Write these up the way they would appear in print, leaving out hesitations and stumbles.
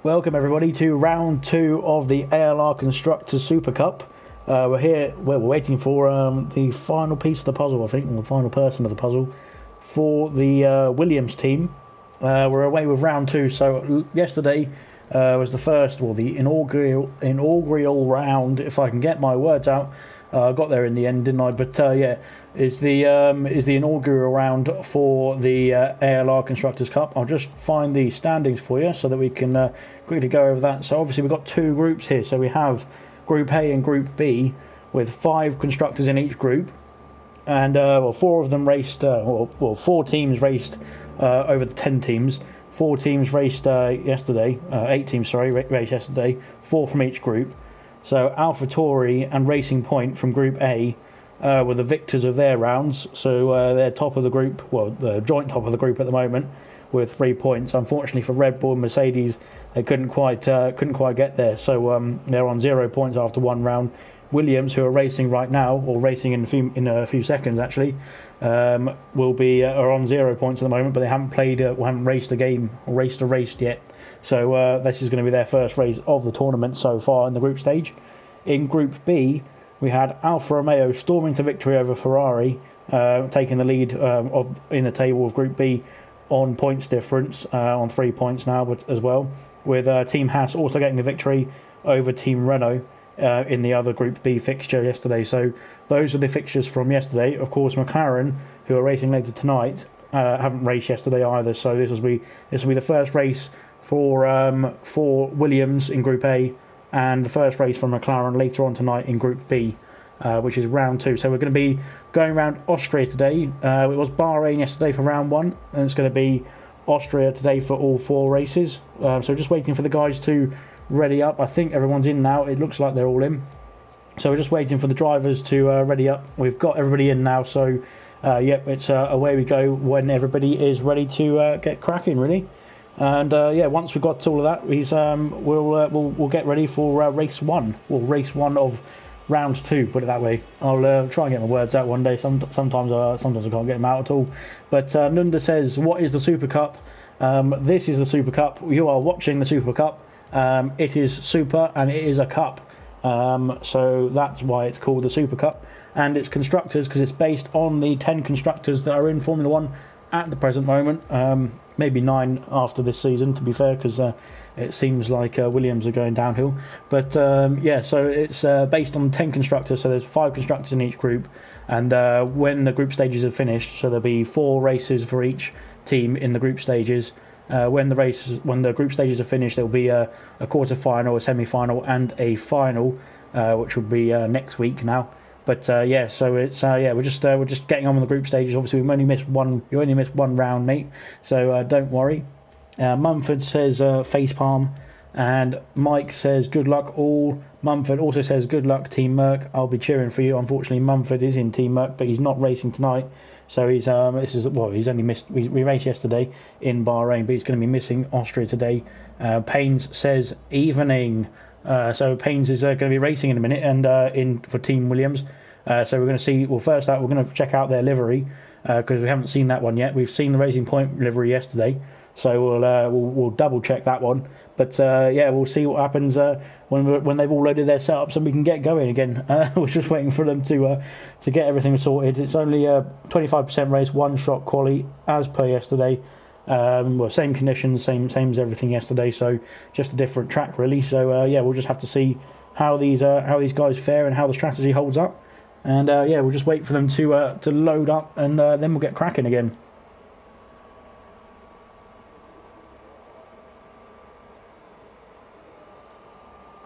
Welcome everybody to round 2 of the ALR Constructors Supercup. We're here, we're waiting for the final piece of the puzzle, I think, or the final person of the puzzle for the Williams team. We're away with round 2, so yesterday was the first, well, the inaugural round, if I can get my words out. I got there in the end, didn't I? But yeah, is the inaugural round for the ALR Constructors Cup. I'll just find the standings for you so that we can quickly go over that. So obviously we've got two groups here. So we have Group A and Group B with 5 constructors in each group, and well, 4 of them raced. Well, 4 teams raced over the 10 teams. 4 teams raced yesterday. 8 teams, sorry, raced yesterday. 4 from each group. So AlphaTauri and Racing Point from Group A were the victors of their rounds. So they're top of the group, well, the joint top of the group at the moment with 3 points. Unfortunately for Red Bull and Mercedes, they couldn't quite get there. So they're on 0 points after one round. Williams, who are racing right now, or racing in a few seconds actually, will be are on 0 points at the moment, but they haven't played, haven't raced a game or raced a race yet. So this is going to be their first race of the tournament so far in the group stage. In Group B, we had Alfa Romeo storming to victory over Ferrari, taking the lead in the table of Group B on points difference, on 3 points now, but as well, with Team Haas also getting the victory over Team Renault in the other Group B fixture yesterday. So those are the fixtures from yesterday. Of course, McLaren, who are racing later tonight, haven't raced yesterday either. So this will be the first race for Williams in Group A, and the first race for McLaren later on tonight in Group B, which is round 2. So we're going to be going around Austria today. It was Bahrain yesterday for round 1, and it's going to be Austria today for all 4 races. So just waiting for the guys to ready up. I think everyone's in now. It looks like they're all in. So we're just waiting for the drivers to ready up. We've got everybody in now. So yep, it's away we go when everybody is ready to get cracking, really. And yeah, once we've got all of that, we'll get ready for race 1. Well, race 1 of round 2. Put it that way. I'll try and get my words out one day. Sometimes I can't get them out at all. But Nunda says, "What is the Super Cup?" This is the Super Cup. You are watching the Super Cup. It is super and it is a cup. So that's why it's called the Super Cup. And it's constructors because it's based on the 10 constructors that are in Formula 1 at the present moment. Maybe 9 after this season, to be fair, because it seems like Williams are going downhill. But yeah, so it's based on 10 constructors, so there's 5 constructors in each group. And when the group stages are finished, so there'll be 4 races for each team in the group stages. When the group stages are finished, there'll be a quarter final, a semi-final, and a final, which will be next week now. But yeah, so it's yeah, we're just getting on with the group stages. Obviously, we've only missed one. You only missed one round, mate. So don't worry. Mumford says facepalm, and Mike says good luck all. Mumford also says good luck, Team Merck. I'll be cheering for you. Unfortunately, Mumford is in Team Merck, but he's not racing tonight. So he's he's only missed. We raced yesterday in Bahrain, but he's going to be missing Austria today. Paynes says evening. So Paynes is going to be racing in a minute, and for Team Williams. So we're going to see. Well, first out, we're going to check out their livery because we haven't seen that one yet. We've seen the Racing Point livery yesterday, so we'll double check that one. But yeah, we'll see what happens when they've all loaded their setups and we can get going again. We're just waiting for them to get everything sorted. It's only a 25% race, 1 shot quali as per yesterday. Well, same conditions, same as everything yesterday, so just a different track really. So yeah, we'll just have to see how these guys fare and how the strategy holds up, and yeah, we'll just wait for them to load up, and then we'll get cracking again.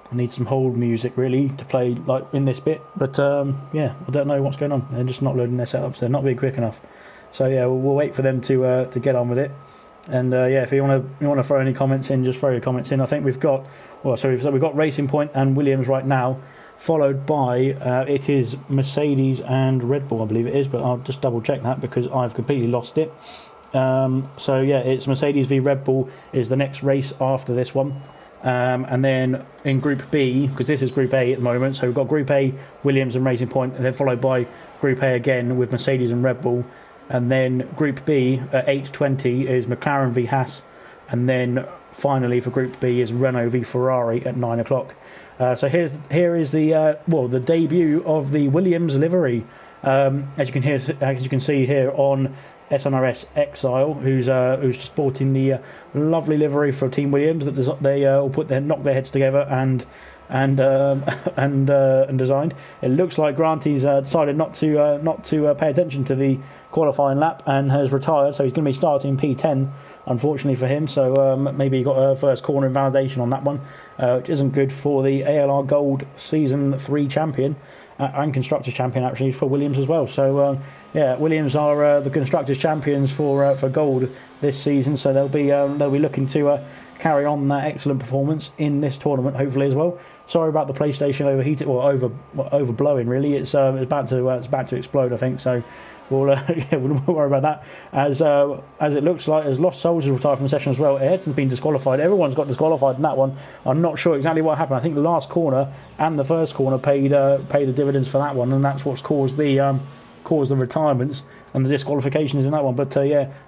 I need some hold music really to play like in this bit, but yeah, I don't know what's going on. They're just not loading their setups. They're not being quick enough. So yeah, we'll wait for them to get on with it. And yeah, if you want to throw any comments in, just throw your comments in. I think we've got we've got Racing Point and Williams right now, followed by it is Mercedes and Red Bull, I believe it is, but I'll just double check that because I've completely lost it. So yeah, it's Mercedes v Red Bull is the next race after this one. And then in Group B, because this is Group A at the moment, so we've got Group A, Williams and Racing Point, and then followed by Group A again with Mercedes and Red Bull. And then Group B at 8:20 is McLaren v Haas, and then finally for Group B is Renault v Ferrari at 9 o'clock. So here is the debut of the Williams livery. As you can see here on SNRS Exile, who's sporting the lovely livery for Team Williams that they all knock their heads together and designed. It looks like Granty's decided not to pay attention to the qualifying lap and has retired, so he's going to be starting P10, unfortunately for him. So maybe he got a first corner invalidation on that one, which isn't good for the ALR Gold Season 3 champion and Constructors champion actually for Williams as well. So Williams are the Constructors champions for Gold this season, so they'll be looking to carry on that excellent performance in this tournament hopefully as well. Sorry about the PlayStation overheating or overblowing. Really, it's about to explode, I think. So we'll wouldn't worry about that. As it looks like, as Lost Souls has retired from the session as well. Ayrton's been disqualified. Everyone's got disqualified in that one. I'm not sure exactly what happened. I think the last corner and the first corner paid the dividends for that one, and that's what's caused the retirements and the disqualifications in that one. But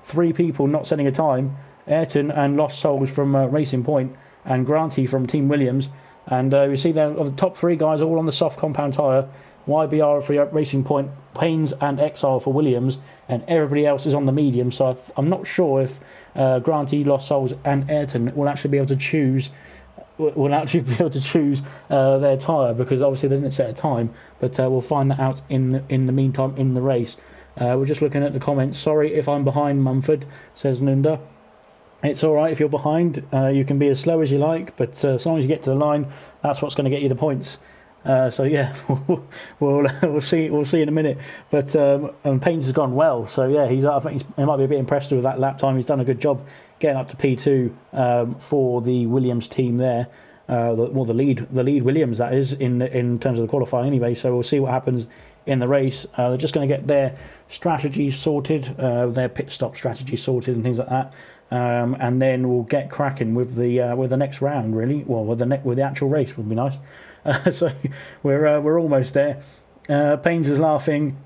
3 people not setting a time: Ayrton and Lost Souls from Racing Point, and Granty from Team Williams. And we see there of the top 3 guys all on the soft compound tyre. YBR for Racing Point, Paynes and Exile for Williams, and everybody else is on the medium. So I'm not sure if Granty, Lost Souls, and Ayrton will actually be able to choose. Their tyre, because obviously they didn't set a time. But we'll find that out in the meantime in the race. We're just looking at the comments. Sorry if I'm behind, Mumford, says Nunda. It's all right if you're behind. You can be as slow as you like, but as long as you get to the line, that's what's going to get you the points. So yeah, we'll see in a minute. But Paynes has gone well, so yeah, I think he might be a bit impressed with that lap time. He's done a good job getting up to P2 for the Williams team there. The lead Williams, that is, in terms of the qualifying anyway. So we'll see what happens in the race. They're just going to get their strategies sorted, their pit stop strategy sorted, and things like that. And then we'll get cracking with the next round, really. Well, with the actual race would be nice. So we're almost there. Paynes is laughing.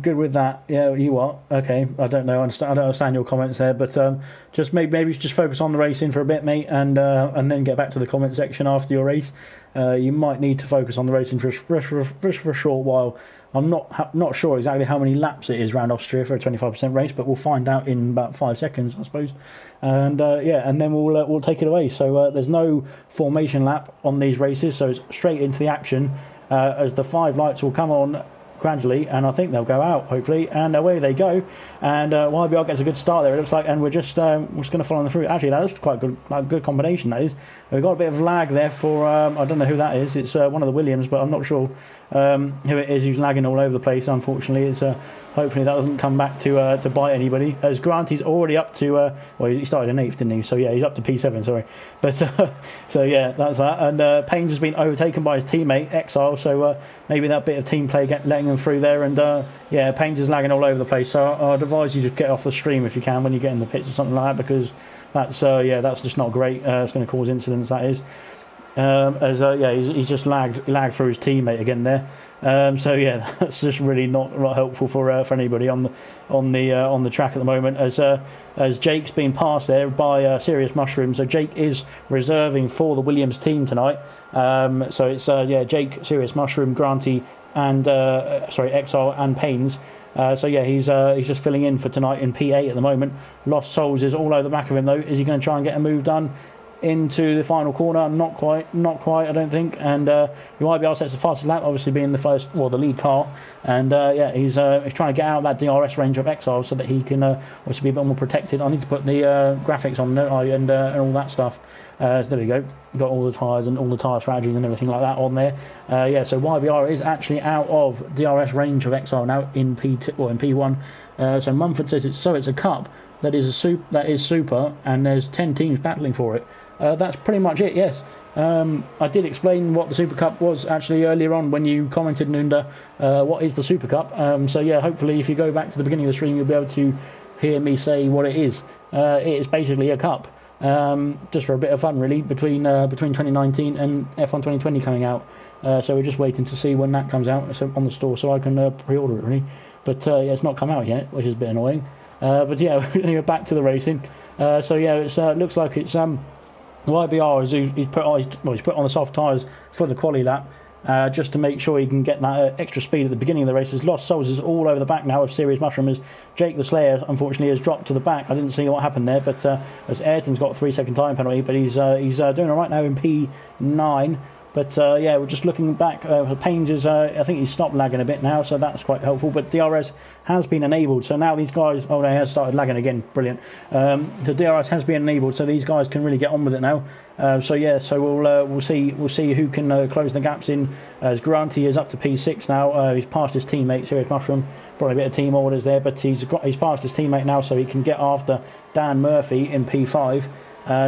Good with that. Yeah, you are. Okay. I don't understand your comments there, but just maybe just focus on the racing for a bit, mate, and then get back to the comment section after your race. You might need to focus on the racing for a short while. I'm not sure exactly how many laps it is around Austria for a 25% race, but we'll find out in about 5 seconds, I suppose. And and then we'll take it away. So there's no formation lap on these races, so it's straight into the action as the 5 lights will come on gradually, and I think they'll go out hopefully, and away they go. And YBR gets a good start there, it looks like, and we're just going to follow them through. Actually, that was quite good, like good combination. That is. We've got a bit of lag there for I don't know who that is. It's one of the Williams, but I'm not sure who it is who's lagging all over the place. Unfortunately, it's hopefully that doesn't come back to bite anybody. As Granty's already up to well, he started in 8th, didn't he? So yeah, he's up to P7. Sorry, but so yeah, that's that. And Paynes has been overtaken by his teammate Exile. So maybe that bit of team play letting them through there. And yeah, Paynes is lagging all over the place. So I'd advise you to get off the stream if you can when you get in the pits or something like that, because that's that's just not great. It's going to cause incidents, that is. He's just lagged through his teammate again there. So yeah, that's just really not helpful for anybody on the track at the moment. As Jake's been passed there by Serious Mushroom. So Jake is reserving for the Williams team tonight. So it's Jake, Serious Mushroom, Granty, and Exile and Paynes. So yeah, he's just filling in for tonight in P8 at the moment. Lost Souls is all over the back of him though. Is he going to try and get a move done into the final corner? Not quite, I don't think. And YBR sets the fastest lap, obviously being the lead car. And he's trying to get out of that DRS range of Exile so that he can obviously be a bit more protected. I need to put the graphics on, and all that stuff. So there we go. We've got all the tyres and all the tyre strategies and everything like that on there. So YBR is actually out of DRS range of Exile now in P2 or in P1. So Mumford says it's a cup that is super, and there's 10 teams battling for it. That's pretty much it. Yes. I did explain what the Supercup was actually earlier on when you commented, Nunda. What is the Supercup? So yeah, hopefully if you go back to the beginning of the stream, you'll be able to hear me say what it is. It is basically a cup. Just for a bit of fun, really, between 2019 and F1 2020 coming out. So we're just waiting to see when that comes out on the store, so I can pre-order it, really. But it's not come out yet, which is a bit annoying. But yeah, anyway, back to the racing. So yeah, it looks like it's YBR is he's put on the soft tyres for the quali lap. Just to make sure he can get that extra speed at the beginning of the race. There's lost souls is all over the back now of Serious Mushroom, as Jake the Slayer unfortunately has dropped to the back. I didn't see what happened there, but as Ayrton's got a 3-second time penalty, but he's doing all right now in P9. But yeah, we're just looking back. Paynes is, I think he's stopped lagging a bit now, so that's quite helpful. But DRS has been enabled, so now these guys, oh, they have started lagging again. Brilliant. The DRS has been enabled, so these guys can really get on with it now. So yeah, so we'll see who can close the gaps in. As Granty is up to P6 now. He's passed his teammate Serious Mushroom. Probably a bit of team orders there, but he's passed his teammate now, so he can get after Dan Murphy in P5.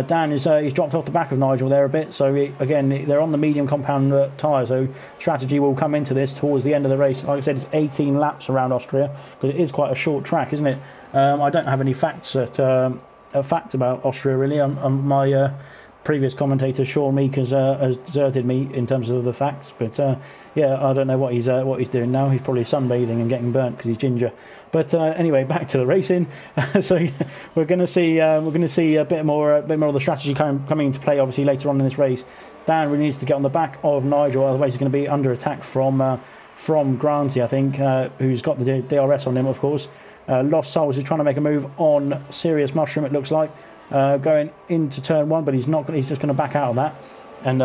Dan is he's dropped off the back of Nigel there a bit, so again they're on the medium compound tyre, so strategy will come into this towards the end of the race. Like I said, it's 18 laps around Austria because it is quite a short track, isn't it? I don't have any facts about Austria really. My previous commentator Sean Meek has deserted me in terms of the facts, but yeah, I don't know what he's doing now. He's probably sunbathing and getting burnt because he's ginger. But anyway, back to the racing. So we're going to see a bit more of the strategy coming into play obviously later on in this race. Dan really needs to get on the back of Nigel, otherwise he's going to be under attack from Granty, I think, who's got the DRS on him, of course. Lost Souls is trying to make a move on Serious Mushroom, it looks like, going into turn 1, but he's not. He's just going to back out of that and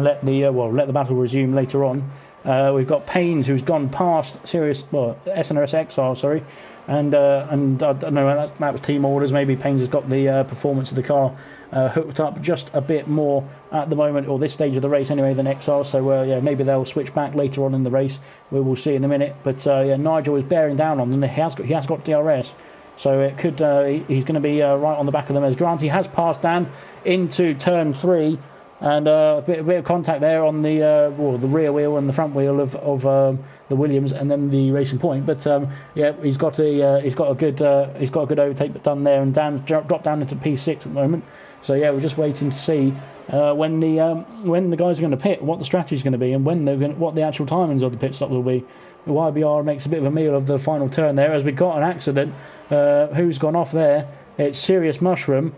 let the battle resume later on. We've got Paynes, who's gone past SNRS Exile, sorry, and I don't know, that was team orders. Maybe Paynes has got the performance of the car hooked up just a bit more at the moment, or this stage of the race anyway, than Exile. So yeah, maybe they'll switch back later on in the race. We will see in a minute. But yeah, Nigel is bearing down on them. He has got DRS, so it could he's going to be right on the back of them. As Granty has passed Dan into turn 3. And a bit of contact there on the rear wheel and the front wheel of the Williams, and then the Racing Point. But yeah, he's got a good overtake done there, and Dan's dropped down into P6 at the moment. So yeah, we're just waiting to see when the guys are going to pit, what the strategy is going to be, and what the actual timings of the pit stops will be. The YBR makes a bit of a meal of the final turn there, as we got an accident. Who's gone off there? It's Serious Mushroom.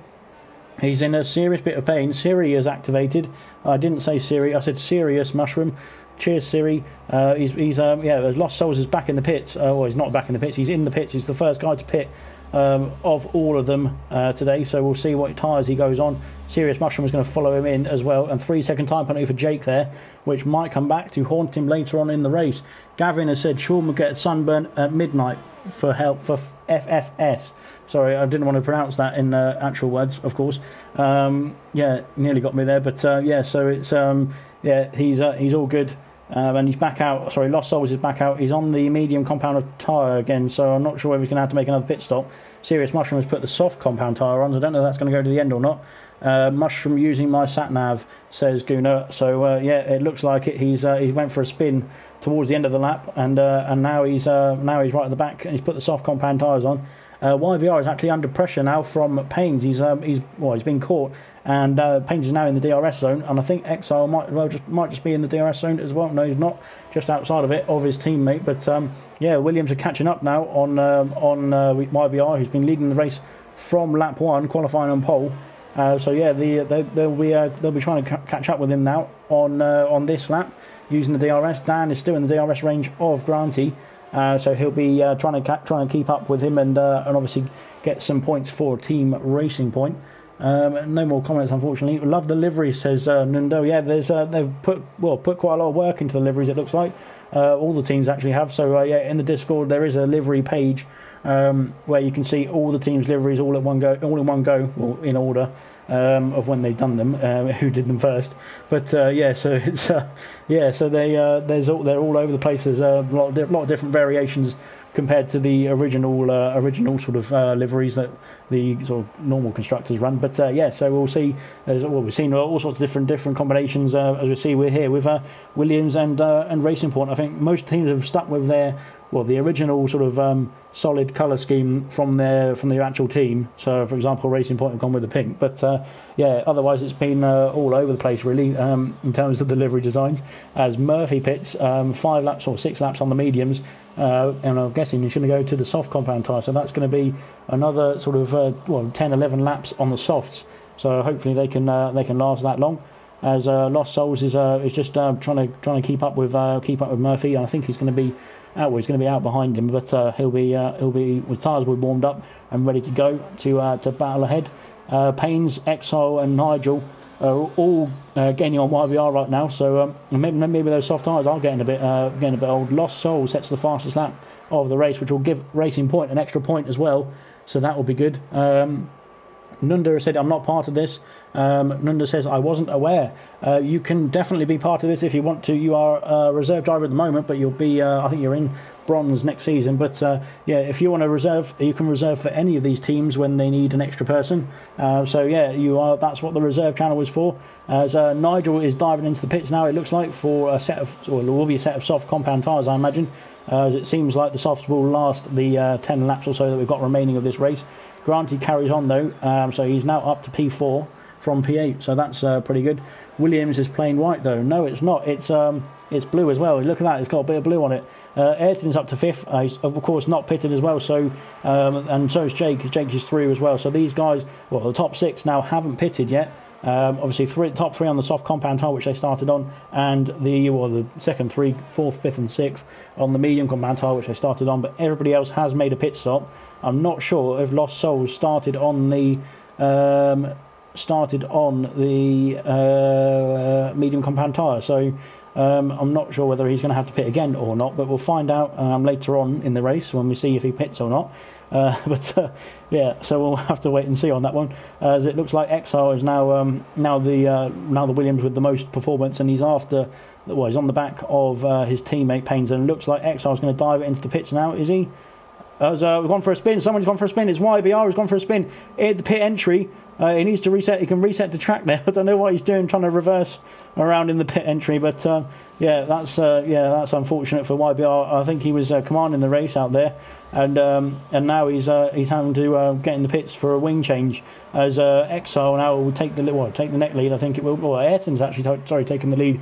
He's in a serious bit of pain. Siri is activated. I didn't say Siri, I said Serious Mushroom. Cheers, Siri. He's Lost Souls is back in the pits. Well, he's not back in the pits. He's in the pits. He's the first guy to pit of all of them today. So we'll see what tyres he goes on. Serious Mushroom is going to follow him in as well. And 3-second time penalty for Jake there, which might come back to haunt him later on in the race. Gavin has said Sean will get a sunburn at midnight for help for FFS. Sorry, I didn't want to pronounce that in actual words, of course. Yeah, nearly got me there, but yeah, so it's yeah, he's all good, and he's back out. Sorry, Lost Souls is back out. He's on the medium compound tyre again, so I'm not sure whether he's going to have to make another pit stop. Serious Mushroom has put the soft compound tyre on, so I don't know if that's going to go to the end or not. Mushroom using my sat nav, says Guna. So yeah, it looks like it. He went for a spin towards the end of the lap, and now he's right at the back, and he's put the soft compound tyres on. YVR is actually under pressure now from Paynes. He's been caught, and Paynes is now in the DRS zone, and I think Exile might just be in the DRS zone as well. No, he's not, just outside of it, of his teammate. But yeah, Williams are catching up now on YVR, who's been leading the race from lap 1, qualifying on pole. So yeah, they'll be trying to catch up with him now on this lap using the DRS. Dan is still in the DRS range of Granty. So he'll be trying to keep up with him and obviously get some points for Team Racing Point. No more comments, unfortunately. Love the livery, says Nundo. Yeah, they've put quite a lot of work into the liveries, it looks like. All the teams actually have. So yeah, in the Discord there is a livery page where you can see all the teams' liveries all in one go, or in order. Of when they've done them, who did them first, but yeah, so it's yeah, so they're all over the place. There's a lot of different variations compared to the original sort of liveries that the sort of normal constructors run. But yeah, so we'll see. We've seen all sorts of different combinations as we see. We're here with Williams and Racing Point. I think most teams have stuck with the original sort of solid colour scheme from their actual team. So, for example, Racing Point have gone with the pink. But yeah, otherwise it's been all over the place really in terms of the livery designs. As Murphy pits 5 laps or 6 laps on the mediums, and I'm guessing he's going to go to the soft compound tyre. So that's going to be another sort of 10-11 laps on the softs. So hopefully they can last that long. As Lost Souls is just trying to keep up with Murphy, and I think he's going to be out. Well, he's going to be out behind him, but he'll be with tyres warmed up and ready to go to battle ahead. Paynes, Exile, and Nigel are all gaining on YBR right now. So maybe those soft tyres are getting a bit old. Lost Soul sets the fastest lap of the race, which will give Racing Point an extra point as well. So that will be good. Nunda said, I'm not part of this. Nunda says, I wasn't aware. You can definitely be part of this if you want to. You are a reserve driver at the moment, but you'll be, I think you're in bronze next season. But yeah, if you want to reserve, you can reserve for any of these teams when they need an extra person. So yeah, you are. That's what the reserve channel is for. As Nigel is diving into the pits now, it looks like for a set of, or there will be a set of soft compound tyres, I imagine. As it seems like the softs will last the 10 laps or so that we've got remaining of this race. Granty carries on though, so he's now up to P4 from P8, so that's pretty good. Williams is plain white though. No, it's not. It's blue as well. Look at that. It's got a bit of blue on it. Ayrton's up to 5th. He's of course not pitted as well. So and so is Jake. Jake is through as well. So these guys, well, the top 6 now haven't pitted yet. Obviously, top 3 on the soft compound tire, which they started on, and the second 3, 4th, 5th, and 6th on the medium compound tire, which they started on. But everybody else has made a pit stop. I'm not sure if Lost Souls started on the medium compound tyre, so I'm not sure whether he's going to have to pit again or not, but we'll find out later on in the race when we see if he pits or not. Yeah, so we'll have to wait and see on that one. As it looks like Exile is now the Williams with the most performance, and he's after. Well, he's on the back of his teammate Paynes, and it looks like Exile's going to dive into the pits now. Is he? We've gone for a spin. Someone's gone for a spin. It's YBR who's gone for a spin. At the pit entry, he needs to reset. He can reset the track there. I don't know what he's doing, trying to reverse around in the pit entry. But yeah, that's unfortunate for YBR. I think he was commanding the race out there, and now he's having to get in the pits for a wing change. As Exile now will take the neck lead. I think it will. Well, Ayrton's actually taking the lead.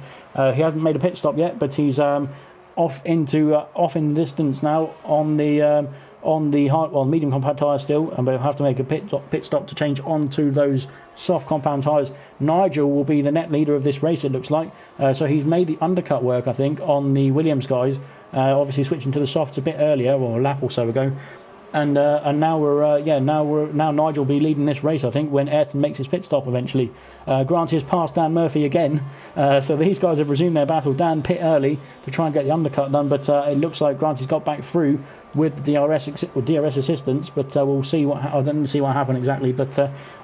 He hasn't made a pit stop yet, but he's off in the distance now on the medium compound tyre still, and we'll have to make a pit stop to change onto those soft compound tyres. Nigel will be the net leader of this race, it looks like. So he's made the undercut work, I think, on the Williams guys. Obviously switching to the softs a bit earlier, well, a lap or so ago. And now Nigel will be leading this race, I think, when Ayrton makes his pit stop eventually. Granty has passed Dan Murphy again, so these guys have resumed their battle. Dan pit early to try and get the undercut done, but it looks like Granty's got back through with DRS assistance. But we'll see I don't see what happened exactly, but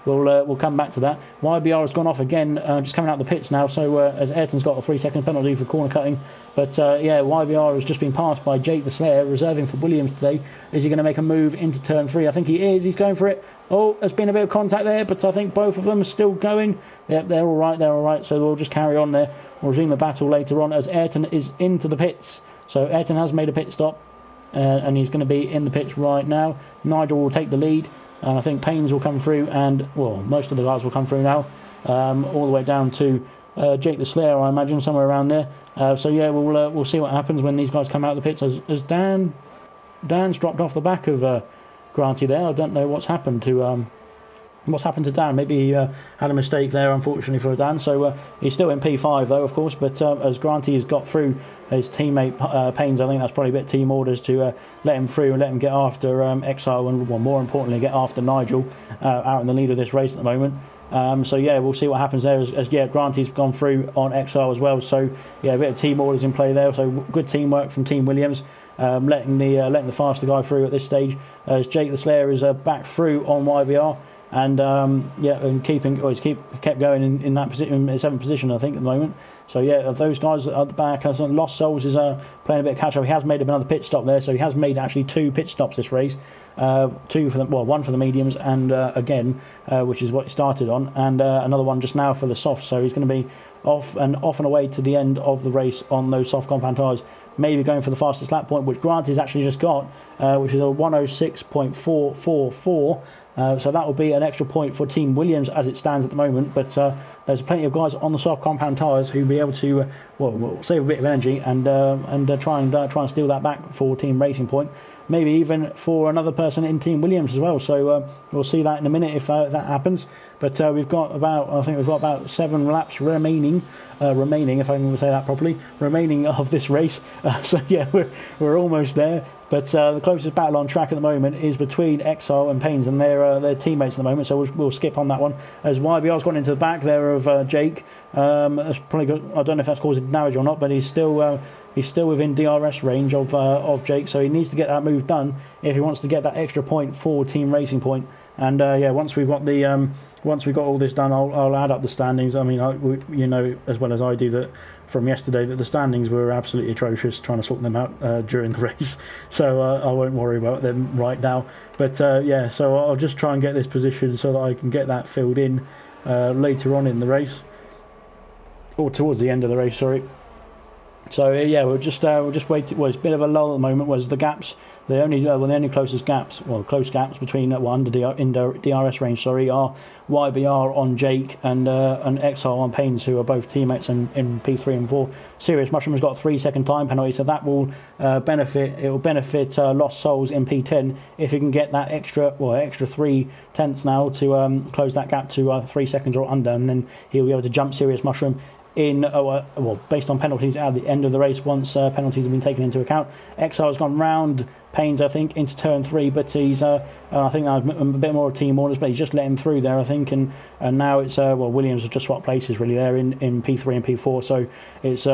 we'll come back to that. YBR has gone off again, just coming out the pits now. So as Ayrton's got a 3-second penalty for corner cutting. But yeah, YBR has just been passed by Jake the Slayer, reserving for Williams today. Is he going to make a move into turn 3? I think he is. He's going for it. Oh, there's been a bit of contact there, but I think both of them are still going. Yep, they're all right. So we'll just carry on there. We'll resume the battle later on as Ayrton is into the pits. So Ayrton has made a pit stop, and he's going to be in the pits right now. Nigel will take the lead, and I think Paynes will come through, and well, most of the guys will come through now, all the way down to Jake the Slayer, I imagine, somewhere around there. So yeah, we'll see what happens when these guys come out of the pits. As Dan's dropped off the back of Granty there. I don't know what's happened to Dan. Maybe he had a mistake there, unfortunately for Dan. So he's still in P5 though, of course. But as Granty has got through his teammate Paynes, I think that's probably a bit team orders to let him through and let him get after Exile, and well, more importantly, get after Nigel out in the lead of this race at the moment. So yeah, we'll see what happens there as Granty's gone through on Exile as well. So yeah, a bit of team orders in play there. So good teamwork from Team Williams, letting the faster guy through at this stage. As Jake the Slayer is back through on YBR, and he's kept going in that position, in 7th position, I think, at the moment. So yeah, those guys at the back. Lost Souls is playing a bit of catch up. He has made another pit stop there, so he has made actually 2 pit stops this race. One for the mediums, and again, which is what he started on, and another one just now for the softs. So he's going to be off and away to the end of the race on those soft compound tyres. Maybe going for the fastest lap point, which Granty's actually just got, which is a 106.444. So that will be an extra point for Team Williams as it stands at the moment. But there's plenty of guys on the soft compound tyres who'll be able to save a bit of energy and try and steal that back for Team Racing Point. Maybe even for another person in Team Williams as well. So we'll see that in a minute if that happens. But we've got about 7 laps remaining, if I can say that properly, remaining of this race. So yeah, we're almost there. But the closest battle on track at the moment is between Exile and Pains, and they're teammates at the moment. So we'll skip on that one. As YBR's gone into the back there of Jake. That's probably good. I don't know if that's causing damage or not, but he's still within DRS range of Jake. So he needs to get that move done if he wants to get that extra point for Team Racing Point. And once we've got all this done, I'll add up the standings. I mean, you know as well as I do that from yesterday that the standings were absolutely atrocious, trying to sort them out during the race. So I won't worry about them right now. But so I'll just try and get this position so that I can get that filled in later on in the race, or towards the end of the race. Sorry. So we'll just wait. Well, it's a bit of a lull at the moment. Was the gaps? The only closest gaps, close gaps between under DRS range, are YBR on Jake and Exile on Pains, who are both teammates in P3 and 4. Serious Mushroom has got a 3-second time penalty, so that will benefit Lost Souls in P10 if he can get that extra 3 tenths now to close that gap to 3 seconds or under, and then he'll be able to jump Serious Mushroom in based on penalties at the end of the race once penalties have been taken into account. Exile's gone round Pains, I think, into turn 3, but he's I think that was a bit more team orders, but he's just let him through there, I think, and now it's Williams have just swapped places really there in P3 and P4, so it's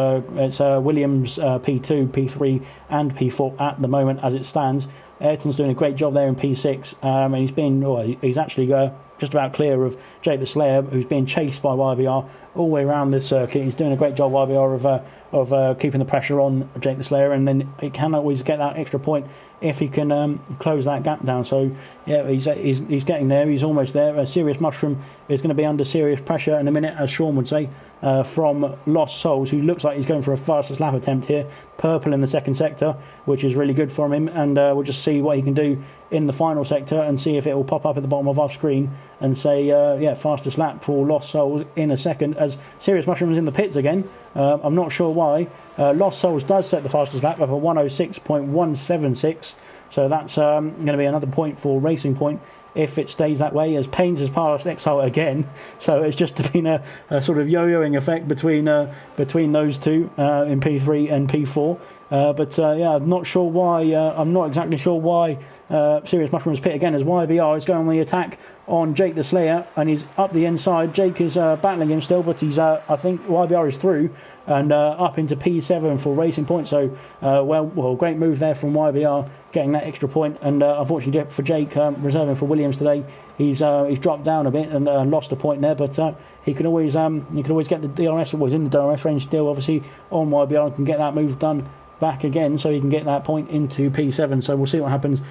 Williams P2, P3 and P4 at the moment as it stands. Ayrton's doing a great job there in P6, and he's actually just about clear of Jake the Slayer, who's being chased by YBR all the way around this circuit. He's doing a great job, YBR, of keeping the pressure on Jake the Slayer, and then he can always get that extra point if he can close that gap down. So yeah, he's getting there. He's almost there. Serious Mushroom is going to be under serious pressure in a minute, as Sean would say, from Lost Souls, who looks like he's going for a fastest lap attempt here. Purple in the second sector, which is really good from him, and we'll just see what he can do in the final sector and see if it will pop up at the bottom of our screen and say fastest lap for Lost Souls in a second, as Serious Mushroom is in the pits again. I'm not sure why. Lost Souls does set the fastest lap of a 106.176, so that's going to be another point for Racing Point if it stays that way, as Pains has passed Exile again. So it's just been a sort of yo-yoing effect between those two in P3 and P4. I'm not sure why. I'm not exactly sure why Serious Mushroom's pit again, as YBR is going on the attack on Jake the Slayer, and he's up the inside. Jake is battling him still, but he's I think YBR is through and up into P7 for Racing Point. So great move there from YBR, getting that extra point. And unfortunately for Jake, reserving for Williams today, he's dropped down a bit and lost a point there. But he can always get the DRS. He's in the DRS range still, obviously, on YBR, and can get that move done back again, so he can get that point into P7. So we'll see what happens.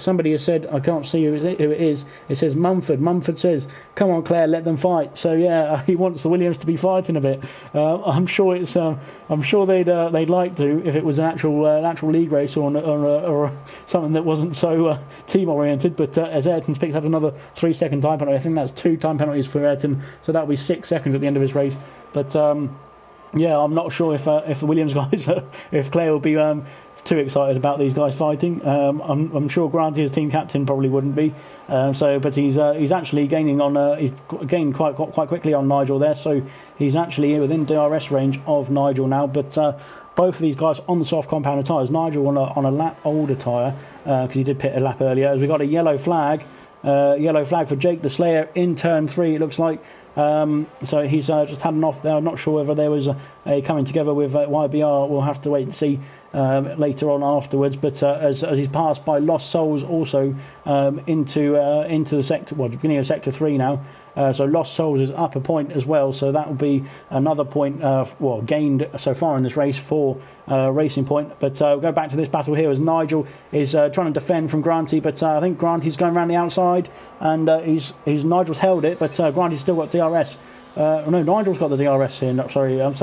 Somebody has said, I can't see who it is. It says Mumford says, come on Claire, let them fight. So yeah, he wants the Williams to be fighting a bit. I'm sure they'd like to if it was an actual league race or something that wasn't so team oriented. But as Ayrton's picked up another 3-second time penalty, I think that's 2 time penalties for Ayrton, so that'll be 6 seconds at the end of his race. But I'm not sure if the Williams guys, if Claire will be too excited about these guys fighting. I'm sure Granty, as team captain, probably wouldn't be. But he's actually gaining on. He's gained quite quickly on Nigel there. So he's actually within DRS range of Nigel now. But both of these guys on the soft compounder tyres. Nigel on a lap older tyre because he did pit a lap earlier. As we got a yellow flag for Jake the Slayer in turn 3. It looks like. So he's just had an off there. I'm not sure whether there was a coming together with YBR. We'll have to wait and see later on afterwards. But as he's passed by Lost Souls also into the sector, beginning of sector 3 now. So Lost Souls is up a point as well. So that will be another point gained so far in this race for Racing Point. But we'll go back to this battle here as Nigel is trying to defend from Granty, but I think Granty's going around the outside, and Nigel's held it, but Granty's still got DRS. No, Nigel's got the DRS here. No, sorry. I'm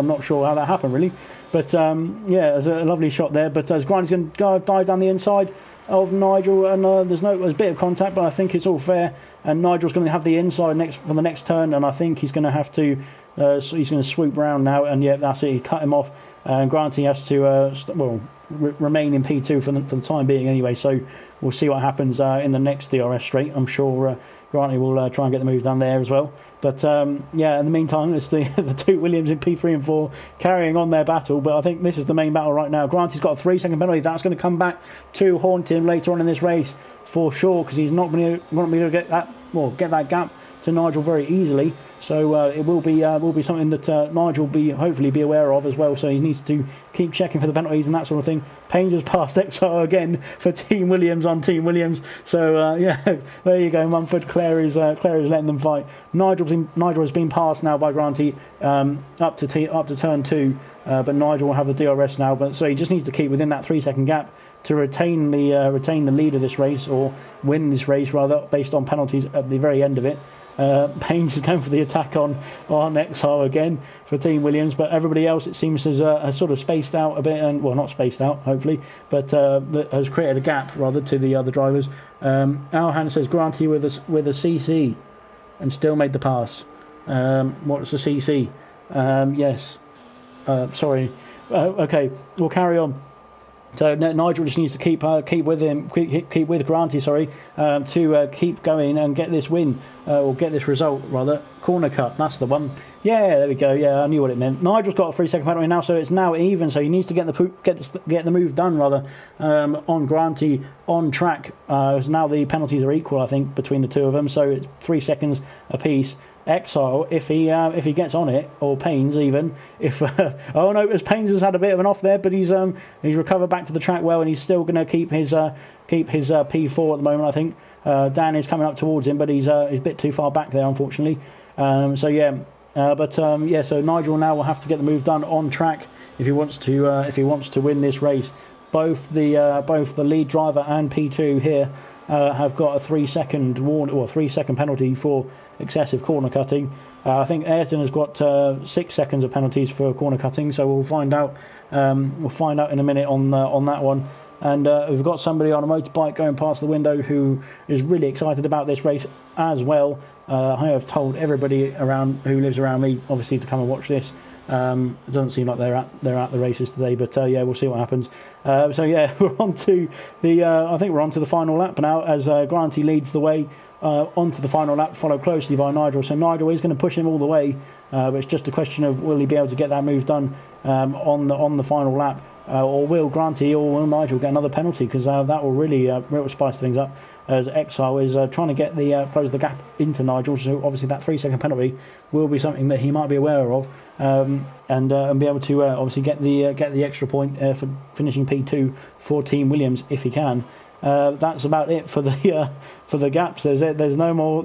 not sure how that happened really. But there's a lovely shot there. But as Granty's going to dive down the inside of Nigel, and there's a bit of contact, but I think it's all fair. And Nigel's going to have the inside for the next turn, and I think he's going to have to. He's going to swoop round now, and that's it. He cut him off, and Granty has to remain in P2 for the time being anyway. So we'll see what happens in the next DRS straight. I'm sure Granty will try and get the move done there as well. But yeah, in the meantime, it's the the two Williams in P3 and 4 carrying on their battle. But I think this is the main battle right now. Granty's got a 3-second penalty. That's going to come back to haunt him later on in this race for sure, because he's not going to be able to get that gap to Nigel very easily. So it will be something that Nigel will hopefully be aware of as well. So he needs to keep checking for the penalties and that sort of thing. Payne has passed Exile again for Team Williams on Team Williams. So yeah, there you go. Mumford, Claire is letting them fight. Nigel has been passed now by Granty up to turn 2, but Nigel will have the DRS now. But so he just needs to keep within that 3-second gap to retain the lead of this race, or win this race rather, based on penalties at the very end of it. Payne's is going for the attack on Exile again for Team Williams, but everybody else, it seems, has sort of spaced out a bit, and well, not spaced out hopefully, but has created a gap rather to the other drivers. Alhan says Granty with a CC and still made the pass. What's a CC? Yes. Sorry. Okay, we'll carry on. So Nigel just needs to keep with Granty, to keep going and get this win, or get this result rather. Corner cut, that's the one. Yeah, there we go. Yeah, I knew what it meant. Nigel's got a 3-second penalty now, so it's now even. So he needs to get the move done rather on Granty on track. So now the penalties are equal, I think, between the two of them. So it's 3 seconds apiece. Exile, if he gets on it, or Paynes even, oh no, as Paynes has had a bit of an off there, but he's recovered back to the track well, and he's still going to keep his P4 at the moment. I think Dan is coming up towards him, but he's a bit too far back there, unfortunately. So yeah, yeah, so Nigel now will have to get the move done on track if he wants to win this race. Both the lead driver and P2 here have got a 3-second warning, or 3-second penalty for excessive corner cutting. I think Ayrton has got 6 seconds of penalties for corner cutting, so we'll find out. We'll find out in a minute on that one. And we've got somebody on a motorbike going past the window who is really excited about this race as well. I have told everybody around who lives around me, obviously, to come and watch this. It doesn't seem like they're at the races today, but yeah, we'll see what happens. So yeah, we're on to the I think we're on to the final lap now, as Granty leads the way onto the final lap, followed closely by Nigel. So Nigel is going to push him all the way, but it's just a question of will he be able to get that move done on the final lap, or will Granty or will Nigel get another penalty, because that will really spice things up, as Exile is trying to get close the gap into Nigel. So obviously that 3-second penalty will be something that he might be aware of, and be able to obviously get the extra point for finishing P2 for Team Williams if he can. That's about it for the gaps. There's no more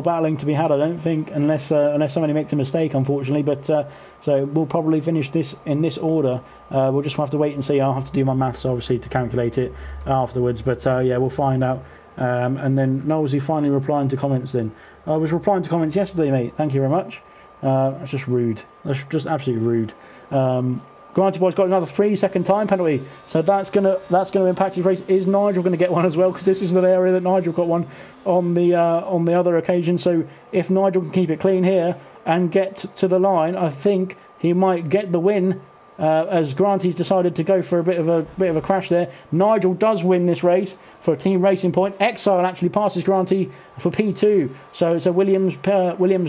battling to be had, I don't think, unless somebody makes a mistake, unfortunately. But so we'll probably finish this in this order. We'll just have to wait and see. I'll have to do my maths obviously to calculate it afterwards. But yeah, we'll find out. And then Knowlesy finally replying to comments. Then I was replying to comments yesterday, mate. Thank you very much. That's just rude. That's just absolutely rude. Granty Boy's got another 3-second time penalty, so that's gonna impact his race. Is Nigel going to get one as well? Because this is the area that Nigel got one on the other occasion. So if Nigel can keep it clean here and get to the line, I think he might get the win. As Granty's decided to go for a bit of a crash there. Nigel does win this race for a team racing point. Exile actually passes Granty for P2. So it's a Williams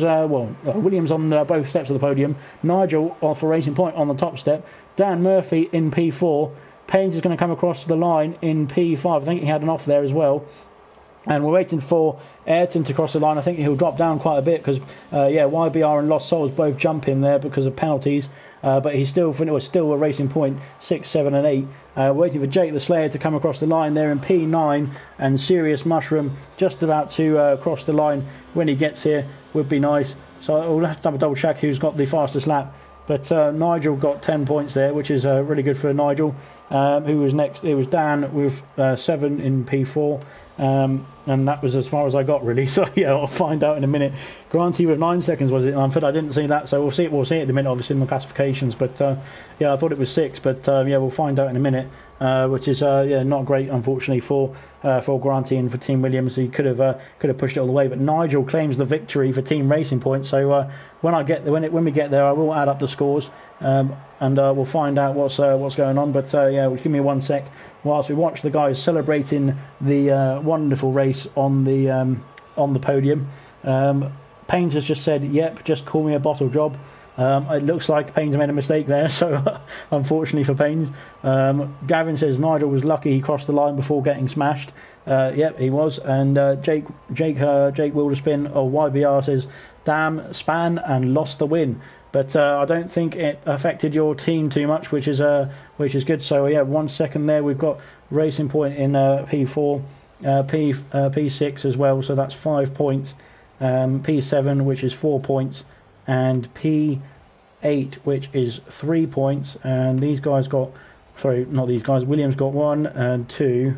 on both steps of the podium. Nigel off for racing point on the top step. Dan Murphy in P4. Paynes is going to come across the line in P5. I think he had an off there as well. And we're waiting for Ayrton to cross the line. I think he'll drop down quite a bit because, YBR and Lost Souls both jump in there because of penalties. But he's still a racing point, 6, 7 and 8. Waiting for Jake the Slayer to come across the line there in P9. And Serious Mushroom just about to cross the line when he gets here. Would be nice. So we'll have to have a double check who's got the fastest lap. But Nigel got 10 points there, which is really good for Nigel. Who was next? It was Dan with 7 in P4. And that was as far as I got, really. So yeah, I'll find out in a minute. Granty with 9 seconds, was it? I didn't see that, so we'll see it in a minute, obviously, in the classifications. But yeah, I thought it was 6, but yeah, we'll find out in a minute. Which is not great, unfortunately, for for Grantee and for Team Williams. He could have pushed it all the way, but Nigel claims the victory for Team Racing Point. So when we get there, I will add up the scores, and we'll find out what's going on. But yeah, give me 1 sec whilst we watch the guys celebrating the wonderful race on the podium. Paynes has just said, "Yep, just call me a bottle job." It looks like Paynes made a mistake there, so unfortunately for Paynes. Gavin says Nigel was lucky he crossed the line before getting smashed. Yep, he was. And Jake Wilderspin or YBR says, "Damn, span and lost the win." But I don't think it affected your team too much, which is good. So yeah, 1 second there. We've got Racing Point in P4, P6 as well. So that's 5 points. P7, which is 4 points. And P8, which is 3 points, and these guys got, sorry, not these guys, Williams got 1 and 2,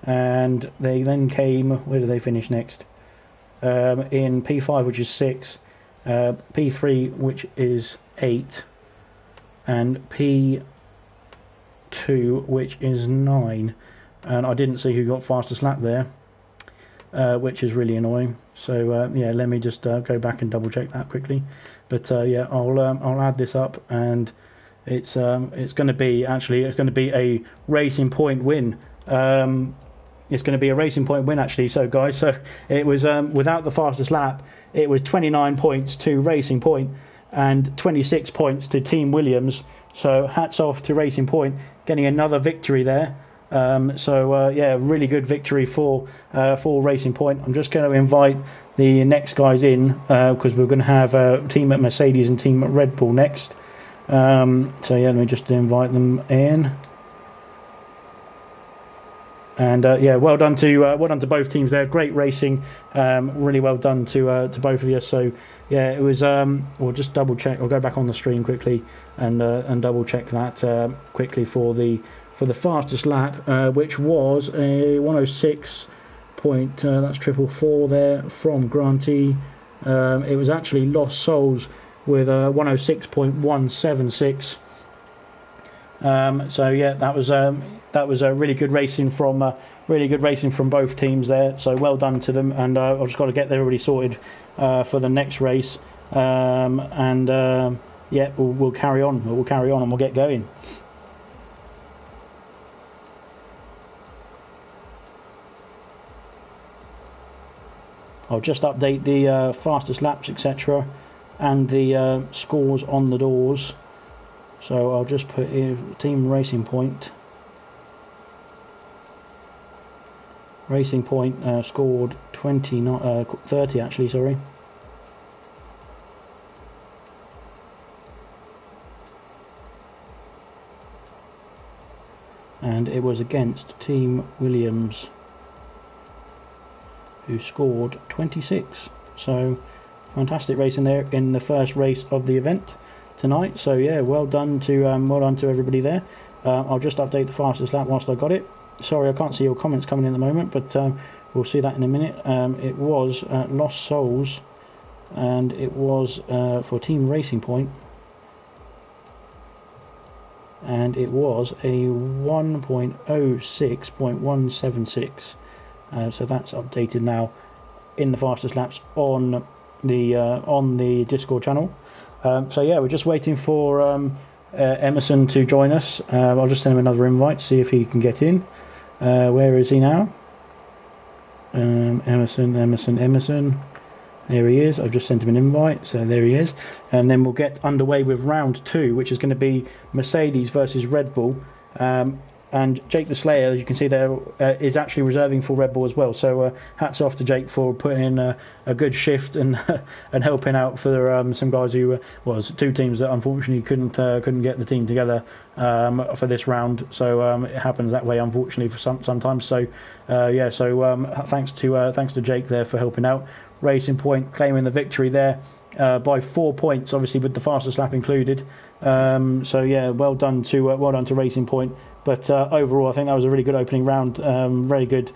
and they then came, where did they finish next? In P5, which is 6, P3, which is 8, and P2, which is 9, and I didn't see who got fastest lap there, which is really annoying. So yeah, let me just go back and double check that quickly. But yeah, I'll add this up, and it's going to be a Racing Point win. It's going to be a Racing Point win actually. So guys, so it was without the fastest lap, it was 29 points to Racing Point and 26 points to Team Williams. So hats off to Racing Point getting another victory there. So yeah, really good victory for Racing Point. I'm just going to invite the next guys in because we're going to have a team at Mercedes and team at Red Bull next. So yeah, let me just invite them in. And yeah, well done to both teams there. Great racing, really well done to both of you. So yeah, it was. We'll just double check. I'll go back on the stream quickly and double check that quickly for the fastest lap, which was a 106 point. That's 444 there from Grantee. It was actually Lost Souls with a 106.176. So yeah, that was a really good racing from both teams there. So well done to them, and I've just got to get everybody sorted for the next race. Yeah, we'll carry on. We'll carry on and we'll get going. I'll just update the fastest laps, etc., and the scores on the doors. So I'll just put in Team Racing Point. Racing Point scored 30 actually, sorry. And it was against Team Williams, who scored 26. So fantastic racing there in the first race of the event tonight. So yeah, well done to everybody there. I'll just update the fastest lap whilst I got it. Sorry, I can't see your comments coming in at the moment, but we'll see that in a minute. It was Lost Souls, and it was for Team Racing Point, and it was a 1.06.176. So that's updated now in the fastest laps on the Discord channel. So yeah, we're just waiting for Emerson to join us. I'll just send him another invite, see if he can get in. Where is he now? Emerson. There he is. I've just sent him an invite, so there he is. And then we'll get underway with round 2, which is going to be Mercedes versus Red Bull. And Jake the Slayer, as you can see there, is actually reserving for Red Bull as well. So hats off to Jake for putting in a good shift and and helping out for some guys who two teams that unfortunately couldn't get the team together for this round. So it happens that way, unfortunately, for sometimes. So yeah, so thanks to Jake there for helping out. Racing Point claiming the victory there by 4 points, obviously with the fastest lap included. So yeah, well done to Racing Point. But overall, I think that was a really good opening round. Very good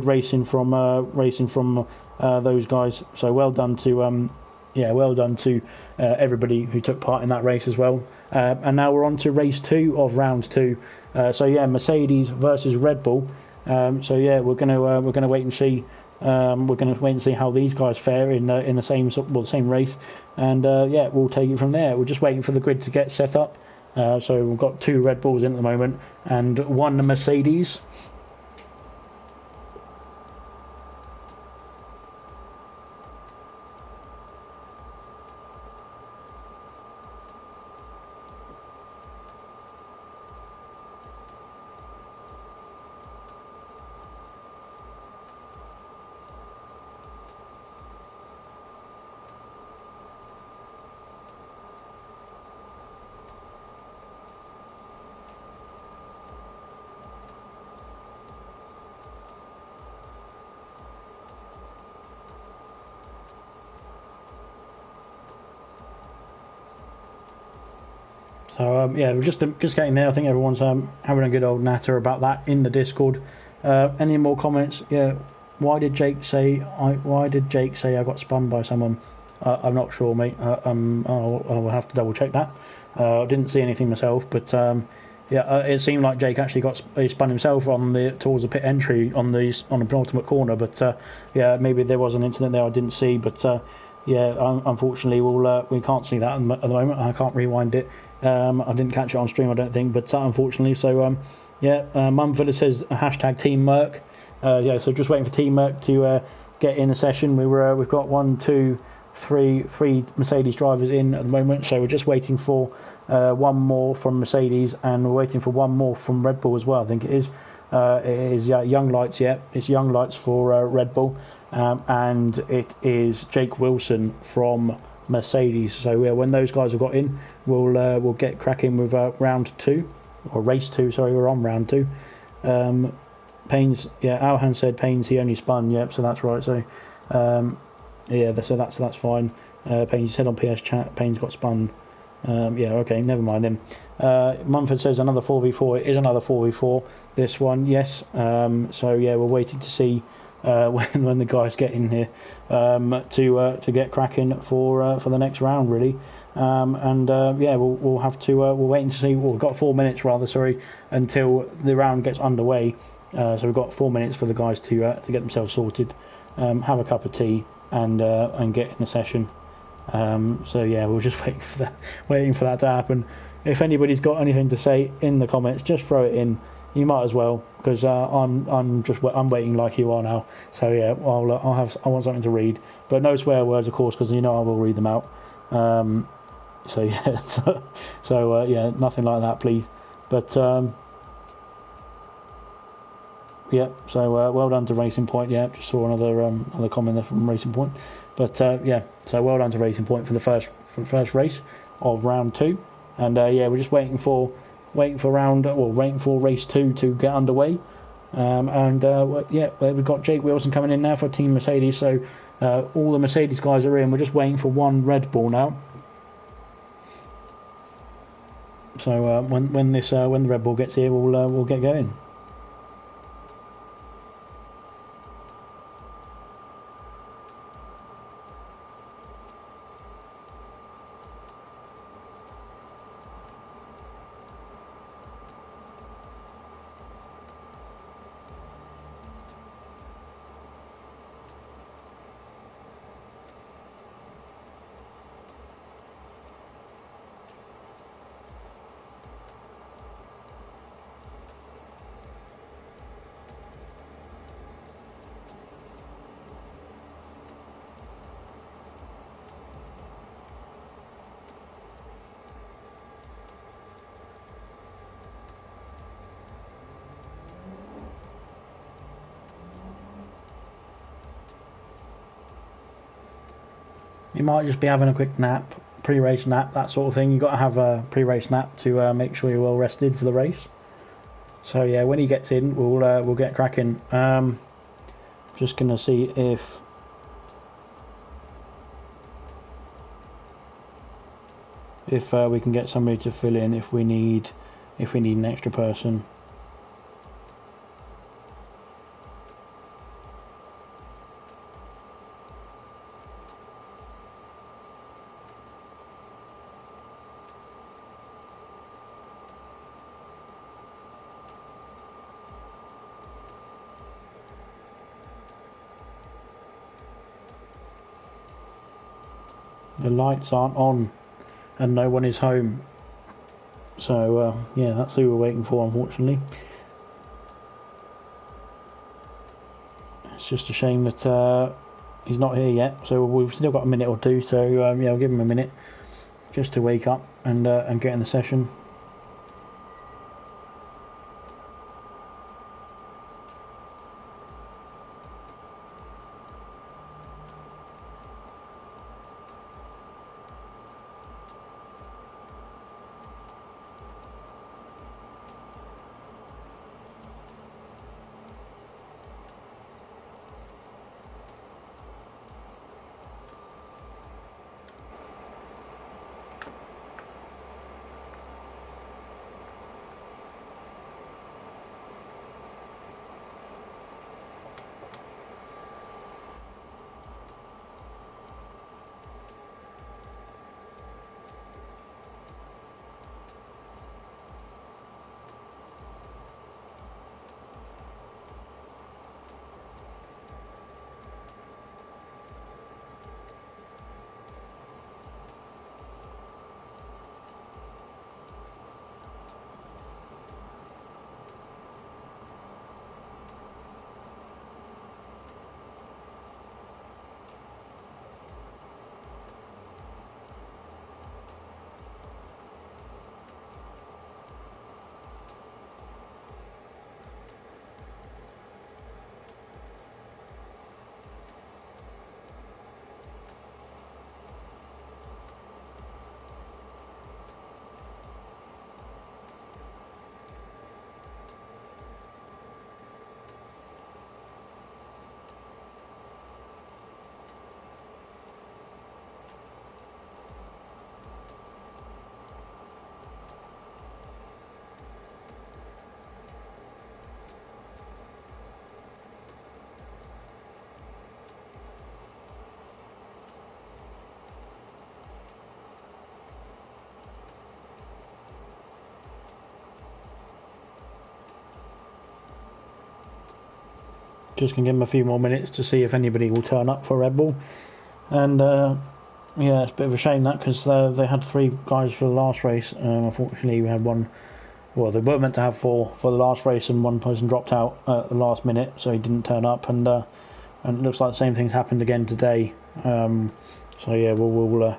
racing from those guys. So well done to everybody who took part in that race as well. And now we're on to race 2 of round 2. So yeah, Mercedes versus Red Bull. So yeah, we're gonna wait and see. We're going to wait and see how these guys fare in the same race, and yeah, we'll take it from there. We're just waiting for the grid to get set up. So we've got 2 Red Bulls in at the moment and 1 Mercedes. So yeah, we're just getting there. I think everyone's having a good old natter about that in the Discord. Any more comments? Yeah. Why did Jake say I got spun by someone? I'm not sure, mate. I'll have to double check that. I didn't see anything myself, but yeah, it seemed like Jake actually he spun himself towards the pit entry on the penultimate corner. But yeah, maybe there was an incident there I didn't see. But yeah, unfortunately, we can't see that at the moment. I can't rewind it. I didn't catch it on stream, I don't think, but unfortunately. So yeah, Mumford says hashtag Team Merc. Yeah, so just waiting for Team Merc to get in a session. We've got 3 Mercedes drivers in at the moment, so we're just waiting for 1 more from Mercedes, and we're waiting for 1 more from Red Bull as well. I think it is. It is Young Lights. Yeah, it's Young Lights for Red Bull, and it is Jake Wilson from Mercedes. So yeah, when those guys have got in, we'll get cracking with round 2 or race 2. Sorry, we're on round 2. Payne's, yeah, Alhan said Payne's he only spun. Yep, so that's right. So yeah, so that's fine. Payne said on PS chat Payne's got spun. Yeah, okay, never mind then. Mumford says another 4v4. It is another 4v4. This one, yes. So yeah, we're waiting to see when the guys get in here to get cracking for the next round, really. And yeah, we'll have to we'll wait and see. Well, we've got 4 minutes until the round gets underway. So we've got 4 minutes for the guys to get themselves sorted, have a cup of tea, and get in the session. So yeah, we'll just waiting for that to happen. If anybody's got anything to say in the comments, just throw it in. You might as well, because I'm waiting like you are now. So yeah, I want something to read, but no swear words, of course, because I will read them out. So yeah, so yeah, nothing like that, please. But yeah, so well done to Racing Point. Yeah, just saw another comment there from Racing Point. But yeah, so well done to Racing Point for the first race of round 2. And yeah, we're just waiting for race 2 to get underway. And yeah, we've got Jake Wilson coming in now for Team Mercedes. So all the Mercedes guys are in. We're just waiting for 1 Red Bull now. So when the Red Bull gets here, we'll get going. You might just be having a quick nap, pre-race nap, that sort of thing. You've got to have a pre-race nap to make sure you're well rested for the race. So yeah, when he gets in, we'll get cracking. Just gonna see if we can get somebody to fill in if we need an extra person. The lights aren't on and no one is home. So yeah, that's who we're waiting for, unfortunately. It's just a shame that he's not here yet. So we've still got a minute or two. So yeah, I'll give him a minute just to wake up and get in the session. Just gonna give them a few more minutes to see if anybody will turn up for Red Bull. And yeah, it's a bit of a shame that, because they had 3 guys for the last race. Unfortunately, we had one. Well, they were meant to have 4 for the last race, and one person dropped out at the last minute, so he didn't turn up. And it looks like the same thing's happened again today. So yeah, we'll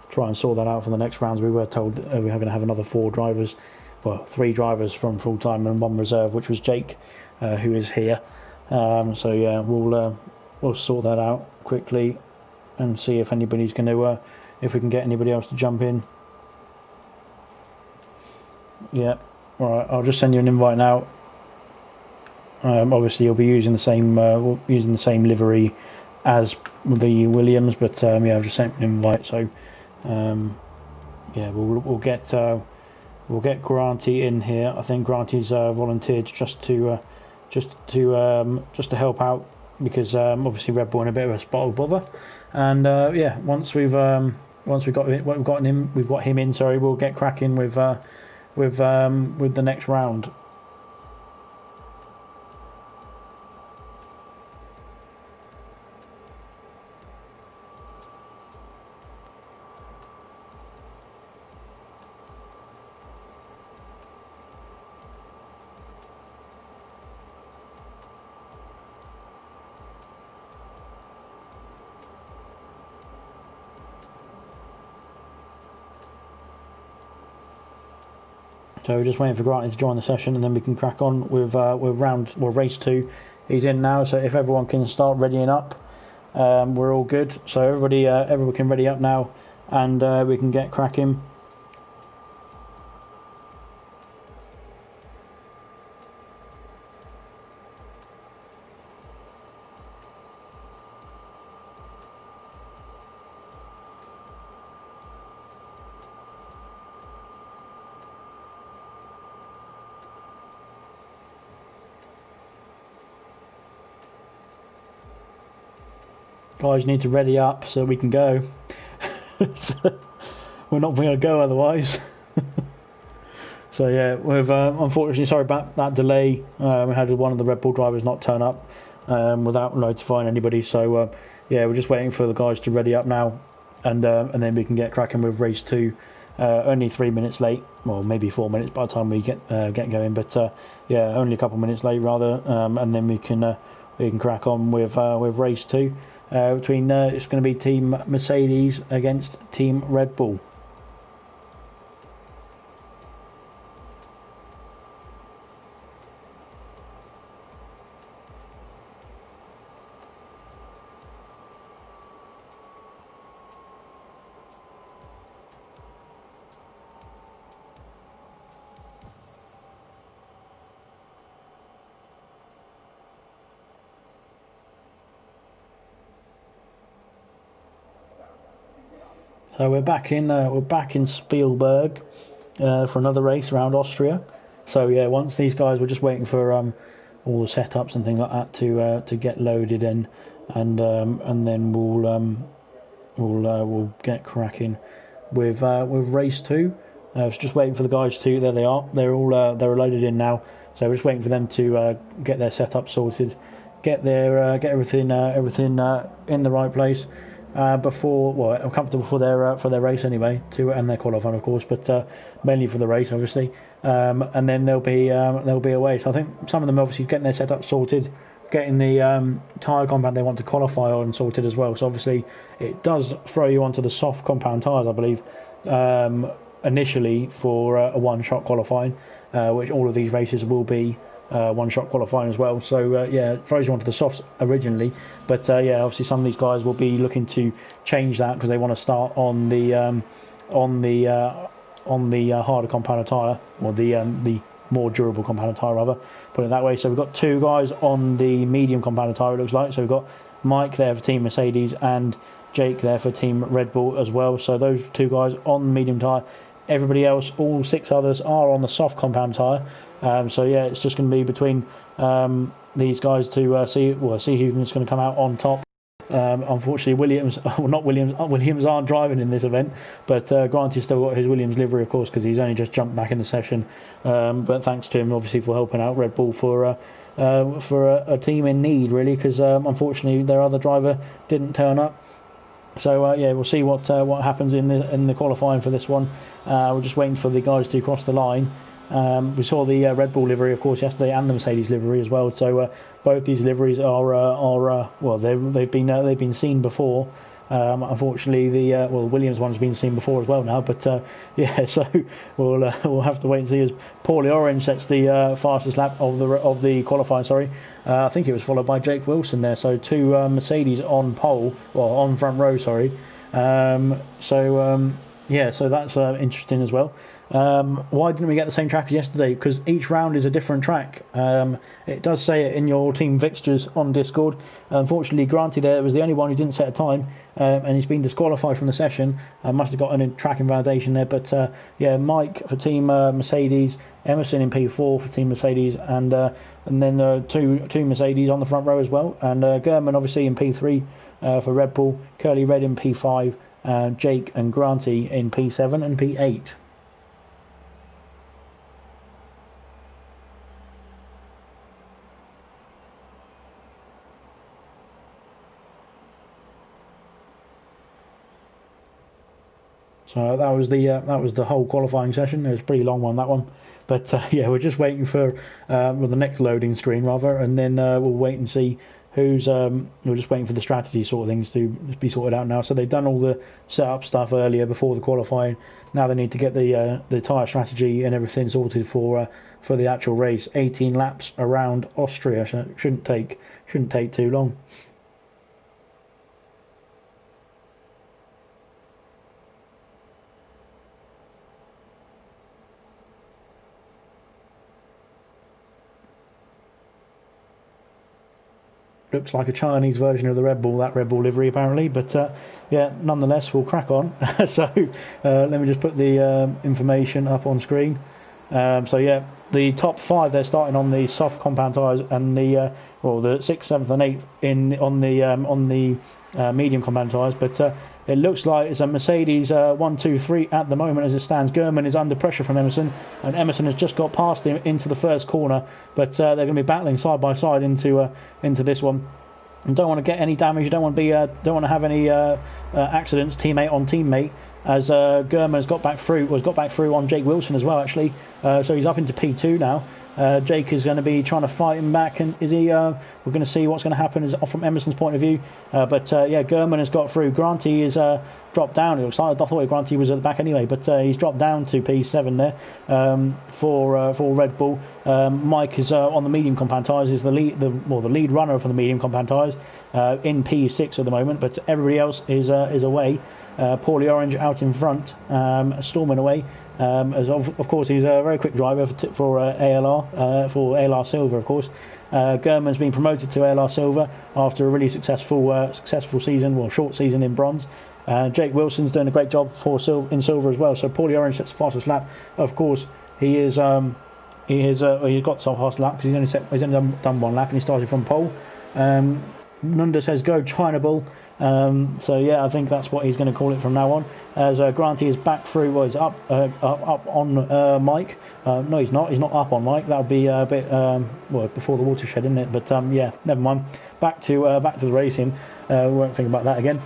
try and sort that out for the next rounds. We were told we were going to have another 4 drivers, well, 3 drivers from full time and 1 reserve, which was Jake, who is here. So yeah, we'll sort that out quickly and see if anybody's going to, if we can get anybody else to jump in. Yeah, alright, I'll just send you an invite now. Obviously you'll be using the same livery as the Williams, but yeah, I've just sent an invite. So yeah, we'll get Granty in here. I think Granty's volunteered just to help out, because obviously Red Bull in a bit of a spot of bother. And yeah, once we've got him in. Sorry, we'll get cracking with the next round. So we're just waiting for Granty to join the session, and then we can crack on with race 2. He's in now, so if everyone can start readying up, we're all good. So everybody can ready up now, and we can get cracking. Guys need to ready up so we can go. We're not going to go otherwise. So yeah, we've unfortunately, sorry about that delay. We had one of the Red Bull drivers not turn up without notifying anybody. So yeah, we're just waiting for the guys to ready up now, and then we can get cracking with race 2. Only 3 minutes late, well maybe 4 minutes by the time we get going, but yeah, only a couple of minutes late rather, and then we can crack on with race 2 between it's going to be Team Mercedes against Team Red Bull. So we're back in Spielberg for another race around Austria. So yeah, once these guys were just waiting for all the setups and things like that to get loaded in, and then we'll get cracking with race 2. I was just waiting for the guys to. There they are. They're all they're loaded in now. So we're just waiting for them to get their setup sorted, get everything in the right place. Before, comfortable for their race anyway, and their qualifying of course, but mainly for the race obviously, and then they'll be away. So I think some of them obviously getting their setup sorted, getting the tyre compound they want to qualify on sorted as well. So obviously it does throw you onto the soft compound tyres, I believe, initially for a one-shot qualifying, which all of these races will be. One-shot qualifying as well, so yeah, it throws you onto the softs originally, but yeah, obviously some of these guys will be looking to change that because they want to start on the harder compound tyre, or the more durable compound tyre rather, put it that way. So we've got 2 guys on the medium compound tyre, it looks like. So we've got Mike there for Team Mercedes and Jake there for Team Red Bull as well. So those 2 guys on the medium tyre. Everybody else, all 6 others, are on the soft compound tyre. So yeah, it's just going to be between these guys to see who's going to come out on top. Unfortunately, Williams aren't driving in this event, but Granty's still got his Williams livery, of course, because he's only just jumped back in the session. But thanks to him, obviously, for helping out Red Bull for a team in need, really, because unfortunately their other driver didn't turn up. So yeah, we'll see what happens in the qualifying for this one. We're just waiting for the guys to cross the line. We saw the Red Bull livery, of course, yesterday, and the Mercedes livery as well. So both these liveries are well, they've been seen before. Unfortunately, the Williams one's been seen before as well now. But yeah, so we'll have to wait and see as Paulie Orange sets the fastest lap of the qualifying. Sorry, I think it was followed by Jake Wilson there. So 2 Mercedes on pole, well, on front row. Sorry. Yeah, so that's interesting as well. Why didn't we get the same track as yesterday? Because each round is a different track. It does say it in your team fixtures on Discord. Unfortunately, Granty there was the only one who didn't set a time, and he's been disqualified from the session. Must have got a track invalidation there. But yeah, Mike for Team Mercedes, Emerson in P4 for Team Mercedes, and then two Mercedes on the front row as well. And German obviously in P3 for Red Bull, Curly Red in P5, Jake and Granty in P7 and P8. So that was the whole qualifying session. It was a pretty long one, that one. But yeah, we're just waiting for the next loading screen rather, and then we'll wait and see who's. We're just waiting for the strategy sort of things to be sorted out now. So they've done all the setup stuff earlier before the qualifying. Now they need to get the tyre strategy and everything sorted for the actual race. 18 laps around Austria, so it shouldn't take too long. Looks like a Chinese version of the Red Bull, that Red Bull livery apparently, but yeah, nonetheless we'll crack on. So let me just put the information up on screen. So yeah, the top 5 they're starting on the soft compound tyres, and the 6th, 7th and 8th on the medium compound tyres, but it looks like it's a Mercedes 1, 2, 3 at the moment as it stands. German is under pressure from Emerson, and Emerson has just got past him into the first corner, but they're going to be battling side by side into this one. and don't want to get any damage. You don't want to have any accidents, teammate on teammate. As German has got back through on Jake Wilson as well, actually. So he's up into P2 now. Jake is going to be trying to fight him back, and is he? We're going to see what's going to happen from Emerson's point of view. But German has got through. Granty is dropped down. It looks like I thought Granty was at the back anyway, but he's dropped down to P7 there for Red Bull. Mike is on the medium compound tyres. Is the lead runner for the medium compound tyres in P6 at the moment, but everybody else is away. Paulie Orange out in front, storming away. As of course he's a very quick driver for ALR Silver, of course. German's been promoted to ALR Silver after a really successful season, short season in bronze. Jake Wilson's doing a great job in silver as well. So Paulie Orange sets the fastest lap. Of course, he's got some fast lap because he's only done one lap and he started from pole. Nunda says go China Bull. So yeah, I think that's what he's going to call it from now on. As Granty is back through, he's up on Mike. No, he's not. He's not up on Mike. That would be a bit before the watershed, isn't it? But yeah, never mind. Back to the racing. We won't think about that again.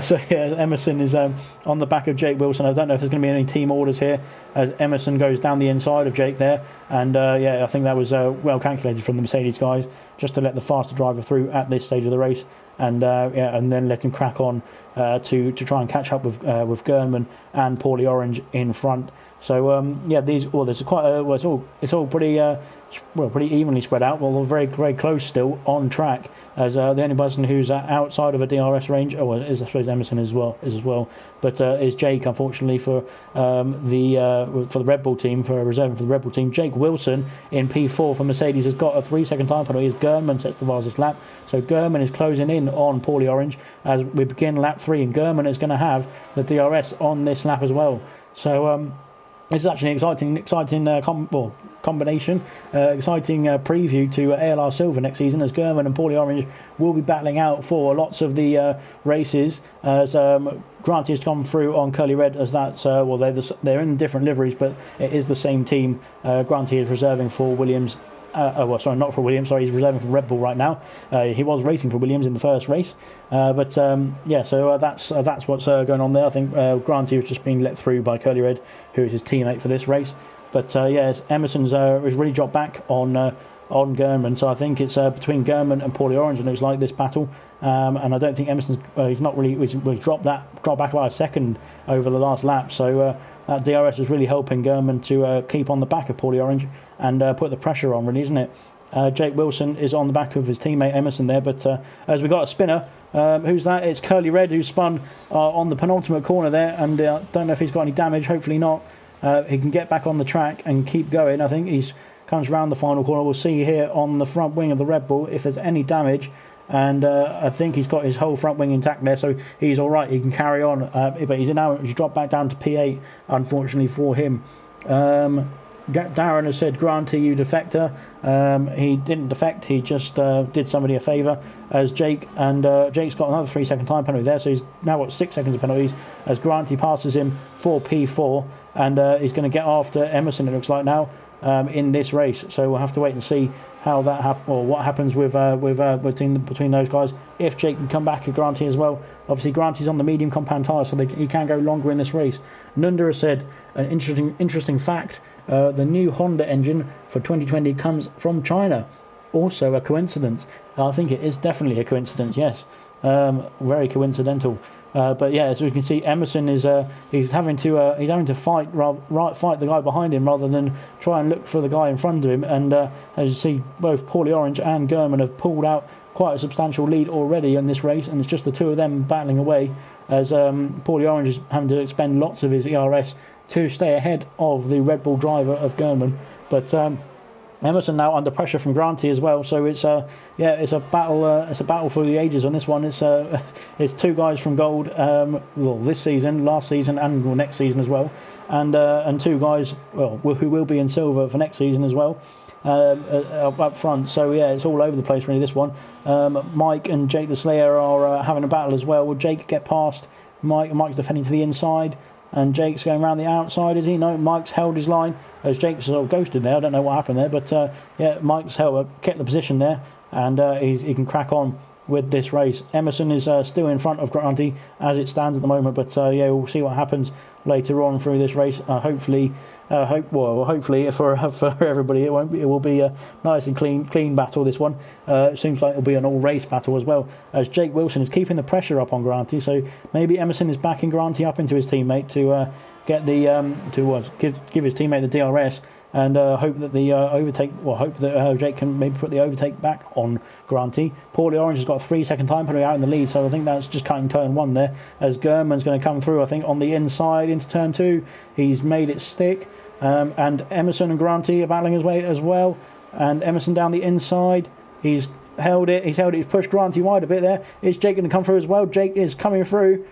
So yeah, Emerson is on the back of Jake Wilson. I don't know if there's going to be any team orders here as Emerson goes down the inside of Jake there. And yeah, I think that was well calculated from the Mercedes guys, just to let the faster driver through at this stage of the race. And and then let him crack on to try and catch up with Gernman and Paulie Orange in front. So yeah, there's quite it's all pretty evenly spread out. Well, they're very close still on track. As the only person who's outside of a DRS range, is I suppose Emerson as well, but is Jake, unfortunately for the Red Bull team, reserving for the Red Bull team. Jake Wilson in P4 for Mercedes has got a 3-second time penalty as Gernman sets the fastest lap. So Gernman is closing in on Paulie Orange as we begin lap 3, and Gernman is going to have the DRS on this lap as well. So this is actually an exciting combination, exciting preview to ALR Silver next season, as Gernman and Paulie Orange will be battling out for lots of the races. As Granty has come through on Curly Red, as that's they're in different liveries, but it is the same team. Granty is reserving for Williams. Not for Williams. Sorry, he's reserving for Red Bull right now. He was racing for Williams in the first race, but yeah. So that's what's going on there. I think Granty was just being let through by Curly Red, who is his teammate for this race. But yes, Emerson's has really dropped back on Gernman. So I think it's between Gernman and Paulie Orange, and it looks like this battle. And I don't think Emerson's he's dropped back about a second over the last lap. So that DRS is really helping Gernman to keep on the back of Paulie Orange and put the pressure on, really, isn't it? Jake Wilson is on the back of his teammate Emerson there, but as we got a spinner, who's that? It's Curly Red, who spun on the penultimate corner there, and don't know if he's got any damage. Hopefully not. He can get back on the track and keep going. I think he's comes round the final corner. We'll see here on the front wing of the Red Bull if there's any damage, and I think he's got his whole front wing intact there, so he's all right. He can carry on, but he's dropped back down to P8, unfortunately for him. Darren has said, Granty, you defector. He didn't defect, he just did somebody a favour, as Jake's got another 3-second time penalty there, so he's now got 6 seconds of penalties as Granty passes him for P4, and he's going to get after Emerson, it looks like now, in this race. So we'll have to wait and see how that or what happens with between those guys. If Jake can come back at Granty as well. Obviously Granty's on the medium compound tyre, so he can go longer in this race. Nunda has said an interesting fact. The new Honda engine for 2020 comes from China. Also a coincidence. I think it is definitely a coincidence, yes. Very coincidental. But yeah, as we can see, Emerson is he's having to fight the guy behind him rather than try and look for the guy in front of him. And as you see, both Paulie Orange and Gernman have pulled out quite a substantial lead already in this race, and it's just the two of them battling away, as Paulie Orange is having to expend lots of his ERS to stay ahead of the Red Bull driver of Gernman. But Emerson now under pressure from Granty as well, so it's a battle for the ages on this one. It's two guys from gold, this season, last season, and next season as well, and two guys who will be in silver for next season as well, up front. So yeah, it's all over the place really, this one. Mike and Jake the Slayer are having a battle as well. Will Jake get past Mike? Mike's defending to the inside, and Jake's going around the outside, is he? No, Mike's held his line as Jake's sort of ghosted there. I don't know what happened there, but yeah, Mike's kept the position there, and he can crack on with this race. Emerson is still in front of Granty as it stands at the moment, but yeah, we'll see what happens later on through this race. Hopefully for everybody it will be a nice and clean battle, this one. It seems like it'll be an all race battle as well, as Jake Wilson is keeping the pressure up on Granty, so maybe Emerson is backing Granty up into his teammate to get the give his teammate the DRS, and hope that the Jake can maybe put the overtake back on Granty. Paulie Orange has got a 3-second time penalty out in the lead, so I think that's just cutting turn 1 there, as German's going to come through, I think, on the inside into turn 2. He's made it stick, and Emerson and Granty are battling his way as well, and Emerson down the inside, he's held it, he's pushed Granty wide a bit there. Is Jake going to come through as well? Jake is coming through,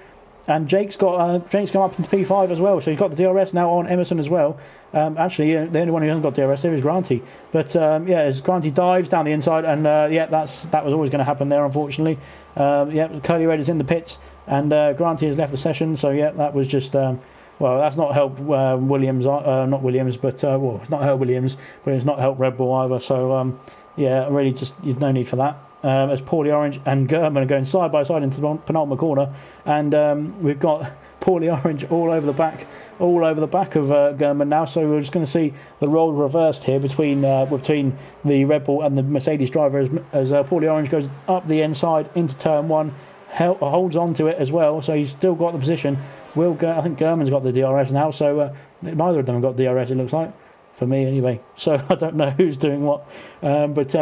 and Jake's come up into P5 as well, so he's got the DRS now on Emerson as well. Actually, the only one who hasn't got DRS there is Granty. But yeah, as Granty dives down the inside, and yeah, that was always going to happen there, unfortunately. Yeah, Curly Red is in the pits, and Granty has left the session. So yeah, that was just well, that's not helped Williams, not Williams, but well, it's not helped Williams, but it's not helped Red Bull either. So yeah, really, just there's no need for that. As Paulie Orange and German are going side by side into the penultimate corner, and we've got Paulie Orange all over the back of German now. So we're just going to see the role reversed here between the Red Bull and the Mercedes driver, as Paulie Orange goes up the inside into turn 1, holds on to it as well, so he's still got the position. I think German's got the DRS now, so neither of them have got DRS, it looks like, for me anyway. So I don't know who's doing what, but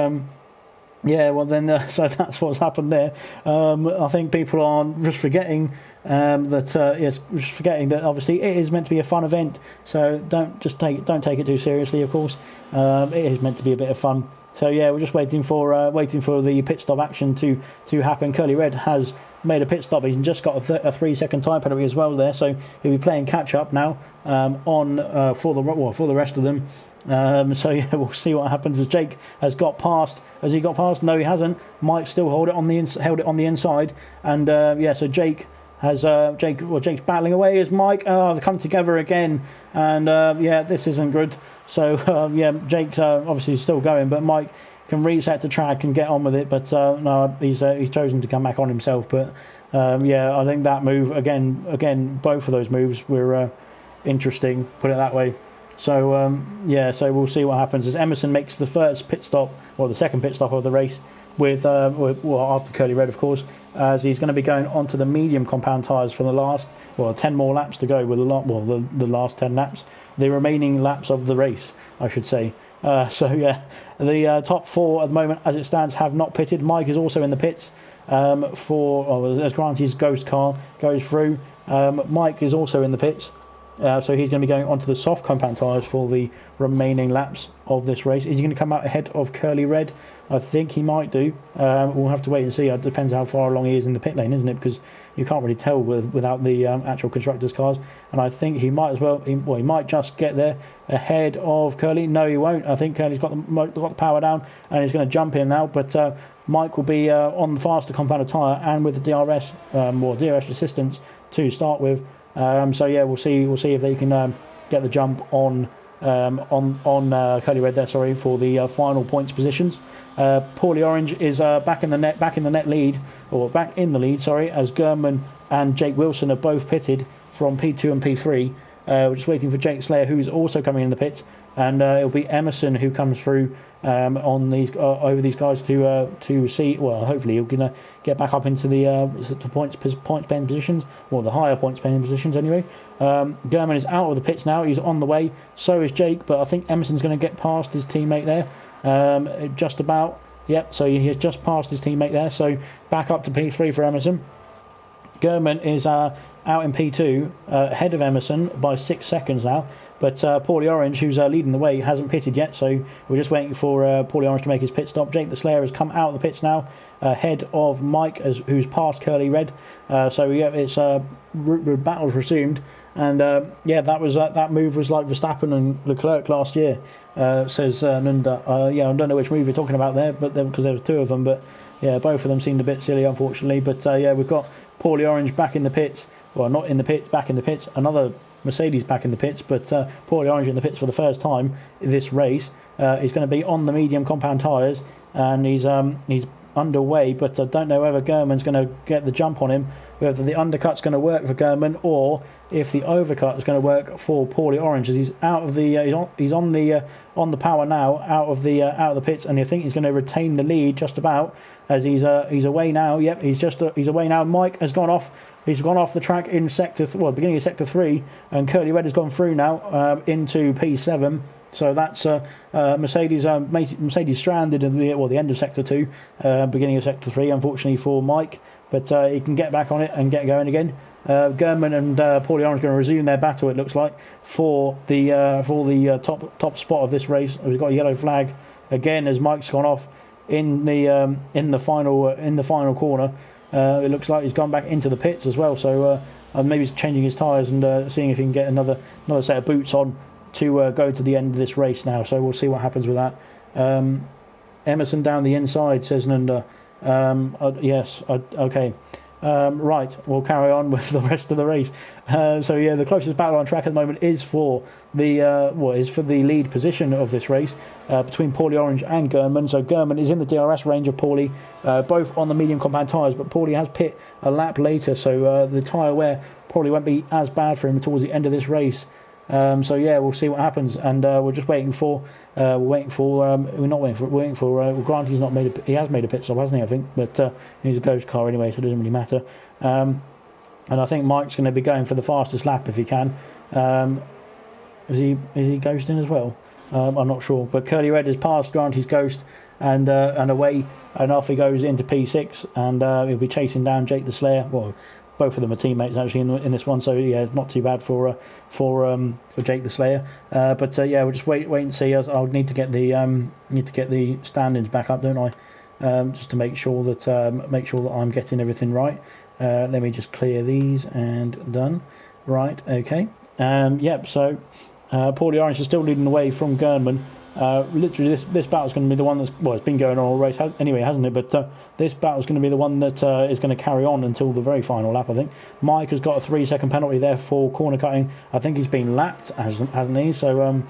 yeah, well then, so that's what's happened there. I think people are just forgetting that obviously it is meant to be a fun event, so don't take it too seriously. Of course, it is meant to be a bit of fun. So yeah, we're just waiting for the pit stop action to happen. Curly Red has made a pit stop. He's just got a 3-second time penalty as well there, so he'll be playing catch up now for the rest of them. So yeah, we'll see what happens as Jake has got past. Has he got past? No, he hasn't. Mike still held it on the inside, and yeah, so Jake's battling away as Mike. They come together again, and yeah, this isn't good. So yeah, Jake's obviously still going, but Mike can reset the track and get on with it. But no, he's chosen to come back on himself. But yeah, I think that move again, both of those moves were interesting. Put it that way. So yeah, so we'll see what happens as Emerson makes the first pit stop, or the second pit stop of the race, with after Curly Red, of course, as he's going to be going onto the medium compound tyres for the last 10 more laps to go, with the last 10 laps, the remaining laps of the race, I should say. So yeah, the top 4 at the moment as it stands have not pitted. Mike is also in the pits as Granty's ghost car goes through. Mike is also in the pits. So he's going to be going onto the soft compound tyres for the remaining laps of this race. Is he going to come out ahead of Curly Red? I think he might do. We'll have to wait and see. It depends how far along he is in the pit lane, isn't it? Because you can't really tell without the actual constructors' cars. And I think he might as well. He might just get there ahead of Curly. No, he won't. I think Curly's got the power down, and he's going to jump him now. But Mike will be on the faster compound tyre and with the DRS DRS assistance to start with. So yeah, we'll see if they can get the jump on Curly Red there. Sorry, for the final points positions. Paulie Orange is back in the lead. Sorry, as German and Jake Wilson are both pitted from P2 and P3. We're just waiting for Jake Slayer, who's also coming in the pits, and it'll be Emerson who comes through on these over these guys to see. Well, hopefully he's gonna get back up into the points pen positions, or the higher points pen positions anyway. German is out of the pits now. He's on the way. So is Jake, but I think Emerson's going to get past his teammate there. Just about. Yep. So he has just passed his teammate there. So back up to P3 for Emerson. German is out in P2, ahead of Emerson by 6 seconds now. But Paulie Orange, who's leading the way, hasn't pitted yet, so we're just waiting for Paulie Orange to make his pit stop. Jake the Slayer has come out of the pits now, ahead of Mike, who's past Curly Red. So yeah, it's battles resumed, and yeah, that move was like Verstappen and Leclerc last year, says Nunda. Yeah, I don't know which move you're talking about there, but because there was 2 of them, but yeah, both of them seemed a bit silly, unfortunately. But yeah, we've got Paulie Orange back in the pits, well, not in the pits, back in the pits. Another Mercedes back in the pits, but Paulie Orange in the pits for the first time this race. He's going to be on the medium compound tyres, and he's underway, but I don't know whether German's going to get the jump on him, whether the undercut's going to work for German or if the overcut is going to work for Paulie Orange, as he's out of the he's on the power now, out of the pits, and I think he's going to retain the lead just about, as he's away now. Yep, he's away now. Mike has gone off. He's gone off the track in beginning of sector 3, and Curly Red has gone through now into P7. So that's Mercedes stranded in the end of sector 2, beginning of sector 3, unfortunately for Mike, but he can get back on it and get going again. German and Paulie Orange are going to resume their battle, it looks like, for the top spot of this race. We've got a yellow flag again as Mike's gone off in the final corner. It looks like he's gone back into the pits as well, so maybe he's changing his tyres and seeing if he can get another set of boots on to go to the end of this race now. So we'll see what happens with that. Emerson down the inside, says Nunda. Yes, okay. Right, we'll carry on with the rest of the race. So yeah, the closest battle on track at the moment is for the lead position of this race between Paulie Orange and German. So German is in the DRS range of Paulie, both on the medium compound tyres, but Paulie has pit a lap later, so the tyre wear probably won't be as bad for him towards the end of this race. So yeah, we'll see what happens, and we're just waiting for. We're waiting for. Grant, he has made a pit stop, hasn't he? I think, but he's a ghost car anyway, so it doesn't really matter. And I think Mike's going to be going for the fastest lap if he can. Is he ghosting as well? I'm not sure, but Curly Red has passed Granty's ghost and away, and off he goes into P6, and he'll be chasing down Jake the Slayer. Well, both of them are teammates actually in this one, so yeah, not too bad for Jake the Slayer. But yeah, we'll just wait and see. I'll need to get the standings back up, don't I? Just to make sure that I'm getting everything right. Let me just clear these, and done. Right, okay. Yep. So Paulie Orange is still leading away from Gernman. Literally, this battle's going to be the one that's it's been going on all race anyway, hasn't it? But this battle's going to be the one that is going to carry on until the very final lap, I think. Mike has got a 3-second penalty there for corner cutting. I think he's been lapped, hasn't he? So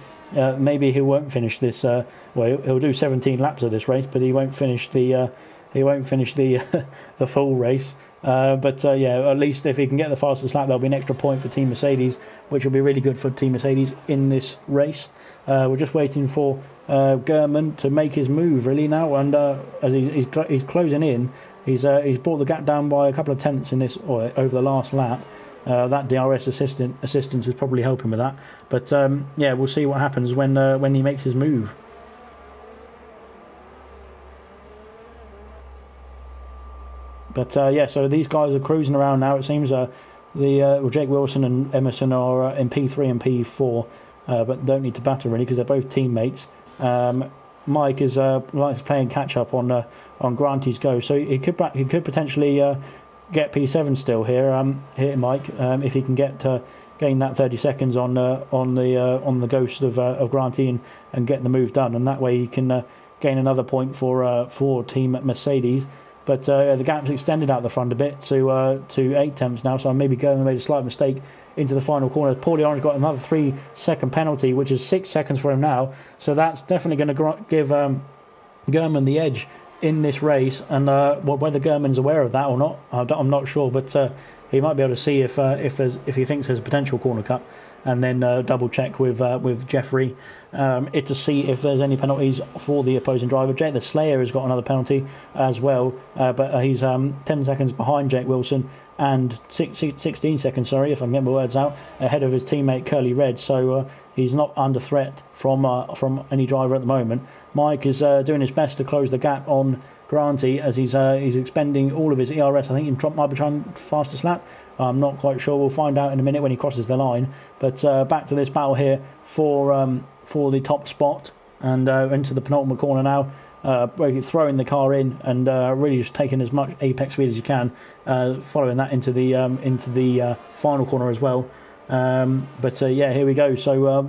maybe he won't finish this. He'll do 17 laps of this race, but he won't finish the the full race. But yeah, at least if he can get the fastest lap, there'll be an extra point for Team Mercedes, which will be really good for Team Mercedes in this race. We're just waiting for German to make his move really now, and as he's closing in, he's brought the gap down by a couple of tenths in this over the last lap. That DRS assistance is probably helping with that. But yeah, we'll see what happens when he makes his move. But yeah, so these guys are cruising around now. It seems Jake Wilson and Emerson are in P3 and P4, but don't need to battle really because they're both teammates. Mike is likes playing catch up on Granty's go, so he could potentially get P7 still here. Mike, if he can gain that 30 seconds on the ghost of Granty and get the move done, and that way he can gain another point for Team Mercedes. But the gap's extended out the front a bit to 8 tenths now, so maybe German made a slight mistake into the final corner. Paulie Orange got another 3-second penalty, which is 6 seconds for him now, so that's definitely going to give German the edge in this race. And whether German's aware of that or not, I'm not sure, but he might be able to see if he thinks there's a potential corner cut, and then double check with Jeffrey to see if there's any penalties for the opposing driver. Jake the Slayer has got another penalty as well, but he's 10 seconds behind Jake Wilson and 16 seconds, sorry, if I can get my words out, ahead of his teammate Curly Red. So he's not under threat from any driver at the moment. Mike is doing his best to close the gap on Granty as he's expending all of his ERS. I think he might be trying fastest lap. I'm not quite sure. We'll find out in a minute when he crosses the line. But back to this battle here for the top spot, and into the penultimate corner now. Throwing the car in and really just taking as much apex speed as you can, following that into the final corner as well. But yeah, here we go. So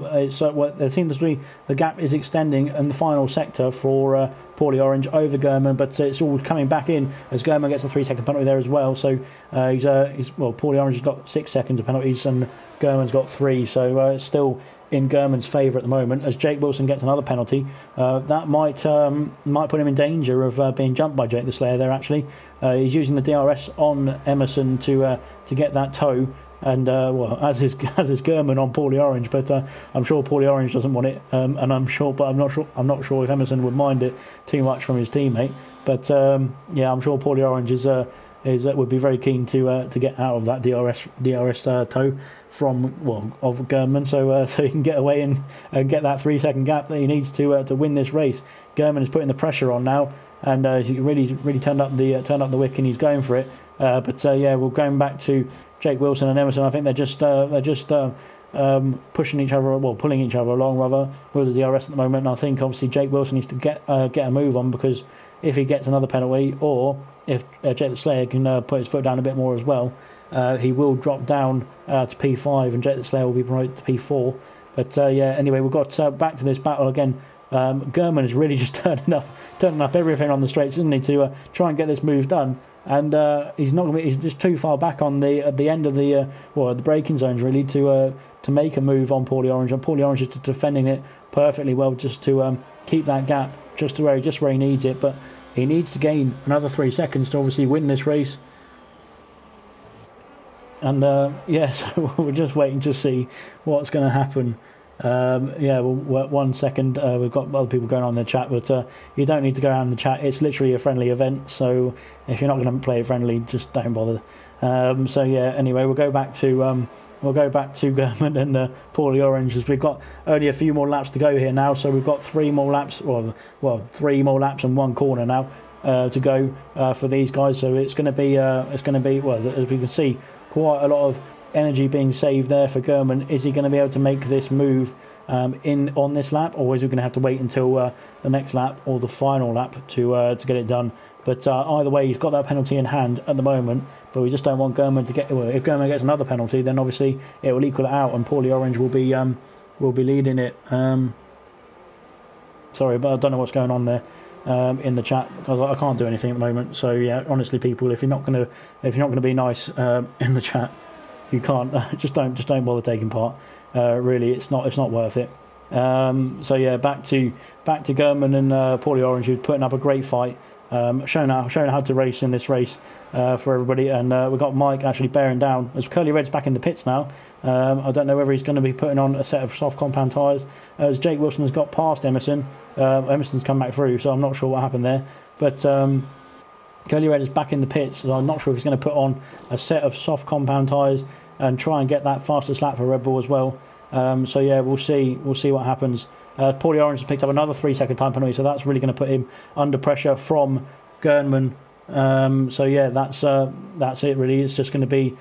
there seems to be the gap is extending in the final sector for Paulie Orange over German, but it's all coming back in as German gets a 3-second penalty there as well. So Paulie Orange has got 6 seconds of penalties and German's got 3. So still in German's favour at the moment, as Jake Wilson gets another penalty. That might put him in danger of being jumped by Jake the Slayer there. Actually, he's using the DRS on Emerson to get that toe, and well, as is German on Paulie Orange, but I'm sure Paulie Orange doesn't want it, and I'm not sure if Emerson would mind it too much from his teammate. But yeah, I'm sure Paulie Orange would be very keen to get out of that DRS toe from of German, so he can get away and get that 3-second gap that he needs to win this race. German is putting the pressure on now, and he really turned up the wick, and he's going for it. But yeah, we're going back to Jake Wilson and Emerson. I think they're just pushing each other, pulling each other along rather with the DRS at the moment. And I think obviously Jake Wilson needs to get a move on, because if he gets another penalty, or if Jake the Slayer can put his foot down a bit more as well, he will drop down to P5, and Jake the Slayer will be promoted to P4. But yeah, anyway, we've got back to this battle again. German is really just turning up everything on the straights, isn't he, to try and get this move done. And he's just too far back on at the end of the braking zones really to make a move on Paulie Orange. And Paulie Orange is defending it perfectly well, just to keep that gap just where he needs it. But he needs to gain another 3 seconds to obviously win this race. And yeah, so we're just waiting to see what's going to happen. Yeah, well, 1 second. We've got other people going on in the chat, but you don't need to go around the chat. It's literally a friendly event, so if you're not going to play it friendly, just don't bother. So yeah, anyway, we'll go back to German and Paulie Orange, as we've got only a few more laps to go here now. So we've got 3 more laps, three more laps and 1 corner now to go for these guys. So it's going to be well, as we can see, quite a lot of energy being saved there for German. Is he going to be able to make this move on this lap, or is he going to have to wait until the next lap or the final lap to get it done? But either way, he's got that penalty in hand at the moment, but we just don't want German to get. Well, if German gets another penalty, then obviously it will equal it out, and Paulie Orange will be leading it. Sorry, but I don't know what's going on there in the chat, because I can't do anything at the moment. So yeah, honestly, people, if you're not gonna be nice in the chat, you can't. just don't bother taking part. Really, it's not worth it. So yeah, back to German and Paulie Orange, who's putting up a great fight, showing how to race in this race for everybody. And we've got Mike actually bearing down as Curly Red's back in the pits now. I don't know whether he's going to be putting on a set of soft compound tyres, as Jake Wilson has got past Emerson. Emerson's come back through, so I'm not sure what happened there. But Curly Red is back in the pits, so I'm not sure if he's going to put on a set of soft compound tyres and try and get that fastest lap for Red Bull as well. So yeah, we'll see what happens. Paulie Orange has picked up another 3-second time penalty, so that's really going to put him under pressure from Gernman. So yeah, that's it really. It's just going to be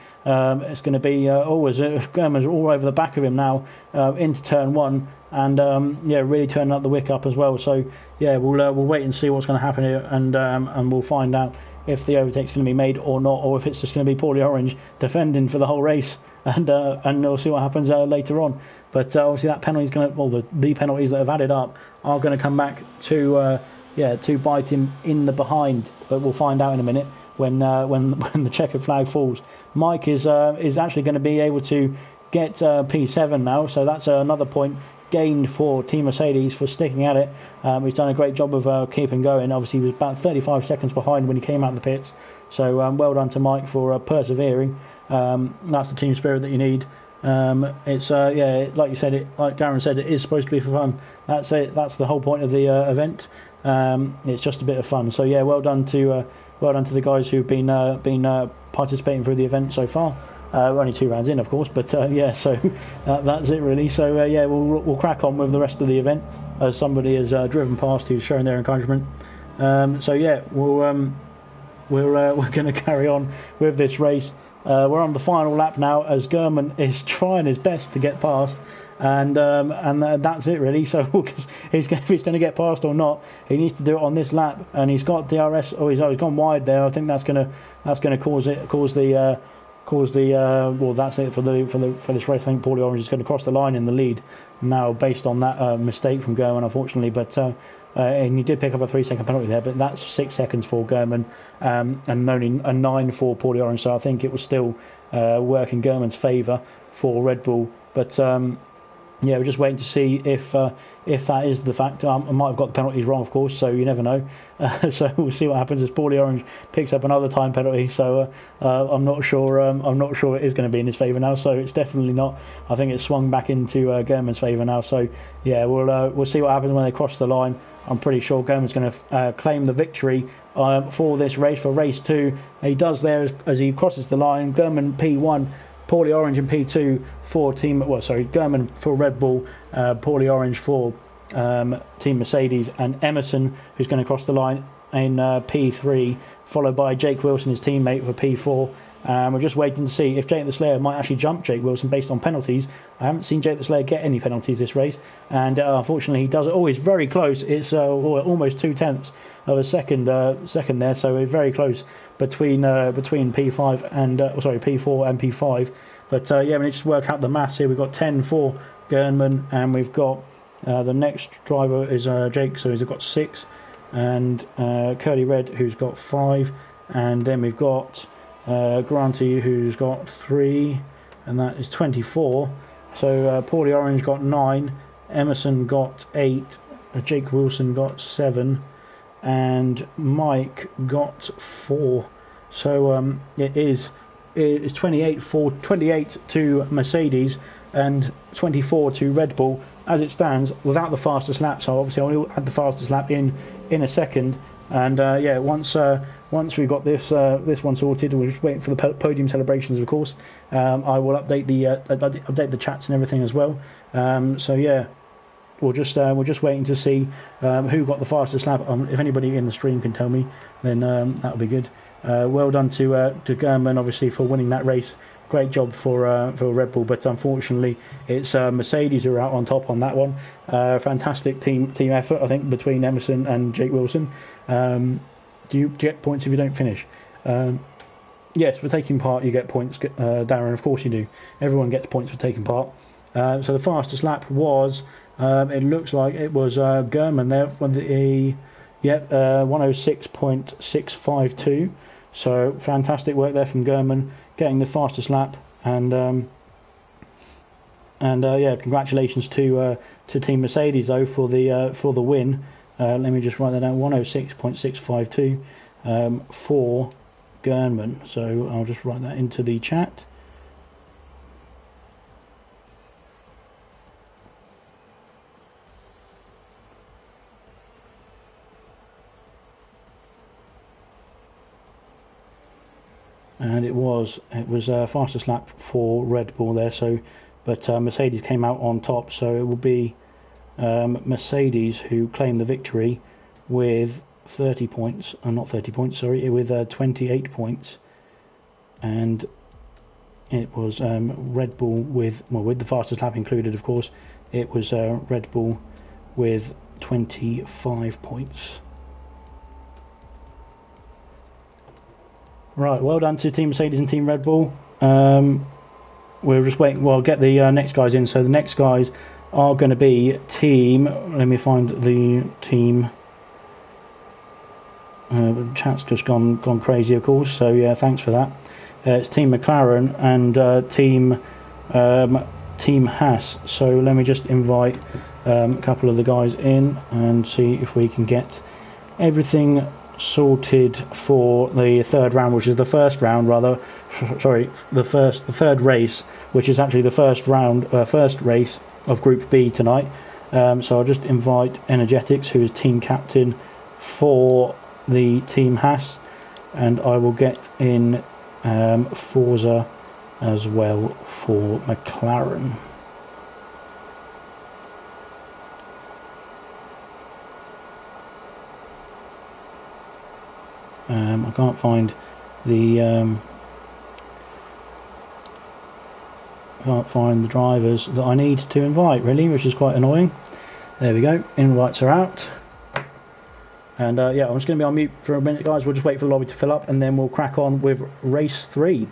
always Gernman's all over the back of him now into turn 1, and yeah, really turning up the wick up as well. So yeah, we'll wait and see what's going to happen here, and we'll find out if the overtake's going to be made or not, or if it's just going to be Paulie Orange defending for the whole race, and we'll see what happens later on. But obviously that penalty is going to, the penalties that have added up are going to come back to bite him in the behind. But we'll find out in a minute when the checkered flag falls. Mike is actually going to be able to get P7 now, so that's another point gained for Team Mercedes for sticking at it. He's done a great job of keeping going. Obviously he was about 35 seconds behind when he came out of the pits, so well done to Mike for persevering. That's the team spirit that you need. It's like you said, like Darren said, it is supposed to be for fun. That's it. That's the whole point of the event. It's just a bit of fun. So yeah, well done to the guys who've been participating through the event so far. We're only 2 rounds in, of course, but yeah, so that's it really. So yeah, we'll crack on with the rest of the event, as somebody has driven past who's showing their encouragement. So yeah, we're going to carry on with this race. We're on the final lap now, as German is trying his best to get past, and that's it really. So if he's going to get past or not, he needs to do it on this lap, and he's got DRS. He's gone wide there. I think that's going to cause the well, that's it for this race. I think Paulie Orange is going to cross the line in the lead now, based on that mistake from German, unfortunately. But and he did pick up a 3-second penalty there, but that's 6 seconds for German, and only a 9 for Paulie Orange. So I think it was still work in German's favour for Red Bull. But yeah, we're just waiting to see if that is the fact. I might have got the penalties wrong, of course, so you never know. So we'll see what happens as Paulie Orange picks up another time penalty. So I'm not sure. I'm not sure it is going to be in his favour now. So it's definitely not. I think it's swung back into German's favour now. So yeah, we'll see what happens when they cross the line. I'm pretty sure German's going to claim the victory for this race, for race 2. He does there as he crosses the line. German P1. Paulie Orange in P2 for German for Red Bull, Paulie Orange for Team Mercedes, and Emerson, who's going to cross the line in P3, followed by Jake Wilson, his teammate, for P4. We're just waiting to see if Jake the Slayer might actually jump Jake Wilson based on penalties. I haven't seen Jake the Slayer get any penalties this race, and unfortunately he does it. Oh, he's very close. It's almost 0.2 of a second there, so it's very close between P5 and P4 and P5. But yeah, we need to work out the maths here. We've got 10 for Gernman, and we've got the next driver is Jake, so he's got 6, and Curly Red, who's got 5, and then we've got Granty, who's got 3, and that is 24. So Paulie Orange got 9, Emerson got 8, Jake Wilson got 7, and Mike got 4. So it's 28 to Mercedes and 24 to Red Bull as it stands, without the fastest lap. So obviously I only had the fastest lap in a second, and yeah, once we've got this one sorted, we're just waiting for the podium celebrations, of course. I will update the chats and everything as well. So yeah, we're just waiting to see who got the fastest lap. If anybody in the stream can tell me, then that'll be good. Well done to German, obviously, for winning that race. Great job for Red Bull, but unfortunately it's Mercedes who are out on top on that one. Fantastic team effort, I think, between Emerson and Jake Wilson. Do you get points if you don't finish? Yes, for taking part you get points, Darren. Of course you do. Everyone gets points for taking part. So the fastest lap was, it looks like it was German there for the 106.652. So fantastic work there from German, getting the fastest lap, and yeah, congratulations to Team Mercedes though for the win. Let me just write that down: 106.652 for German. So I'll just write that into the chat. And it was fastest lap for Red Bull there. So, but Mercedes came out on top. So it will be Mercedes who claimed the victory with 30 points. Not 30 points, sorry, with 28 points. And it was Red Bull with the fastest lap included, of course. It was Red Bull with 25 points. Right, well done to Team Mercedes and Team Red Bull. We're just waiting. Well, get the next guys in. So the next guys are going to be Team. Let me find the team. Chat's just gone crazy, of course. So yeah, thanks for that. It's Team McLaren and Team Haas. So let me just invite a couple of the guys in and see if we can get everything sorted for the third round, which is the first round, rather. Sorry, the third race, which is actually the first race of Group B tonight. So I'll just invite Energetics, who is team captain for the Team Haas, and I will get in Forza as well for McLaren. I can't find the drivers that I need to invite, really, which is quite annoying. There we go, invites are out. And yeah, I'm just going to be on mute for a minute, guys. We'll just wait for the lobby to fill up, and then we'll crack on with race 3.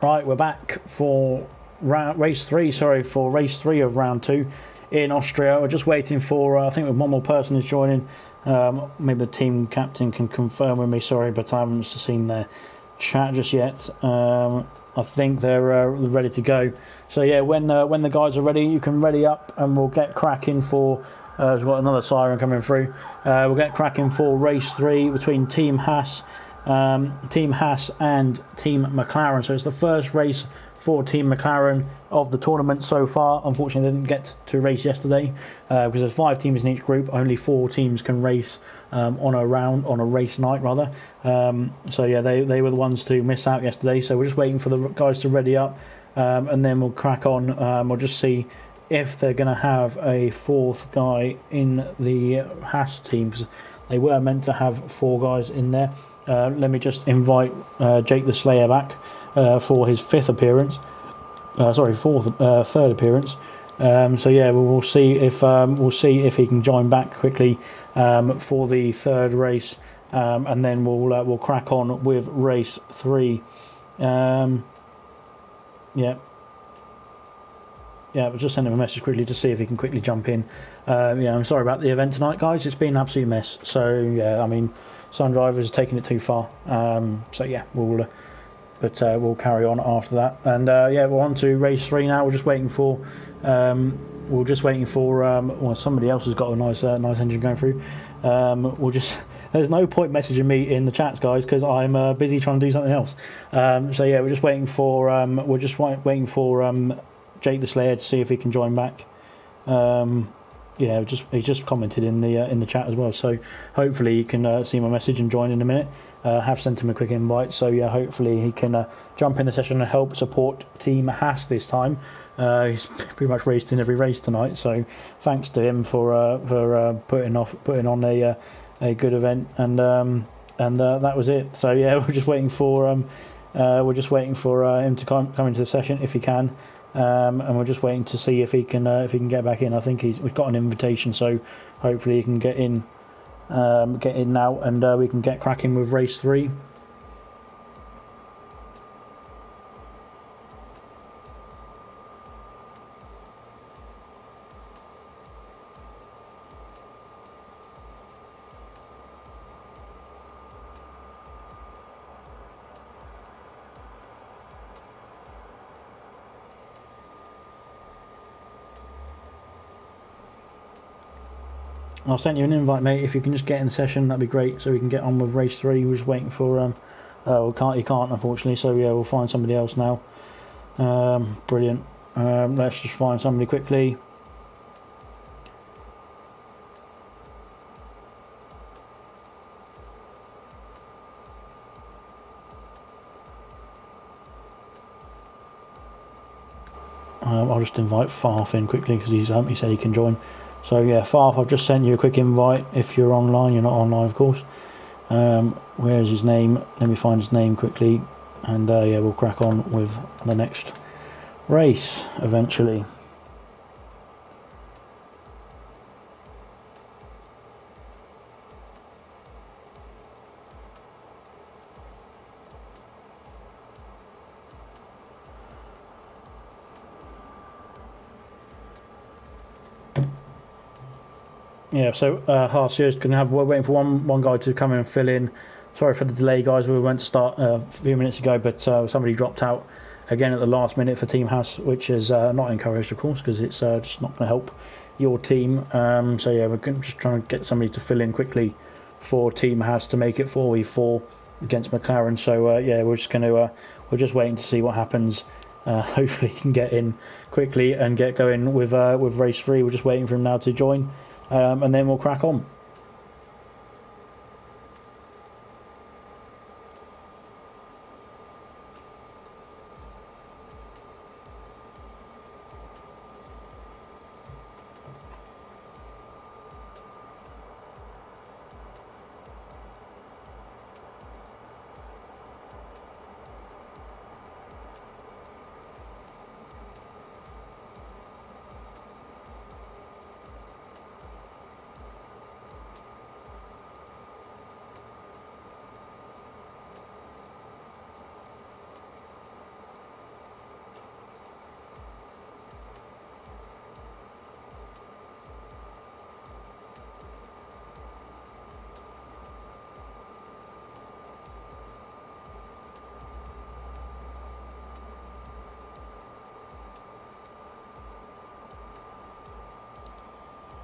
Right, we're back for race three. Sorry, for race three of round two in Austria. We're just waiting for. I think one more person is joining. Maybe the team captain can confirm with me. Sorry, but I haven't seen their chat just yet. I think they're ready to go. So yeah, when the guys are ready, you can ready up, and we'll get cracking for. We've got another siren coming through. We'll get cracking for race three between Team Haas and Team McLaren. So it's the first race for Team McLaren of the tournament so far. Unfortunately, they didn't get to race yesterday because there's 5 teams in each group. Only 4 teams can race on a race night rather. So yeah, they were the ones to miss out yesterday. So we're just waiting for the guys to ready up, and then we'll crack on. We'll just see if they're going to have a 4th guy in the Haas team, because they were meant to have 4 guys in there. Let me just invite Jake the Slayer back for his 5th appearance. Third appearance. So yeah, we'll see if he can join back quickly for the 3rd race, and then we'll crack on with race 3. Yeah, we'll just send him a message quickly to see if he can quickly jump in. I'm sorry about the event tonight, guys. It's been an absolute mess. So yeah, I mean, some drivers are taking it too far. So yeah, we'll carry on after that. And we're on to race 3 now. We're just waiting for. Somebody else has got a nice engine going through. There's no point messaging me in the chats, guys, because I'm busy trying to do something else. So yeah, we're just waiting for Jake the Slayer to see if he can join back. He just commented in the chat as well, so hopefully he can see my message and join in a minute. Have sent him a quick invite, so yeah, hopefully he can jump in the session and help support Team Haas this time. He's pretty much raced in every race tonight, so thanks to him for putting on a good event, and that was it. So yeah, we're just waiting for him to come into the session if he can. And we're just waiting to see if he can get back in. I think we've got an invitation, so hopefully he can get in now, and we can get cracking with race 3. I'll send you an invite, mate. If you can just get in the session, that'd be great, so we can get on with race 3. We're just waiting for he can't unfortunately, so yeah, we'll find somebody else now. Brilliant. Let's just find somebody quickly. I'll just invite Farf in quickly because he said he can join. So yeah, Farf, I've just sent you a quick invite. If you're online, you're not online, of course. Where's his name? Let me find his name quickly, and we'll crack on with the next race eventually. Yeah, so we're waiting for one guy to come in and fill in. Sorry for the delay, guys. We were meant to start a few minutes ago, but somebody dropped out again at the last minute for Team Haas, which is not encouraged, of course, because it's just not going to help your team. So yeah, we're just trying to get somebody to fill in quickly for Team Haas to make it 4v4 against McLaren. So we're just waiting to see what happens. Hopefully he can get in quickly and get going with race 3. We're just waiting for him now to join. And then we'll crack on.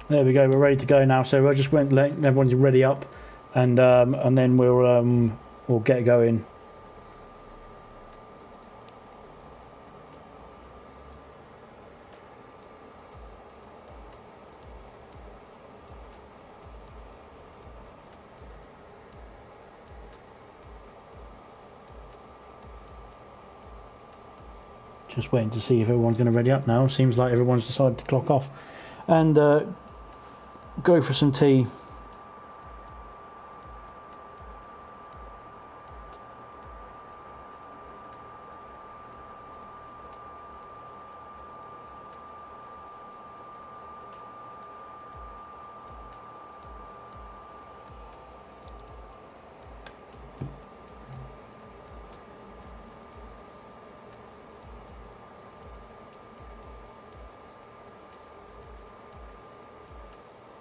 There we go. We're ready to go now. So I just went letting everyone's ready up, and then we'll get going. Just waiting to see if everyone's going to ready up now. Seems like everyone's decided to clock off and go for some tea.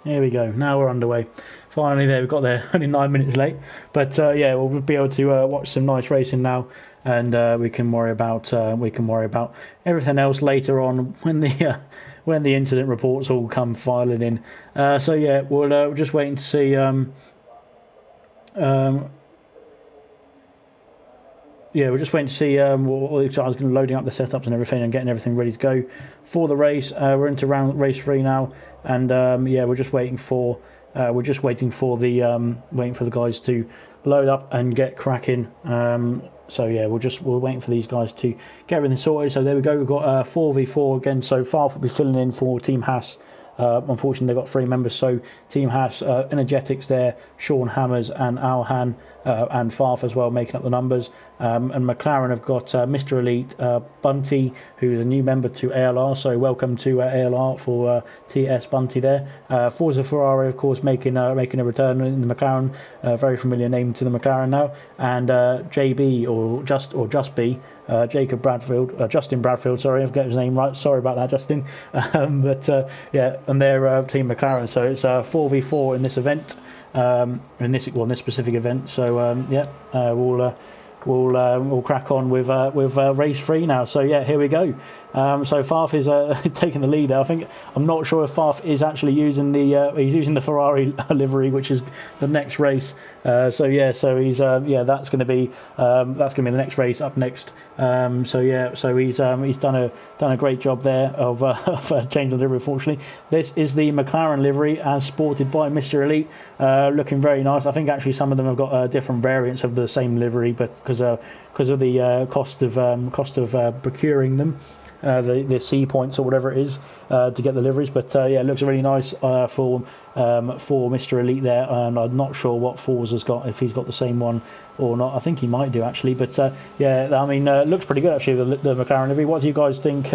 Here we go. Now we're underway. Finally, there we got there. Only 9 minutes late, but yeah, we'll be able to watch some nice racing now, and we can worry about everything else later on when the incident reports all come filing in. So yeah, we're just waiting to see. Yeah, we're just waiting to see all the guys loading up the setups and everything and getting everything ready to go for the race. We're into race 3 now, and yeah, we're just waiting for the guys to load up and get cracking. So yeah, we're waiting for these guys to get everything sorted. So there we go. We've got 4v4 again. So Farf will be filling in for Team Haas. Unfortunately, they've got 3 members, so Team Haas, Energetics there, Sean Hammers and Alhan, and Farf as well, making up the numbers. And McLaren have got Mr. Elite, Bunty, who's a new member to ALR, so welcome to ALR for TS Bunty there. Forza Ferrari, of course, making a return in the McLaren, very familiar name to the McLaren now, and JB or Just B. Jacob Bradfield, Justin Bradfield, sorry, I've got his name right, sorry about that, Justin. But yeah, and they're Team McLaren, so it's 4v4 in this event, in this specific event. So yeah, we'll crack on with race 3 now. So yeah, here we go. So Farf is taking the lead. I'm not sure if Farf is actually using he's using the Ferrari livery, which is the next race. So yeah, so he's that's going to be the next race up next. So yeah, so he's done a great job there of changing the livery. Fortunately, this is the McLaren livery as sported by Mr. Elite, looking very nice. I think actually some of them have got different variants of the same livery, but because of the cost of procuring them. The C points or whatever it is to get the liveries, but yeah, it looks really nice for Mr. Elite there, and I'm not sure what Forza's got, if he's got the same one or not. I think he might do actually, but yeah, I mean, it looks pretty good actually, the McLaren livery. What do you guys think?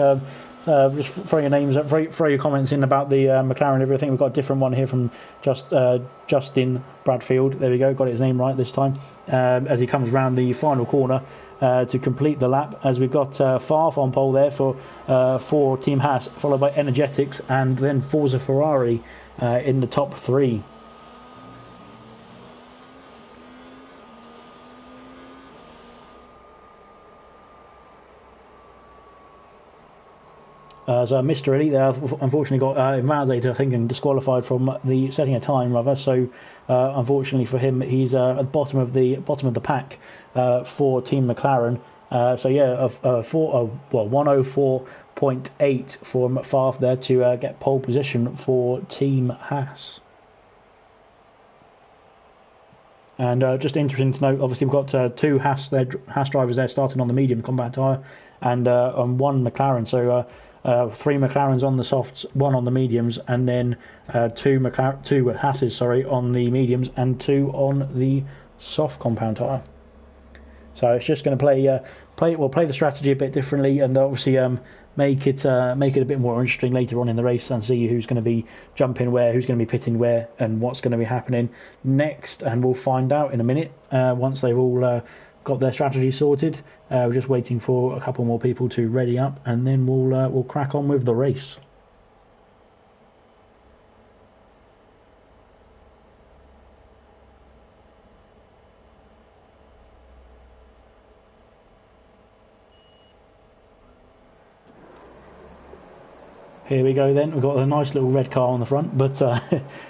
Just throw your names up, throw your comments in about the McLaren livery. I think we've got a different one here from Justin Bradfield. There we go, got his name right this time. As he comes round the final corner to complete the lap, as we've got Farf on pole there for Team Haas, followed by Energetics and then Forza Ferrari in the top 3. So Mr. Elite there unfortunately got invalidated, I think, and disqualified from the setting a time rather. So unfortunately for him, he's at the bottom of the pack for Team McLaren. So yeah, 104.8 for Farf there to get pole position for Team Haas. And just interesting to note, obviously we've got 2 Haas drivers there starting on the medium combat tyre, and 1 McLaren. So 3 McLarens on the softs, 1 on the mediums, and then 2 Haas's on the mediums and 2 on the soft compound tyre. So it's just going to play the strategy a bit differently, and obviously make it a bit more interesting later on in the race, and see who's going to be jumping where, who's going to be pitting where, and what's going to be happening next. And we'll find out in a minute once they've all got their strategy sorted. We're just waiting for a couple more people to ready up, and then we'll crack on with the race. here we go then. We've got a nice little red car on the front, but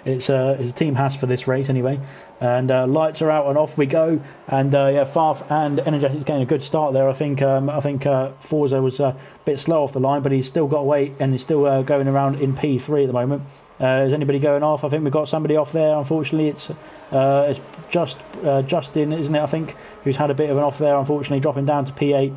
it's a Team Haas for this race anyway. And lights are out and off we go. And yeah, Farf and Energetic's getting a good start there. I think Forza was a bit slow off the line, but he's still got away and he's still going around in P3 at the moment. Is anybody going off? I think we've got somebody off there. Unfortunately, it's just Justin, isn't it? I think, who's had a bit of an off there. Unfortunately, dropping down to P8.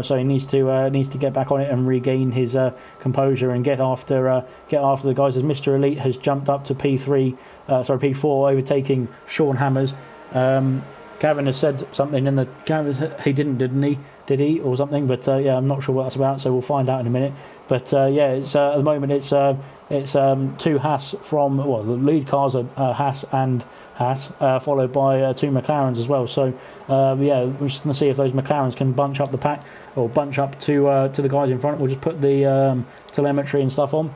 So he needs to get back on it and regain his composure and get after the guys. As Mr. Elite has jumped up to P4, overtaking Sean Hammers. Gavin has said something in the he didn't he? Did he or something? But yeah, I'm not sure what that's about. So we'll find out in a minute. But yeah, it's at the moment it's two Haas from the lead cars are Haas and Haas, followed by two McLarens as well. So yeah, we're just going to see if those McLarens can bunch up the pack or bunch up to the guys in front. We'll just put the telemetry and stuff on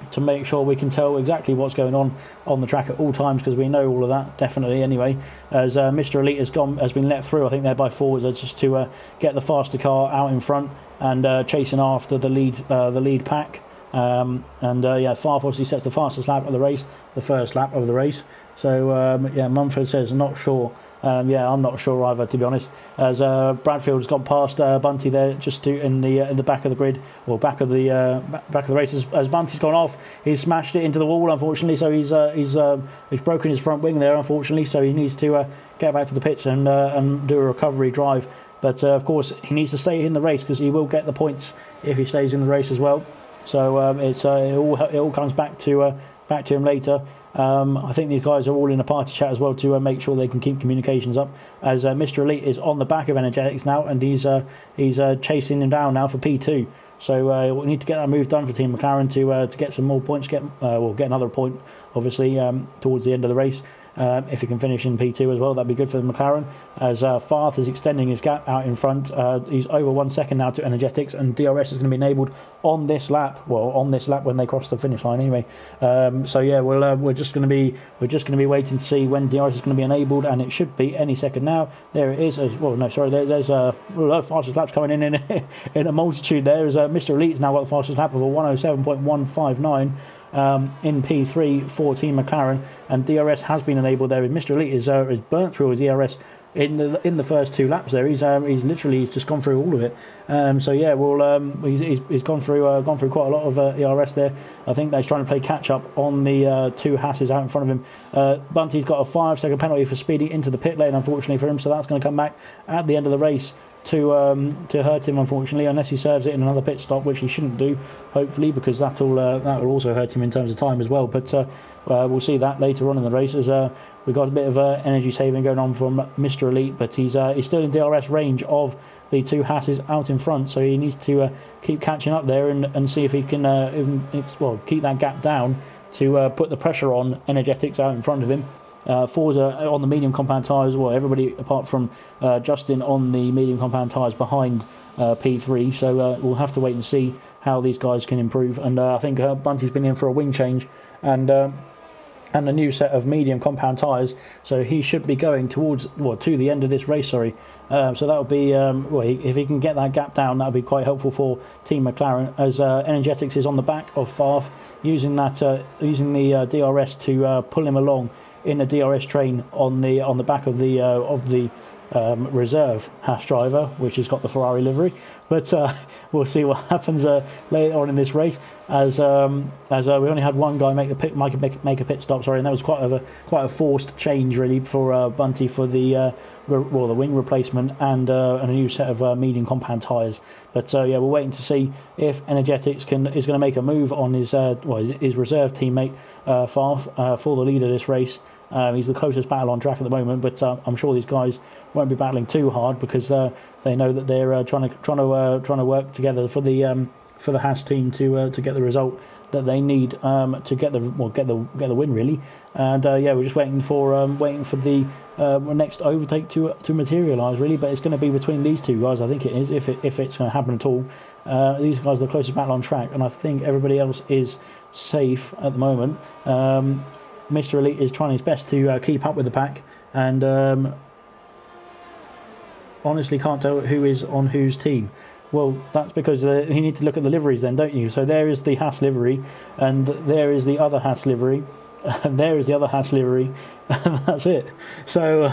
to make sure we can tell exactly what's going on the track at all times, because we know all of that definitely anyway. As Mr. Elite has been let through, I think they're by Forza, just to get the faster car out in front and chasing after the lead pack. Yeah, Farf obviously sets the fastest lap of the race, the first lap of the race. So yeah, Mumford says not sure. Yeah, I'm not sure either, to be honest. As Bradfield's gone past Bunty there, just in the back of the grid, or back of the race. As Bunty's gone off, he's smashed it into the wall, unfortunately. So he's broken his front wing there, unfortunately. So he needs to get back to the pits and do a recovery drive. But of course, he needs to stay in the race because he will get the points if he stays in the race as well. So it all comes back to him later. I think these guys are all in a party chat as well to make sure they can keep communications up. As Mr. Elite is on the back of Energetics now, and he's chasing him down now for P2. So we need to get that move done for Team McLaren to get some more points, get another point, obviously, towards the end of the race. If he can finish in P2 as well, that'd be good for the McLaren. As Farth is extending his gap out in front, he's over 1 second now to Energetics, and DRS is going to be enabled on this lap. Well, on this lap when they cross the finish line, anyway. So yeah, we're just going to be waiting to see when DRS is going to be enabled, and it should be any second now. There it is. There's fastest laps coming in a multitude. There is Mr. Elite's now got the fastest lap of a 107.159. In P3 for Team McLaren, and DRS has been enabled there. Mr. Elite is burnt through his ERS in the first 2 laps there. He's just gone through all of it. So yeah, he's gone through quite a lot of ERS there. I think they're trying to play catch up on the 2 Hasses out in front of him. Bunty's got a 5-second penalty for speeding into the pit lane, unfortunately for him, so that's going to come back at the end of the race to hurt him, unfortunately, unless he serves it in another pit stop, which he shouldn't do, hopefully, because that will also hurt him in terms of time as well. But we'll see that later on in the race, as we've got a bit of energy saving going on from Mr. Elite, but he's still in DRS range of the 2 Hasses out in front, so he needs to keep catching up there and see if he can keep that gap down to put the pressure on Energetics out in front of him. Forza on the medium compound tyres, everybody apart from Justin on the medium compound tyres behind P3, so we'll have to wait and see how these guys can improve. And I think Bunty's been in for a wing change and a new set of medium compound tyres, so he should be going to the end of this race, so that would be if he can get that gap down, that would be quite helpful for Team McLaren, as Energetics is on the back of Farf, using the DRS to pull him along in a DRS train on the back of the reserve Haas driver, which has got the Ferrari livery. But we'll see what happens later on in this race, as we only had one guy make a pit stop, and that was quite a forced change really for Bunty for the wing replacement and a new set of medium compound tyres. But yeah, we're waiting to see if Energetics is going to make a move on his reserve teammate Farf for the lead of this race. He's the closest battle on track at the moment, but I'm sure these guys won't be battling too hard, because they know that they're trying to work together for the Haas team to get the result that they need to get the win really. And yeah, we're just waiting for the next overtake to materialise really, but it's going to be between these 2 guys, I think it is, if it's going to happen at all. These guys are the closest battle on track, and I think everybody else is safe at the moment. Mr. Elite is trying his best to keep up with the pack, and honestly can't tell who is on whose team. Well, that's because you need to look at the liveries then, don't you? So there is the Haas livery, and there is the other Haas livery, and there is the other Haas livery, and that's it. So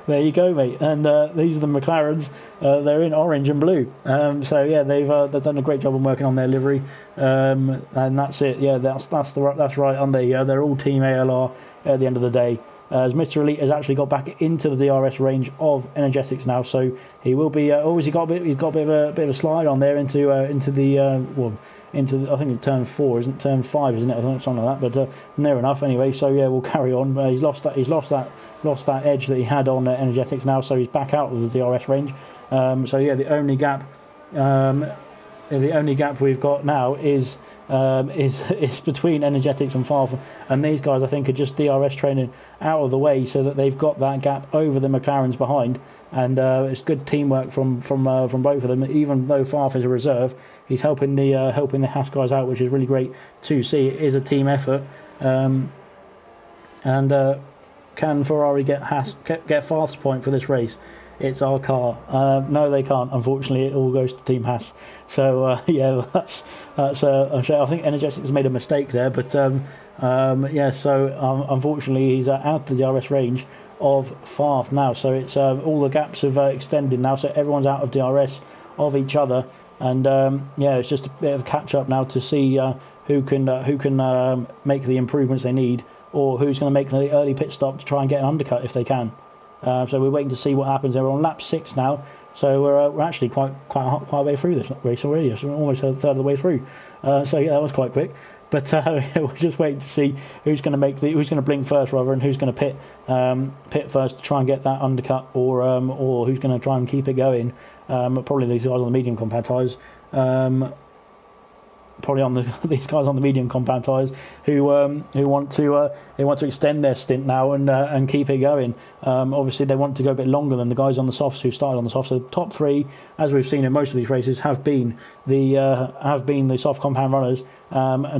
there you go, mate. And these are the McLarens. They're in orange and blue. So yeah, they've done a great job on working on their livery, and that's it. Yeah, that's right. On they're all Team ALR at the end of the day. As Mr. Elite has actually got back into the DRS range of Energetics now, so he will be. He's got a bit of a slide on there into I think it's turn 4, isn't it? Turn 5, isn't it? I think something like that. But near enough anyway. So yeah, we'll carry on. He's lost that edge that he had on Energetics now, so he's back out of the DRS range. So yeah, the only gap we've got now is between Energetics and Favre, and these guys I think are just DRS training out of the way so that they've got that gap over the McLarens behind, and it's good teamwork from both of them. Even though Favre is a reserve, he's helping the Haas guys out, which is really great to see. It is a team effort, and can Ferrari get Favre's point for this race? It's our car. No, they can't. Unfortunately, it all goes to Team Haas. So yeah, that's a shame. I think Energetics has made a mistake there, but yeah. So unfortunately, he's out of the DRS range of Favre now. So it's all the gaps have extended now. So everyone's out of DRS of each other, and yeah, it's just a bit of a catch up now to see who can make the improvements they need, or who's going to make the early pit stop to try and get an undercut if they can. So we're waiting to see what happens. We're on lap 6 now, so we're actually quite a way through this race already. So we're almost a third of the way through. So yeah, that was quite quick. But we're just waiting to see who's going to blink first, rather, and who's going to pit first to try and get that undercut, or who's going to try and keep it going. Probably these guys on the medium compound tyres. These guys on the medium compound tyres who want to extend their stint now and keep it going. Obviously they want to go a bit longer than the guys on the softs who started on the softs. So the top 3, as we've seen in most of these races, have been the soft compound runners.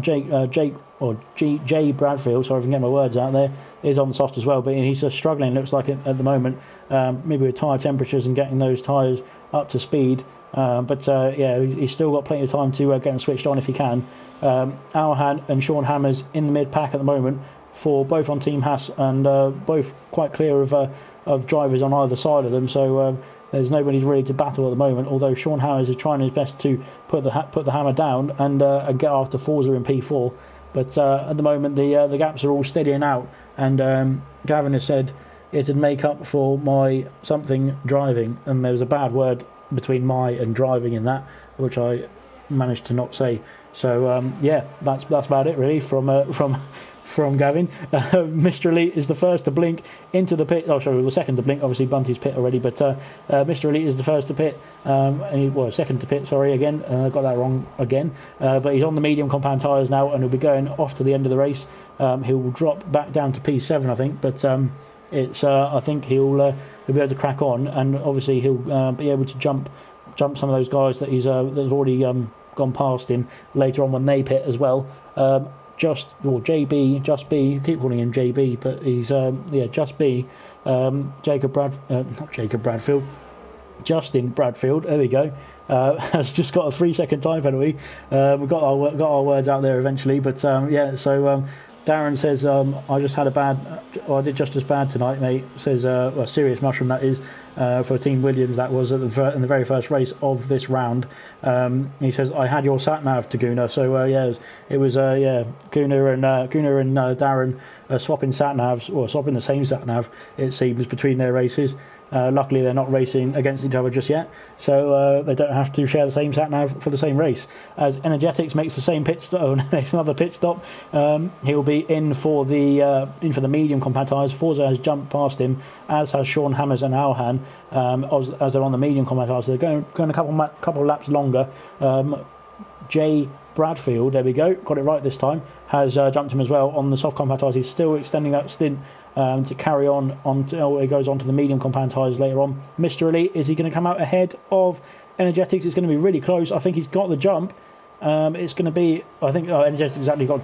Jay Bradfield, sorry if I can get my words out there, is on the soft as well, but he's struggling. Looks like at the moment, maybe with tyre temperatures and getting those tyres up to speed. But yeah, he's still got plenty of time to get them switched on if he can. Alhan and Sean Hammers in the mid pack at the moment, for both on Team Haas, and both quite clear of drivers on either side of them. So there's nobody really to battle at the moment. Although Sean Hammers is trying his best to put the hammer down and get after Forza in P4. But at the moment the gaps are all steadying out, and Gavin has said it'd make up for my something driving, and there was a bad word between my and driving in that, which I managed to not say. So yeah, that's about it really from Gavin. Mr. Elite is the first to blink into the pit. Oh, sorry, the second to blink. Obviously, Bunty's pit already, but Mr. Elite is the first to pit. Second to pit. Sorry, again, I got that wrong again. But he's on the medium compound tyres now, and he'll be going off to the end of the race. He will drop back down to P7, I think, but it's I think he'll be able to crack on, and obviously he'll be able to jump some of those guys that that's already gone past him later on when they pit as well. Just B, keep calling him JB, but he's Just B. Justin Bradfield, there we go, has just got a 3-second time penalty. We've got our words out there eventually, but yeah. So Darren says I did just as bad tonight, mate. Says a serious mushroom, that is, for Team Williams. That was in the very first race of this round. He says I had your sat nav to Guna. So yeah, it was Guna and Darren swapping sat navs, or swapping the same sat nav, it seems, between their races. Luckily they're not racing against each other just yet, so they don't have to share the same sat nav for the same race. As Energetics makes the same pit stop, makes another pit stop, he'll be in for the medium compound tyres. Forza has jumped past him, as has Sean Hammers and Alhan, as they're on the medium compound tyres. So they're going a couple of laps longer. Jay Bradfield, there we go, got it right this time, has jumped him as well on the soft compound tyres. He's still extending that stint to carry on until it goes on to the medium compound tyres later on. Mr. Elite, is he going to come out ahead of Energetics? It's going to be really close. I think he's got the jump. It's going to be, I think, Energetics actually got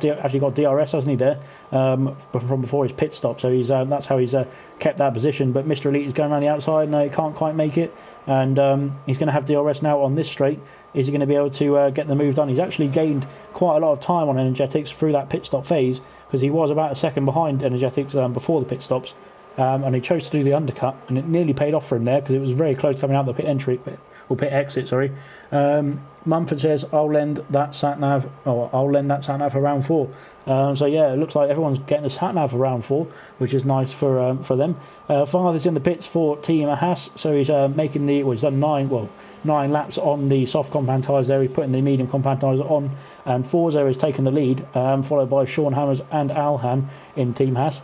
DRS, hasn't he, there, from before his pit stop. So he's that's how he's kept that position. But Mr. Elite is going around the outside, and he can't quite make it. and he's going to have DRS now on this straight. Is he going to be able to get the move done? He's actually gained quite a lot of time on Energetics through that pit stop phase, because he was about a second behind Energetics before the pit stops, and he chose to do the undercut, and it nearly paid off for him there because it was very close coming out the pit entry, or pit exit, sorry. Mumford says, I'll lend that sat nav for round 4. So yeah, it looks like everyone's getting a sat nav for round 4, which is nice for them. Father's in the pits for Team Haas, so he's making he's done 9 laps on the soft compound tyres there. He's putting the medium compound tyres on, and Forza is taking the lead, followed by Sean Hammers and Alhan in Team Haas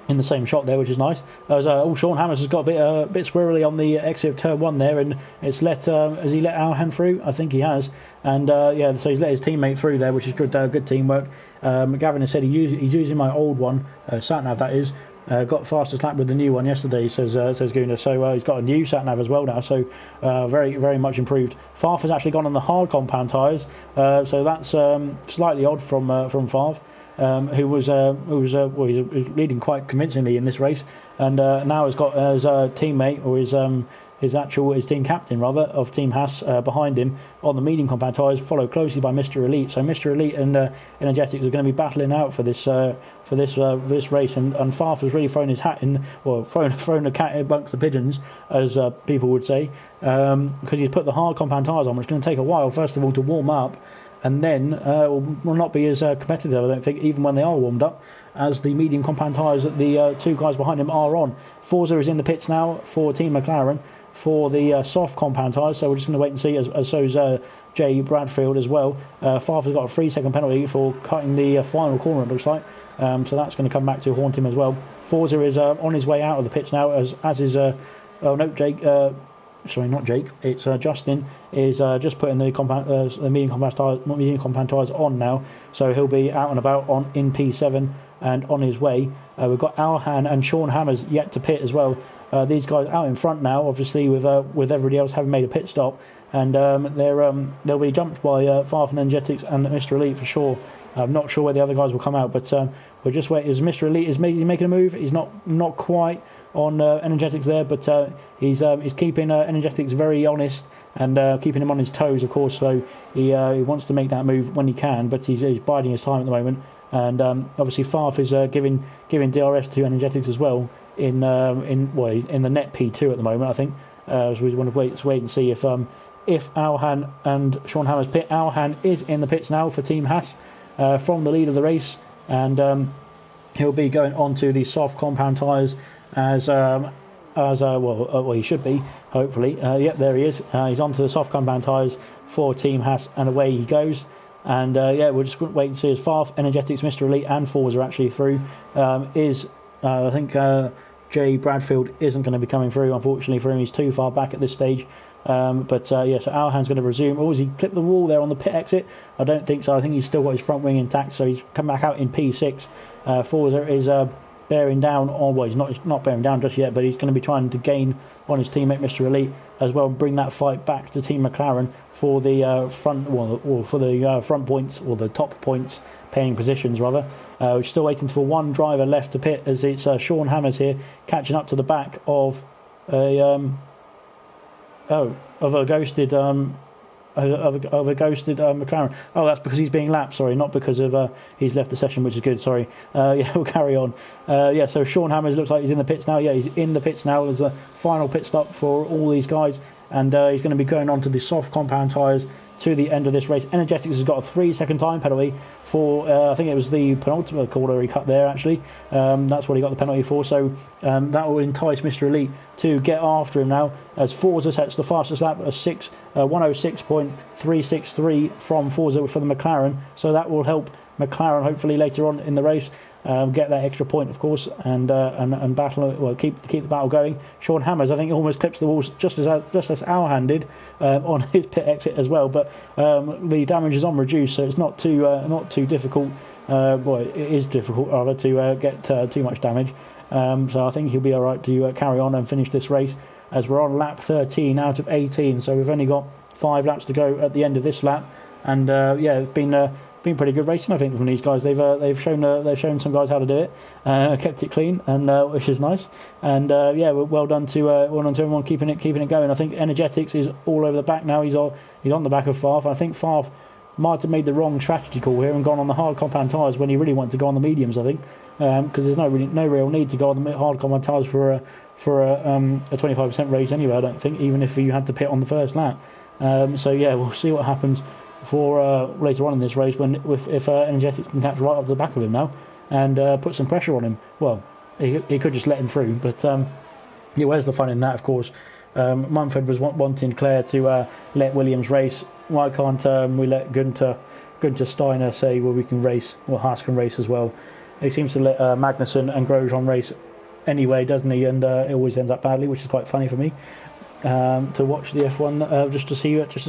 in the same shot there, which is nice. Sean Hammers has got a bit squirrely on the exit of turn 1 there, and it's has he let Alhan through? I think he has, and so he's let his teammate through there, which is good teamwork. Gavin has said he's using my old one, sat-nav that is. Got fastest lap with the new one yesterday, says Guna. So he's got a new sat-nav as well now, so very, very much improved. Farf has actually gone on the hard compound tyres, so that's slightly odd from Farf, who was leading quite convincingly in this race, and now has got his teammate, or his team captain rather, of Team Haas behind him on the medium compound tyres, followed closely by Mr. Elite. So Mr. Elite and Energetics are going to be battling out for this race, and Farf has really thrown his hat in, thrown the cat amongst the pigeons, as people would say, because he's put the hard compound tyres on, which is going to take a while, first of all, to warm up, and then will not be as competitive, I don't think, even when they are warmed up, as the medium compound tyres that the two guys behind him are on. Forza is in the pits now for Team McLaren for the soft compound tyres, so we're just going to wait and see, as so's Jay Bradfield as well. Farf has got a 3-second penalty for cutting the final corner, it looks like, so that's going to come back to haunt him as well. Forza is on his way out of the pits now, as is Jake. Sorry, not Jake. It's Justin is just putting the medium compound tyres on now, so he'll be out and about in P7 and on his way. We've got Alhan and Sean Hammers yet to pit as well. These guys out in front now, obviously with everybody else having made a pit stop, and they'll be jumped by Farf and Energetics and Mr. Elite for sure. I'm not sure where the other guys will come out, but we'll just wait. As Mr. Elite is making a move, he's not quite on Energetics there, but he's keeping Energetics very honest and keeping him on his toes, of course. So he wants to make that move when he can, but he's biding his time at the moment. And obviously Farf is giving DRS to Energetics as well in the net P2 at the moment, I think. So we want to wait and see if Alhan and Sean Hammers pit. Alhan is in the pits now for Team Haas from the lead of the race, and he'll be going on to the soft compound tyres as he should be, hopefully. Yep, there he is. He's onto the soft compound tyres for Team Haas, and away he goes. And we'll just wait and see as Farf, Energetics, Mr. Elite and Forza are actually through. I think Jay Bradfield isn't going to be coming through, unfortunately for him. He's too far back at this stage. So Alhan's going to resume. Has he clipped the wall there on the pit exit? I don't think so. I think he's still got his front wing intact, so he's come back out in P6. Forza is bearing down, he's not bearing down just yet, but he's going to be trying to gain on his teammate Mr. Elite as well, bring that fight back to Team McLaren for the front points, or the top points paying positions rather. We're still waiting for one driver left to pit, as it's Sean Hammers here catching up to the back of a ghosted McLaren. Oh, that's because he's being lapped. Sorry, not because of he's left the session, which is good. Sorry. We'll carry on. So Sean Hammers looks like he's in the pits now. Yeah, he's in the pits now as a final pit stop for all these guys, and he's going to be going on to the soft compound tyres to the end of this race. Energetics has got a 3-second time penalty for I think it was the penultimate corner he cut there actually. That's what he got the penalty for, so that will entice Mr. Elite to get after him now, as Forza sets the fastest lap at 106.363 from Forza for the McLaren, so that will help McLaren hopefully later on in the race get that extra point, of course, and battle, keep the battle going. Sean Hammers, I think, almost clips the walls just as Alhan did on his pit exit as well, but the damage is on reduced, so it's not too difficult. It is difficult rather to get too much damage. So I think he'll be all right to carry on and finish this race, as we're on lap 13 out of 18. So we've only got 5 laps to go at the end of this lap, and it's been been pretty good racing, I think, from these guys. They've shown some guys how to do it, kept it clean, and which is nice. And yeah, well done to everyone keeping it going. I think Energetics is all over the back now. He's on the back of Farf. I think Farf might have made the wrong strategy call here and gone on the hard compound tyres when he really wanted to go on the mediums, I think, because there's no real need to go on the hard compound tyres for a 25% race anyway, I don't think, even if you had to pit on the first lap. So yeah, we'll see what happens for later on in this race if Energetics can catch right off the back of him now and put some pressure on him. Well, he could just let him through, but yeah, where's the fun in that, of course? Mumford was wanting Claire to let Williams race. Why can't we let Gunther Steiner say, well, we can race, or Haas can race as well? He seems to let Magnussen and Grosjean race anyway, doesn't he? And it always ends up badly, which is quite funny for me to watch the F1 just to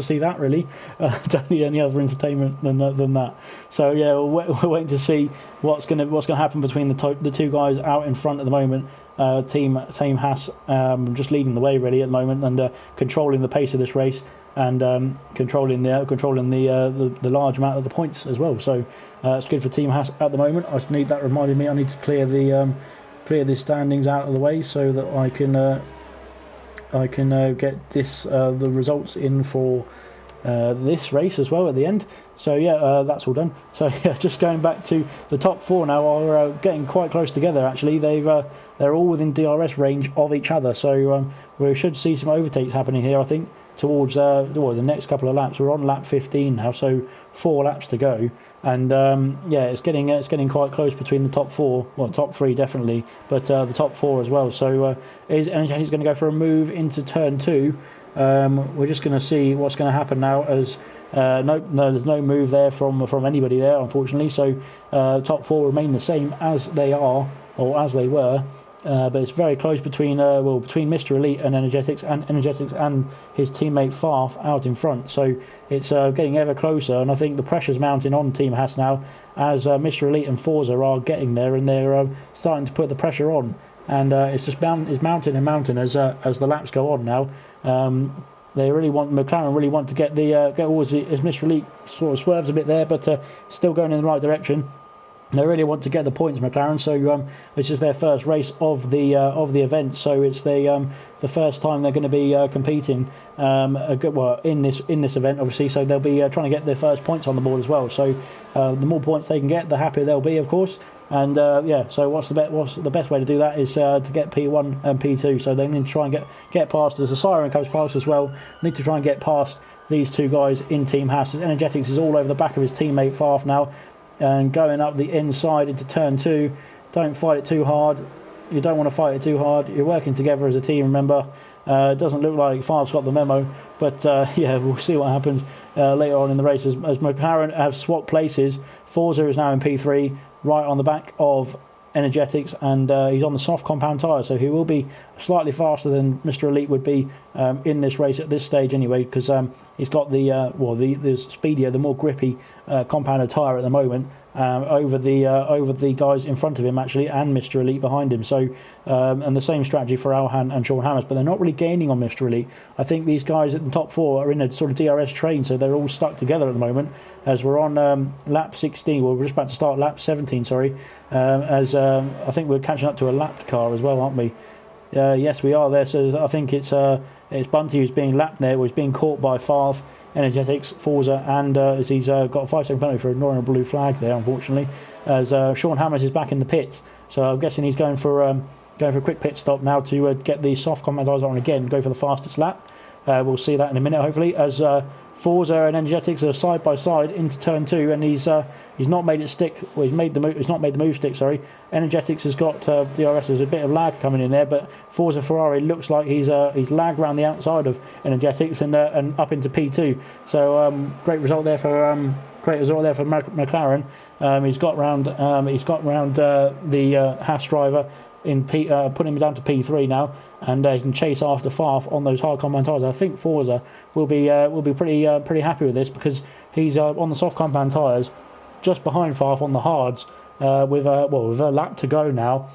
see that, really. Don't need any other entertainment than that. So yeah, we're waiting to see what's gonna happen between the two guys out in front at the moment. Team Haas just leading the way really at the moment and controlling the pace of this race and controlling the large amount of the points as well. So it's good for Team Haas at the moment. That reminded me I need to clear the standings out of the way so that I can get the results in for this race as well at the end. So yeah, that's all done. So yeah, just going back to the top four now are getting quite close together. Actually, they're all within DRS range of each other. So we should see some overtakes happening here, I think, towards the next couple of laps. We're on lap 15 now, so 4 laps to go. And yeah, it's getting quite close between the top four. Well, top three definitely, but the top four as well. So is Energetic's going to go for a move into turn 2? We're just going to see what's going to happen now. As no, there's no move there from anybody there, unfortunately. So top 4 remain the same as they are, or as they were. But it's very close between Mr. Elite and Energetics and his teammate Farf out in front. So it's getting ever closer, and I think the pressure's mounting on Team Haas now as Mr. Elite and Forza are getting there, and they're starting to put the pressure on. And it's just mounting as the laps go on now. McLaren really want to get towards as Mr. Elite sort of swerves a bit there, but still going in the right direction. They really want to get the points, McLaren. So this is their first race of the event. So it's the first time they're going to be competing in this event, obviously. So they'll be trying to get their first points on the board as well. So the more points they can get, the happier they'll be, of course. And yeah, so what's the best way to do that is to get P1 and P2. So they need to try and get past. As the siren comes past as well, need to try and get past these two guys in Team Haas. Energetics is all over the back of his teammate Farf now. And going up the inside into turn 2, don't fight it too hard. You don't want to fight it too hard. You're working together as a team, remember. It doesn't look like Farf's got the memo, but yeah, we'll see what happens later on in the race as McLaren have swapped places. Forza is now in P3, right on the back of Energetics, and he's on the soft compound tyre, so he will be slightly faster than Mr. Elite would be in this race at this stage anyway, because he's got the speedier, the more grippy compounded tyre at the moment over the guys in front of him actually, and Mr. Elite behind him. So and the same strategy for Alhan and Sean Hammers, but they're not really gaining on Mr. Elite. I think these guys at the top 4 are in a sort of DRS train, so they're all stuck together at the moment. As we're on lap 16, well, we're just about to start lap 17, sorry. As I think we're catching up to a lapped car as well, aren't we? Yes, we are there. So I think it's Bunty who's being lapped there. He's being caught by Farf, Energetics, Forza, and as he's got a 5-second penalty for ignoring a blue flag there, unfortunately. As Sean Hammers is back in the pits, so I'm guessing he's going for a quick pit stop now to get the soft compound tyres on again, go for the fastest lap. We'll see that in a minute, hopefully, as Forza and Energetics are side by side into turn 2, and he's not made it stick. Well, he's not made the move stick. Sorry, Energetics has got DRS. There's a bit of lag coming in there, but Forza Ferrari looks like he's lagged around the outside of Energetics and up into P2. So great result there for McLaren. He's got round the Haas driver in putting him down to P3 now, and he can chase after Farf on those hard compound tyres. I think Forza will be pretty happy with this, because he's on the soft compound tyres, just behind Farf on the hards, with a lap to go now.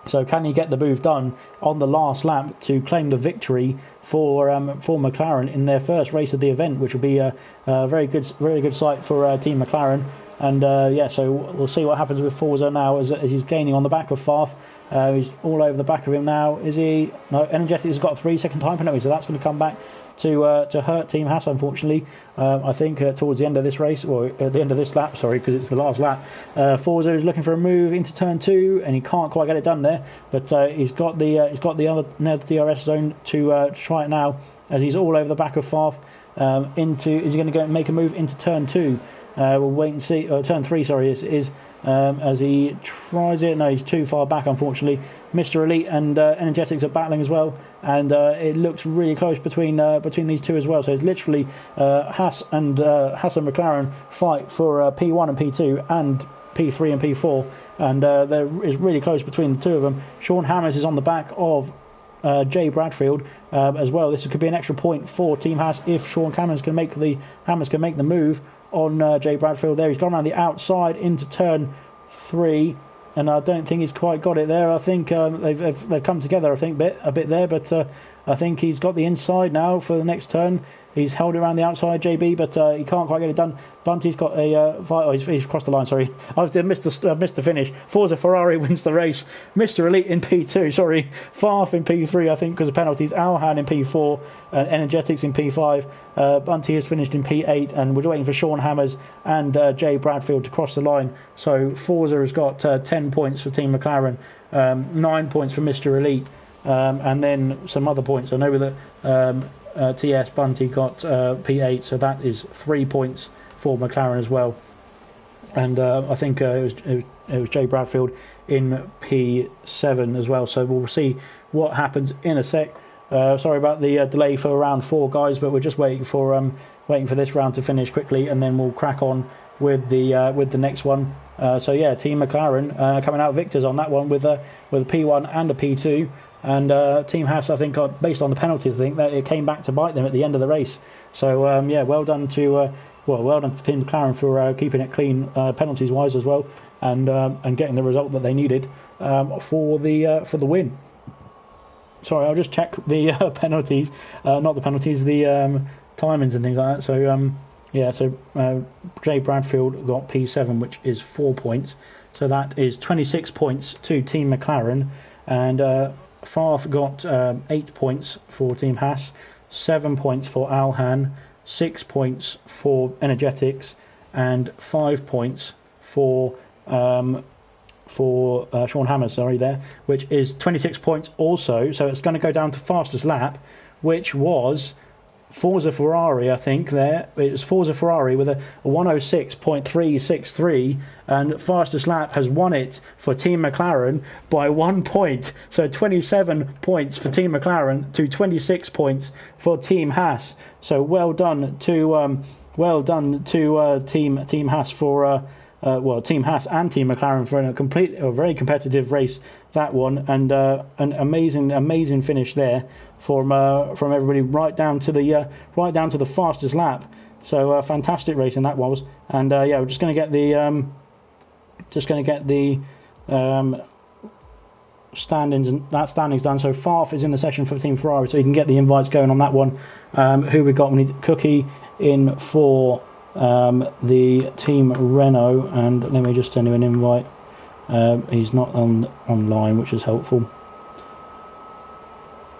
So can he get the move done on the last lap to claim the victory for McLaren in their first race of the event, which will be a very good sight for Team McLaren. And yeah, so we'll see what happens with Forza now as he's gaining on the back of Farf. He's all over the back of him now. Is he? No, Energetics has got a 3-second time penalty, so that's going to come back to hurt Team Haas, unfortunately. I think towards the end of this race, or at the end of this lap, sorry, because it's the last lap, Forza is looking for a move into turn 2, and he can't quite get it done there. But he's got the other DRS zone to try it now, as he's all over the back of Farf. Is he going to go and make a move into turn 2? We'll wait and see. Turn 3, sorry, is as he tries it. No, he's too far back, unfortunately. Mr. Elite and Energetics are battling as well, and it looks really close between these two as well. So it's literally Haas and McLaren fight for P1 and P2 and P3 and P4, and there is really close between the two of them. Sean Hammers is on the back of Jay Bradfield as well. This could be an extra point for Team Haas if Sean Hammers can make the move on Jay Bradfield there. He's gone around the outside into turn 3, and I don't think he's quite got it there. I think they've come together, I think, a bit there, but I think he's got the inside now for the next turn. He's held around the outside, JB, but he can't quite get it done. Bunty's got he's crossed the line, sorry. I missed the finish. Forza Ferrari wins the race. Mr. Elite in P2, sorry. Farf in P3, I think, because of penalties. Alhan in P4, Energetics in P5. Bunty has finished in P8, and we're waiting for Sean Hammers and Jay Bradfield to cross the line. So Forza has got 10 points for Team McLaren, 9 points for Mr. Elite, and then some other points. I know that TS Bunty got P8, so that is 3 points for McLaren as well. And I think it was Jay Bradfield in P7 as well. So we'll see what happens in a sec. Sorry about the delay for round 4, guys, but we're just waiting for this round to finish quickly, and then we'll crack on with the next one. So yeah, Team McLaren coming out victors on that one with a P1 and a P2. And Team Haas, I think, based on the penalties, I think that it came back to bite them at the end of the race. So yeah, well done to Team McLaren for keeping it clean penalties wise as well, and getting the result that they needed for the win. Sorry, I'll just check the penalties, not the penalties, the timings and things like that. So yeah, so Jay Bradfield got P7, which is 4 points. So that is 26 points to Team McLaren, and Farf got 8 points for Team Haas, 7 points for Alhan, 6 points for Energetics, and 5 points for Sean Hammers, sorry, there, which is 26 points also. So it's going to go down to fastest lap, which was Forza Ferrari, I think. There it was Forza Ferrari with a 106.363, and fastest lap has won it for Team McLaren by 1 point. So 27 points for Team McLaren to 26 points for Team Haas. So well done to Team Haas for Team Haas and Team McLaren for a very competitive race, that one, and an amazing finish there from everybody right down to the fastest lap. So fantastic racing that was, and yeah, we're just going to get the standings done. So Farf is in the session for Team Ferrari, so you can get the invites going on that one. Who we got? We need Cookie in for the Team Renault, and let me just send him an invite. He's not online, which is helpful.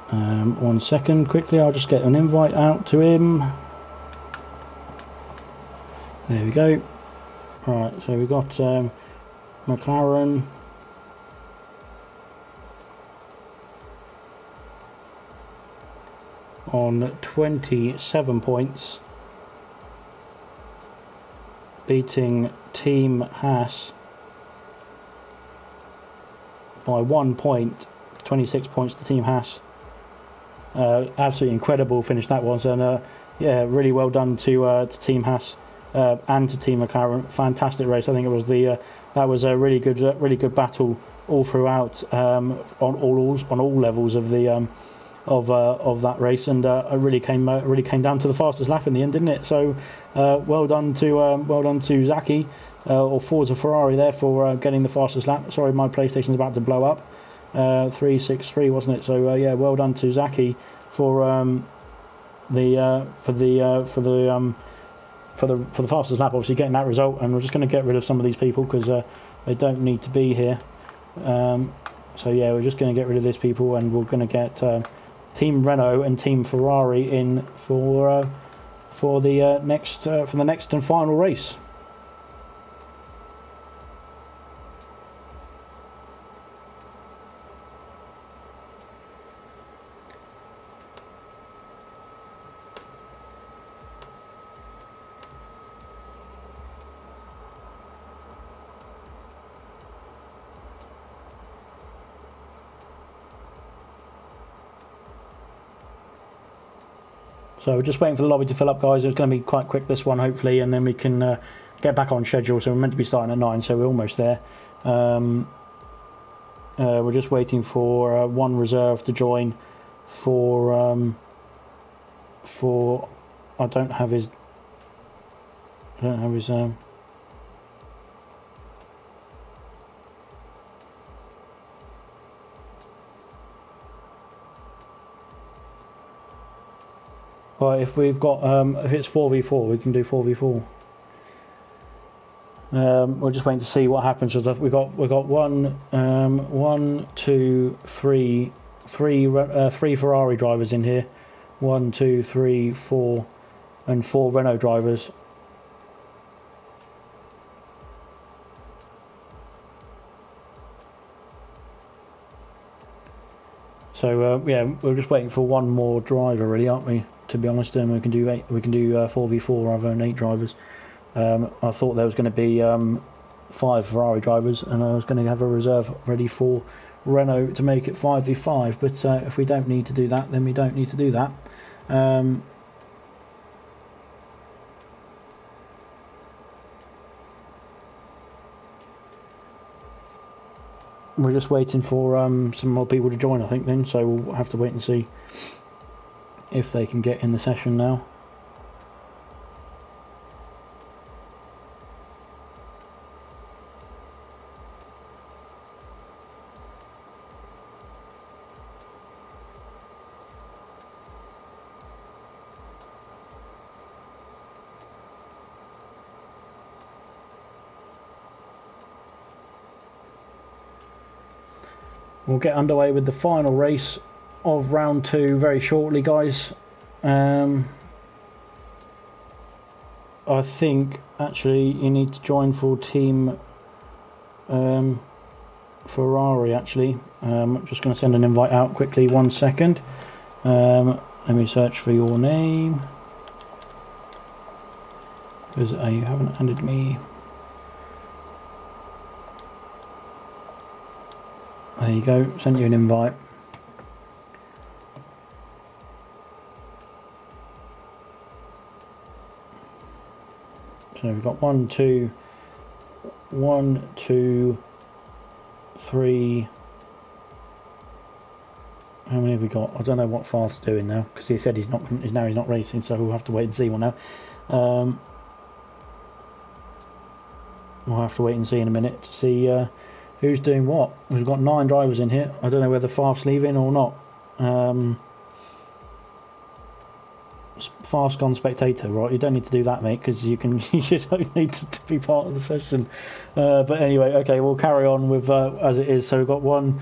1 second, quickly, I'll just get an invite out to him. There we go. Right, so we've got McLaren. On 27 points, beating Team Haas by 1 point, 26 points to Team Haas. Absolutely incredible finish that was, and yeah, really well done to Team Haas and to Team McLaren. Fantastic race. I think it was that was a really good battle all throughout, on all levels of the of that race, and it really came down to the fastest lap in the end, didn't it? So well done to Zaki or Forza Ferrari there for getting the fastest lap. Sorry, my PlayStation's about to blow up. 363, wasn't it? So yeah, well done to Zaki for for the fastest lap, obviously getting that result, and we're just going to get rid of some of these people because they don't need to be here. So yeah, we're just going to get rid of these people, and we're going to get Team Renault and Team Ferrari in for the next and final race. So we're just waiting for the lobby to fill up, guys. It's going to be quite quick, this one, hopefully, and then we can get back on schedule. So we're meant to be starting at 9, so we're almost there. We're just waiting for one reserve to join for I don't have his Right, if we've got if it's 4v4, we can do 4v4. We're just waiting to see what happens. So we've got three Ferrari drivers in here, 1, 2, 3, 4, and 4 Renault drivers. So yeah, we're just waiting for one more driver, really, aren't we? To be honest, and we can do 4v4 rather than 8 drivers. I thought there was going to be 5 Ferrari drivers, and I was going to have a reserve ready for Renault to make it 5v5. But if we don't need to do that, then we don't need to do that. We're just waiting for some more people to join, I think, then, so we'll have to wait and see if they can get in the session now. We'll get underway with the final race of round 2 very shortly, guys. I think actually you need to join for Team Ferrari. Actually, I'm just going to send an invite out quickly. 1 second. Let me search for your name because you haven't handed me. There you go, sent you an invite. So we've got 1, 2, 3. How many have we got? I don't know what Fast's doing now because he said he's not racing, so we'll have to wait and see one now. We'll have to wait and see in a minute to see who's doing what. We've got 9 drivers in here. I don't know whether Fast's leaving or not. Fast gone spectator, right? You don't need to do that, mate, because you don't need to be part of the session. But anyway, okay, we'll carry on with as it is. So we've got 1,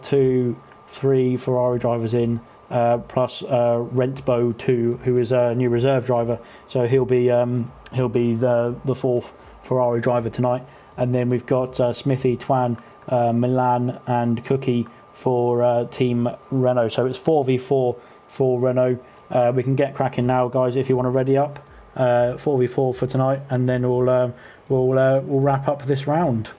2, 3 Ferrari drivers in, plus Rentbo 2, who is a new reserve driver. So he'll be the 4th Ferrari driver tonight. And then we've got Smithy, Twan, Milan, and Cookie for Team Renault. So it's 4v4 for Renault. We can get cracking now, guys, if you want to ready up. 4v4 for tonight, and then we'll wrap up this round.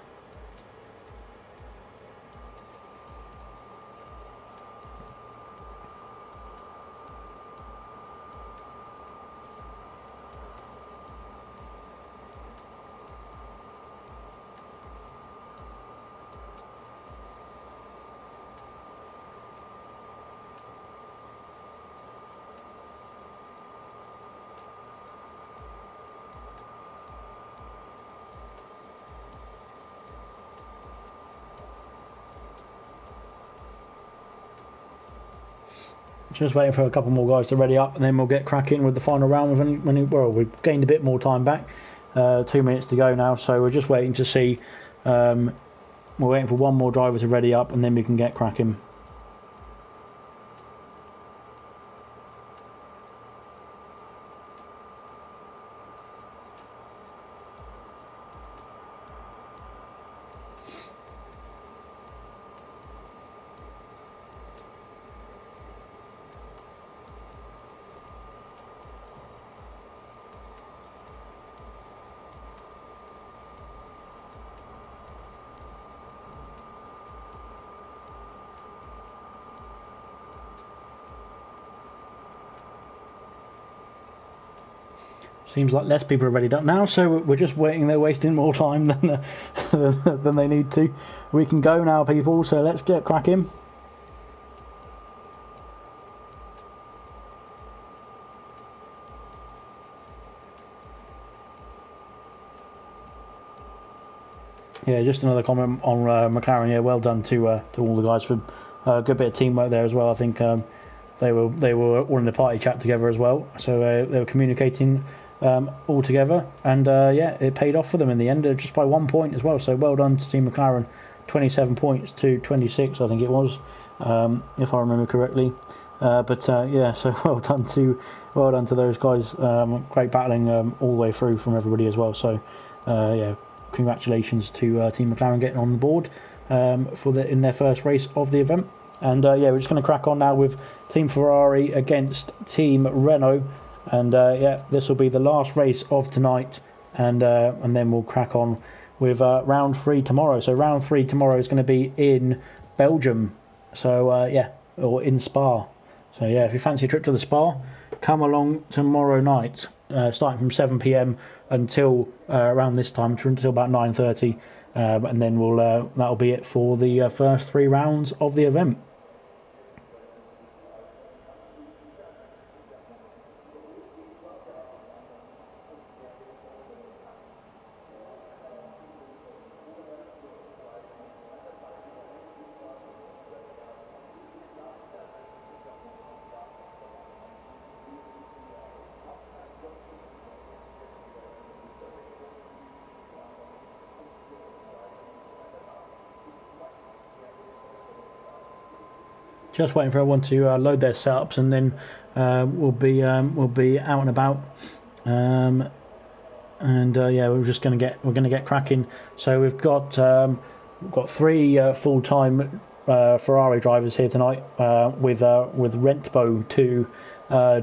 just waiting for a couple more guys to ready up, and then we'll get cracking with the final round. Well, we've gained a bit more time back. 2 minutes to go now, so we're just waiting to see. We're waiting for one more driver to ready up, and then we can get cracking. Seems like less people are ready up now, so we're just waiting. They're wasting more time than they need to. We can go now, people, so let's get cracking. Yeah, just another comment on McLaren. Yeah, well done to all the guys for a good bit of teamwork there as well. I think they were all in the party chat together as well, so they were communicating all together, and yeah, it paid off for them in the end, just by 1 point as well. So well done to Team McLaren, 27 points to 26, I think it was, if I remember correctly. But yeah, so well done to those guys. Great battling all the way through from everybody as well. So yeah, congratulations to Team McLaren getting on the board in their first race of the event. And yeah, we're just going to crack on now with Team Ferrari against Team Renault. And yeah, this will be the last race of tonight, and then we'll crack on with round 3 tomorrow. So round 3 tomorrow is going to be in Belgium. So yeah, or in Spa. So yeah, if you fancy a trip to the Spa, come along tomorrow night, starting from 7 p.m. until around this time, until about 9:30, and then that'll be it for the first 3 rounds of the event. Just waiting for everyone to load their setups, and then we'll be out and about. And yeah, we're going to get cracking. So we've got 3 full-time Ferrari drivers here tonight, with Rentbo 2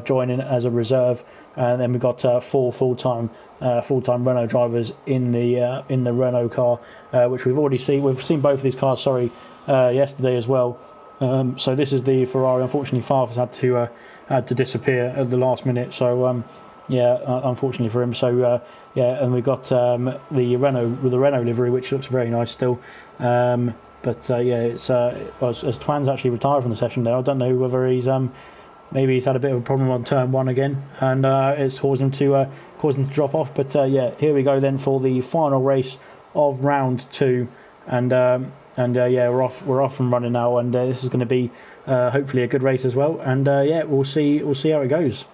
joining as a reserve, and then we've got 4 full-time Renault drivers in the Renault car, which we've seen both of these cars yesterday as well. So this is the Ferrari. Unfortunately, Favre's had to disappear at the last minute. So yeah, unfortunately for him. So yeah, and we've got the Renault livery, which looks very nice still. But yeah, it's as Twan's actually retired from the session there. I don't know whether maybe he's had a bit of a problem on turn 1 again, and it's caused him to drop off. But yeah, here we go then for the final race of round 2, and yeah, we're off and running now, and this is going to be hopefully a good race as well. And yeah, we'll see how it goes.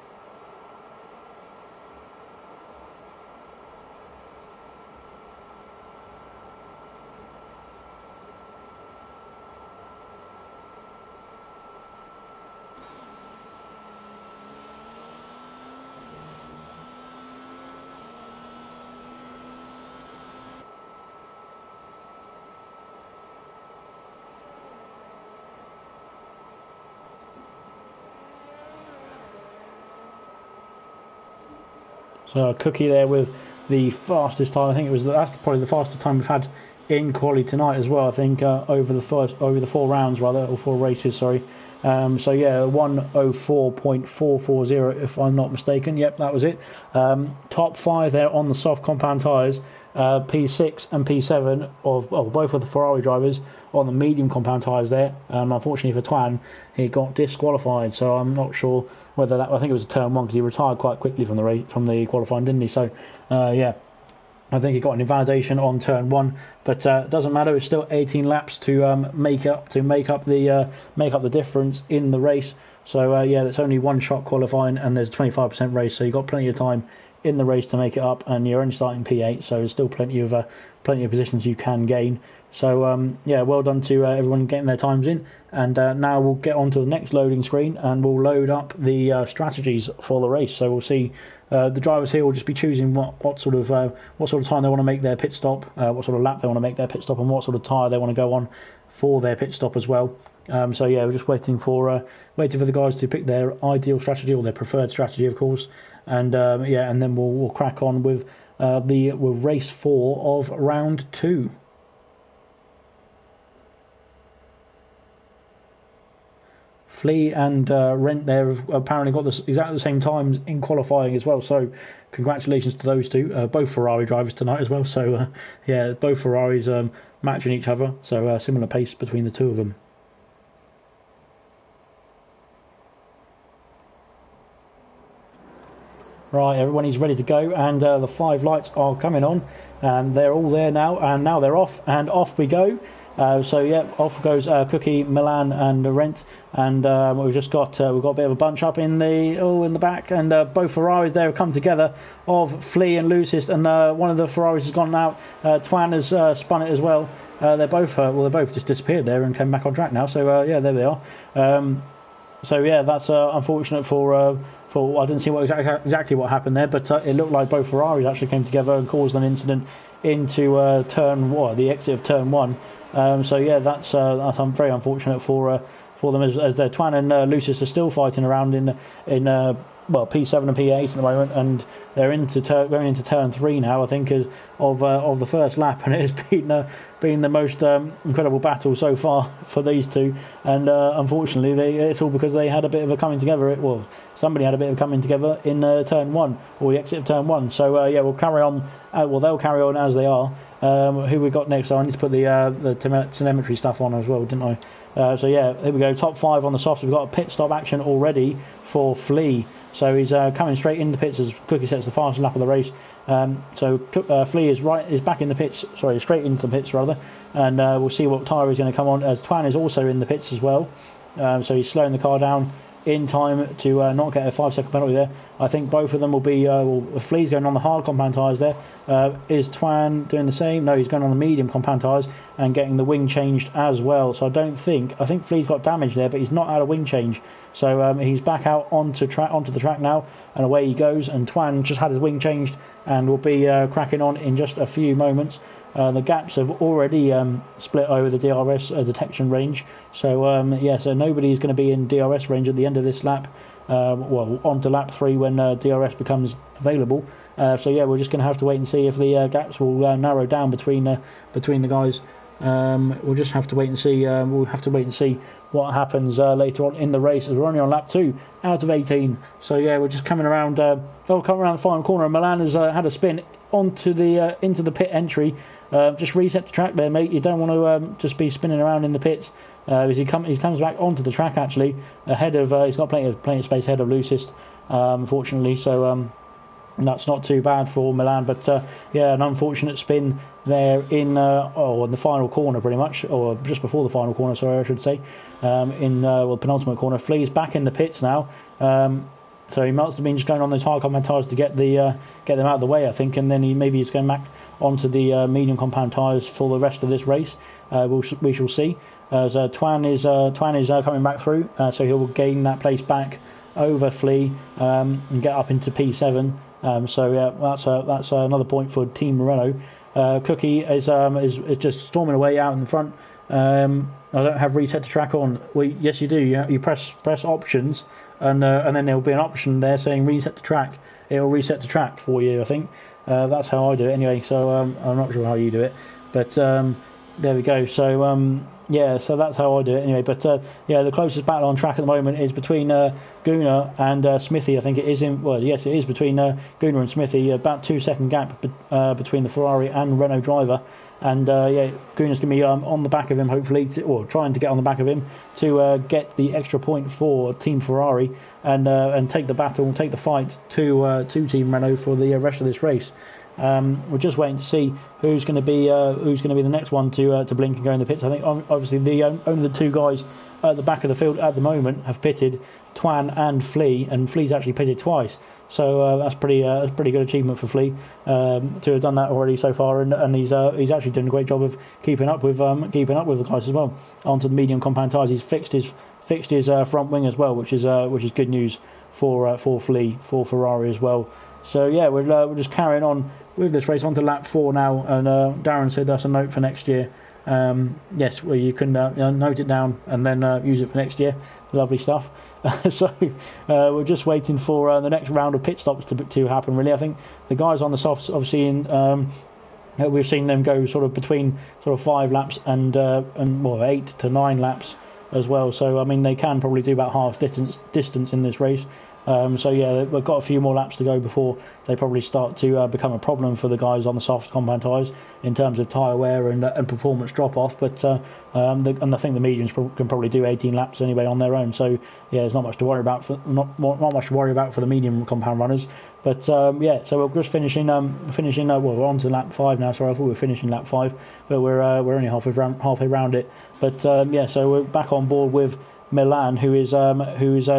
So Cookie there with the fastest time. I think that's probably the fastest time we've had in quali tonight as well. I think over the 4 rounds or 4 races. Sorry. So yeah, 104.440 if I'm not mistaken. Yep, that was it. Top 5 there on the soft compound tyres. P6 and P7 of both of the Ferrari drivers on the medium compound tyres there. Unfortunately for Twan, he got disqualified, so I'm not sure whether that. I think it was a turn 1 because he retired quite quickly from the qualifying, didn't he? So yeah, I think he got an invalidation on turn 1, but it doesn't matter. It's still 18 laps to make up the difference in the race. So yeah, there's only one shot qualifying, and there's a 25% race, so you've got plenty of time in the race to make it up, and you're only starting P8, so there's still plenty of positions you can gain. So yeah, well done to everyone getting their times in. And now we'll get on to the next loading screen, and we'll load up the strategies for the race. So we'll see the drivers here will just be choosing what sort of time they want to make their pit stop, what sort of lap they want to make their pit stop, and what sort of tyre they want to go on for their pit stop as well. So yeah, we're just waiting for the guys to pick their ideal strategy, or their preferred strategy, of course. And yeah, and then we'll crack on with race 4 of round 2. Flea and Rent there have apparently got exactly the same times in qualifying as well, so congratulations to those two, both Ferrari drivers tonight as well. So yeah, both Ferraris matching each other, so similar pace between the two of them. Right, everyone is ready to go, and the 5 lights are coming on, and they're all there now, and now they're off, and off we go. So yeah, off goes Cookie, Milan, and Rent, and we've just got a bit of a bunch up in the back, and both Ferraris there have come together, of Flea and Lucist, and one of the Ferraris has gone out. Twan has spun it as well. They're both just disappeared there and came back on track now. So yeah, there they are. So yeah, that's unfortunate for I didn't see exactly what happened there, but it looked like both Ferraris actually came together and caused an incident into the exit of turn 1. So yeah, that's very unfortunate for them, as their Twan and Lucis are still fighting around in P7 and P8 at the moment, and they're going into turn 3 now, I think, of the first lap, and it has been the most incredible battle so far for these two. And unfortunately, it's all because they had a bit of a coming together. Somebody had a bit of a coming together in turn 1, or the exit of turn 1. So yeah, we'll carry on. They'll carry on as they are. Who we got next? I need to put the telemetry stuff on as well, didn't I? So yeah, here we go. Top 5 on the softs. We've got a pit stop action already for Flea. So he's coming straight into the pits as Cookie sets the fastest lap of the race. So Flea is back in the pits. Sorry, straight into the pits rather. And we'll see what tyre is going to come on, as Twan is also in the pits as well. So he's slowing the car down in time to not get a 5-second penalty there. I think both of them will be. Flea's going on the hard compound tyres there. Is Twan doing the same? No, he's going on the medium compound tyres and getting the wing changed as well. So I think Flea's got damage there, but he's not had a wing change. So he's back out onto the track now, and away he goes. And Twan just had his wing changed and will be cracking on in just a few moments. The gaps have already split over the DRS detection range. So yeah, so nobody's going to be in DRS range at the end of this lap. On to lap 3 when DRS becomes available. So yeah, we're just going to have to wait and see if the gaps will narrow down between the guys. We'll just have to wait and see. We'll have to wait and see what happens later on in the race, as we're only on lap 2 out of 18. So yeah, we're just coming around. Coming around the final corner. And Milan has had a spin into the pit entry. Just reset the track there, mate. You don't want to just be spinning around in the pits. As he comes back onto the track actually ahead of. He's got plenty of space ahead of Lucist, unfortunately. So that's not too bad for Milan, but yeah, an unfortunate spin there in the final corner, pretty much, or just before the final corner. Sorry, I should say, in the penultimate corner. Flea's back in the pits now. So he must have been just going on those hard compound tyres to get them out of the way, I think, and then he's going back onto the medium compound tyres for the rest of this race. We shall see. So Twan is coming back through, so he will gain that place back over Flea and get up into P7. So yeah, that's another point for Team Renault. Cookie is just storming away out in the front. I don't have reset to track on. Well, yes, you do. You press options, and then there will be an option there saying reset to track. It will reset to track for you, I think. That's how I do it anyway. So I'm not sure how you do it, but there we go. So yeah, so that's how I do it anyway. But yeah, the closest battle on track at the moment is between Gunnar and Smithy. I think it is it is between Gunnar and Smithy. About 2-second gap between the Ferrari and Renault driver. And yeah, Gunnar's going to be on the back of him, hopefully, or trying to get on the back of him to get the extra point for Team Ferrari and take the battle, take the fight to Team Renault for the rest of this race. We're just waiting to see who's going to be the next one to blink and go in the pits. I think obviously only the two guys at the back of the field at the moment have pitted, Twan and Flea, and Flea's actually pitted twice. So that's pretty good achievement for Flea to have done that already so far, and he's actually doing a great job of keeping up with the guys as well. Onto the medium compound tyres, he's fixed his front wing as well, which is good news for Flea, for Ferrari as well. So yeah, we're just carrying on with this race on to lap 4 now, and Darren said that's a note for next year. Yes, well, you can note it down and then use it for next year. Lovely stuff. So we're just waiting for the next round of pit stops to happen. Really, I think the guys on the softs, obviously, we've seen them go sort of between 5 laps and 8 to 9 laps as well. So I mean, they can probably do about half distance in this race. So yeah, we've got a few more laps to go before they probably start to become a problem for the guys on the soft compound tyres in terms of tyre wear and performance drop off. But and I think the mediums can probably do 18 laps anyway on their own. So yeah, there's not much to worry about for the medium compound runners. But yeah, so we're just finishing. We're on to lap 5 now. Sorry, I thought we were finishing lap 5, but we're only halfway round it. But yeah, so we're back on board with Milan, who is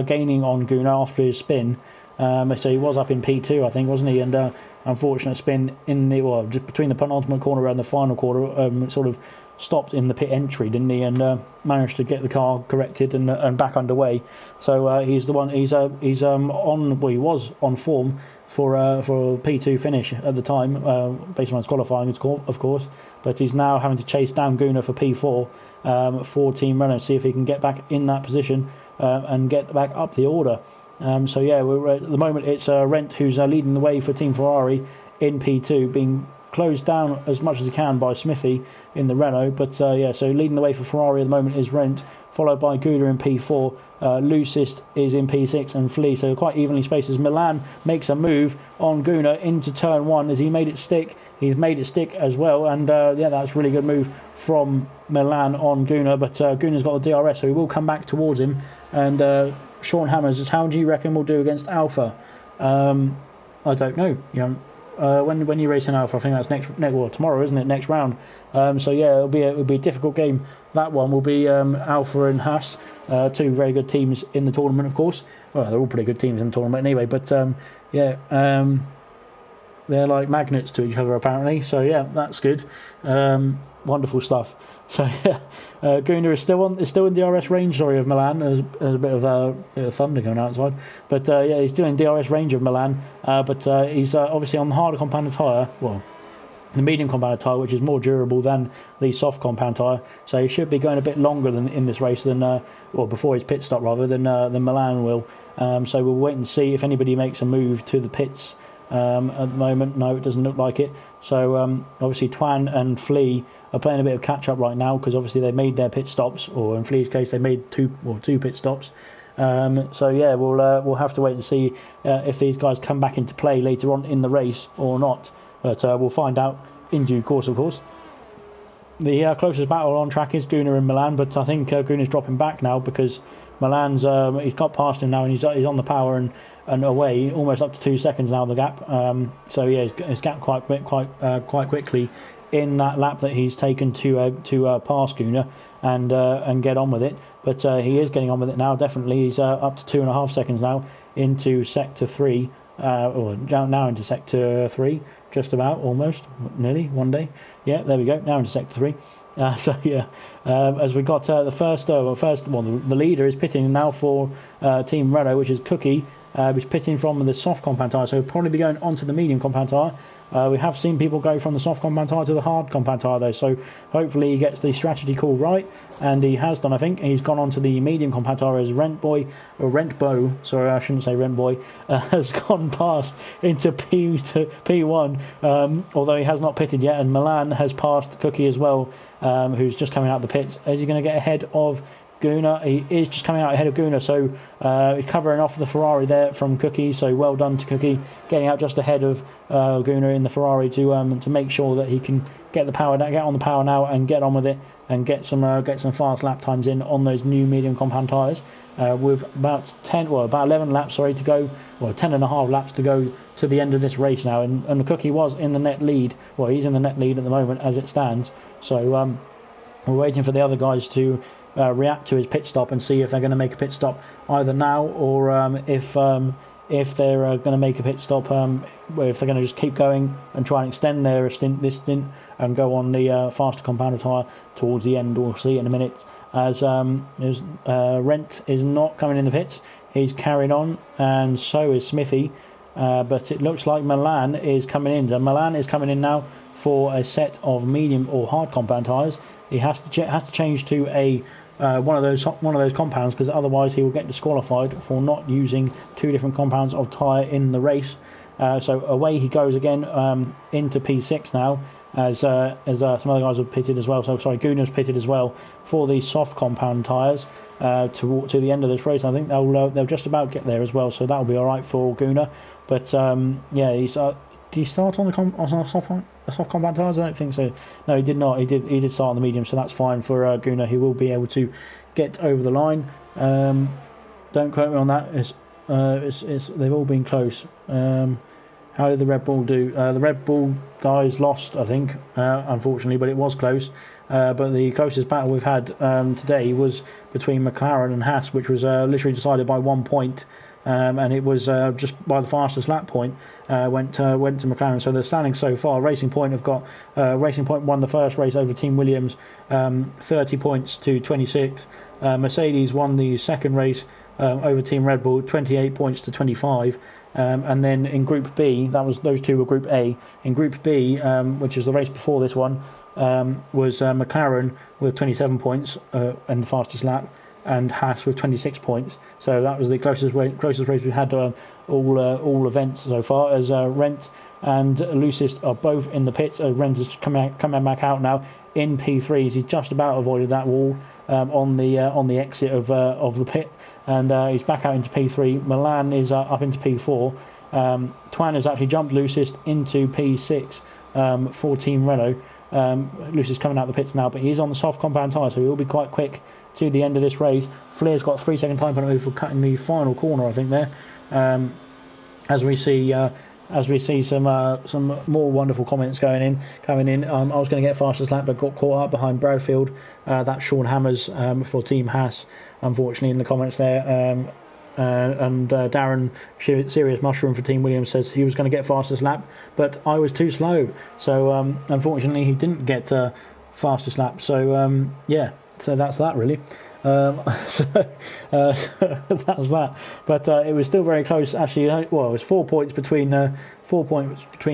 gaining on Gunnar after his spin. So he was up in P2, I think, wasn't he? And unfortunate spin in just between the penultimate corner and the final corner, sort of stopped in the pit entry, didn't he? And managed to get the car corrected and back underway. So he's the one. He was on form for a P2 finish at the time, based on his qualifying, of course. But he's now having to chase down Gunnar for P4. For Team Renault, see if he can get back in that position and get back up the order. So yeah, we're at the moment it's Rent who's leading the way for Team Ferrari in P2, being closed down as much as he can by Smithy in the Renault. But yeah, so leading the way for Ferrari at the moment is Rent, followed by Gouda in P4. Lucist is in P6 and Flea, so quite evenly spaced as Milan makes a move on Gunnar into turn 1 as he made it stick. He's made it stick as well, and yeah, that's a really good move from Milan on Gunnar, but Gunnar's got the DRS, so he will come back towards him. And Sean Hammers says, how do you reckon we'll do against Alpha? I don't know. When you race in Alpha, I think that's tomorrow, isn't it? Next round. So yeah, it'll be a difficult game. That one will be Alpha and Haas, two very good teams in the tournament, of course. Well, they're all pretty good teams in the tournament anyway. But yeah, they're like magnets to each other apparently. So yeah, that's good. Wonderful stuff. So yeah, Gunnar is still in DRS range. Sorry, of Milan. There's a bit of thunder going outside, but yeah, he's still in DRS range of Milan. But he's obviously on the harder compound tyre. Well, the medium compound tyre, which is more durable than the soft compound tyre. So he should be going a bit longer than in this race than, or before his pit stop rather than Milan will. So we'll wait and see if anybody makes a move to the pits. At the moment, no, it doesn't look like it. So obviously Twan and Flea are playing a bit of catch up right now because obviously they made their pit stops, or in Flea's case they made two pit stops. So yeah, we'll have to wait and see if these guys come back into play later on in the race or not. But we'll find out in due course, of course. The closest battle on track is Gunnar and Milan, but I think Gunnar's dropping back now because Milan's he's got past him now and he's on the power and away, almost up to 2 seconds now, the gap. So yeah, he's gapped quite quickly in that lap that he's taken to pass Gunnar and get on with it. But he is getting on with it now. Definitely, he's up to 2.5 seconds now into sector 3, or now into sector 3, just about, almost, nearly one day. Yeah, there we go. Now into sector 3. So yeah, as we got the leader is pitting now for Team Renault, which is Cookie. He's pitting from the soft compound tyre, so he'll probably be going onto the medium compound tyre. We have seen people go from the soft compound tyre to the hard compound tyre though, so hopefully he gets the strategy call right, and he has done, I think. He's gone onto the medium compound tyre as Rentbo, sorry, I shouldn't say Rentboy, has gone past into P1, although he has not pitted yet, and Milan has passed Cookie as well, who's just coming out of the pits. Is he going to get ahead of Gunnar? He is just coming out ahead of Gunnar, so he's covering off the Ferrari there from Cookie, so well done to Cookie, getting out just ahead of Gunnar in the Ferrari to make sure that he can get on the power now and get on with it and get some fast lap times in on those new medium compound tyres. with about 11 laps, to go, or 10.5 laps to go to the end of this race now. And the Cookie was in the net lead. Well, he's in the net lead at the moment as it stands. So we're waiting for the other guys to react to his pit stop and see if they're going to make a pit stop either now or if they're going to make a pit stop, if they're going to just keep going and try and extend their stint and go on the faster compounder tyre towards the end. We'll see in a minute. As Rent is not coming in the pits, he's carried on, and so is Smithy. But it looks like Milan is coming in. So Milan is coming in now for a set of medium or hard compound tyres. He has to change to a one of those compounds, because otherwise he will get disqualified for not using 2 different compounds of tyre in the race. So away he goes again into P6 now, as some other guys have pitted as well. So sorry, Guna's pitted as well for the soft compound tyres to the end of this race. I think they'll just about get there as well, so that'll be all right for Guna. But yeah, did he start on the soft compound tyres? I don't think so. No, he did not. He did start on the medium, so that's fine for Guna. He will be able to get over the line. Don't quote me on that. They've all been close. How did the Red Bull do? The Red Bull guys lost, I think, unfortunately, but it was close. But the closest battle we've had today was between McLaren and Haas, which was literally decided by 1 point. And it was just by the fastest lap point went to McLaren. So the standings so far, Racing Point have got Racing Point won the first race over Team Williams, 30 points to 26. Mercedes won the second race over Team Red Bull, 28 points to 25. And then in Group B, those two were Group A. In Group B, which is the race before this one, was McLaren with 27 points and the fastest lap, and Haas with 26 points. So that was the closest race we had all events so far. As Rent and Lucist are both in the pits. Rent is coming back out now in P3. He's just about avoided that wall on the exit of the pit, and he's back out into P3. Milan is up into P4. Twan has actually jumped Lucist into P6 for Team Renault. Lucist coming out the pits now, but he's on the soft compound tyre, so he will be quite quick to the end of this race. Flair's got a 3-second time penalty for cutting the final corner, I think there. As we see some more wonderful comments coming in. I was going to get fastest lap, but got caught up behind Bradfield. That's Sean Hammers for Team Haas, unfortunately, in the comments there. And Darren Serious Mushroom for Team Williams says he was going to get fastest lap, but I was too slow. So unfortunately, he didn't get fastest lap. So yeah. So that's that really. So that's that. But it was still very close. Actually, well, it was 4 points between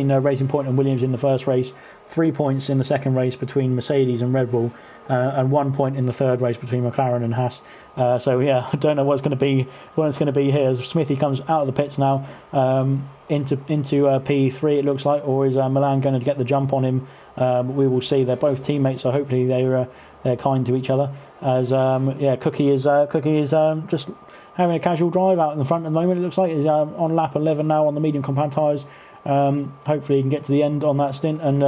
Racing Point and Williams in the first race, 3 points in the second race between Mercedes and Red Bull, and 1 point in the third race between McLaren and Haas. So yeah, I don't know what it's going to be here. Smithy comes out of the pits now into P3, it looks like, or is Milan going to get the jump on him? We will see. They're both teammates, so hopefully they're kind to each other. As Cookie is just having a casual drive out in the front at the moment. It looks like he's on lap 11 now on the medium compound tyres. Hopefully he can get to the end on that stint. And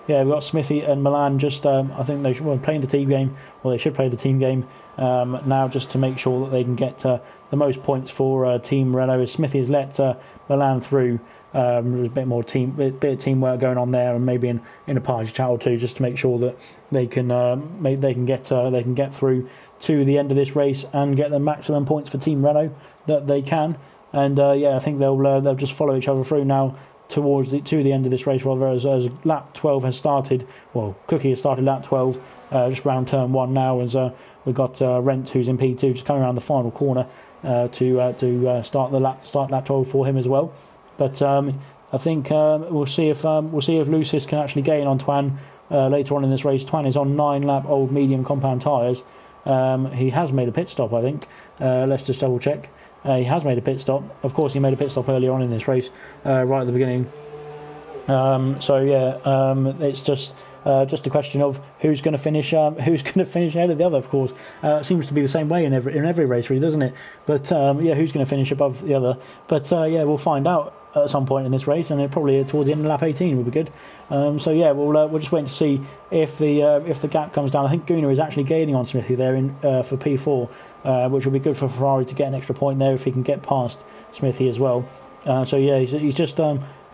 we've got Smithy and Milan just I think they should be playing the team game, or they should play the team game now, just to make sure that they can get the most points for Team Renault. As Smithy has let Milan through. There's a bit of teamwork going on there, and maybe in a party chat or two, just to make sure that they can get through to the end of this race and get the maximum points for Team Renault that they can. And I think they'll just follow each other through now to the end of this race. Rather, as lap 12 has started. Well, Cookie has started lap 12, just around turn 1 now. As we've got Rent, who's in P2, just coming around the final corner to start lap 12 for him as well. But I think we'll see if Lucis can actually gain on Twan later on in this race. Twan is on 9-lap old medium compound tyres. He has made a pit stop, I think. Let's just double check. He has made a pit stop. Of course, he made a pit stop earlier on in this race, right at the beginning. It's just a question of who's going to finish ahead of the other. Of course, it seems to be the same way in every race, really, doesn't it? But who's going to finish above the other? But we'll find out at some point in this race, and it probably towards the end of lap 18 will be good. We'll just wait to see if the gap comes down. I think Guna is actually gaining on Smithy there for P4. which will be good for Ferrari to get an extra point there if he can get past Smithy as well. So yeah, he's just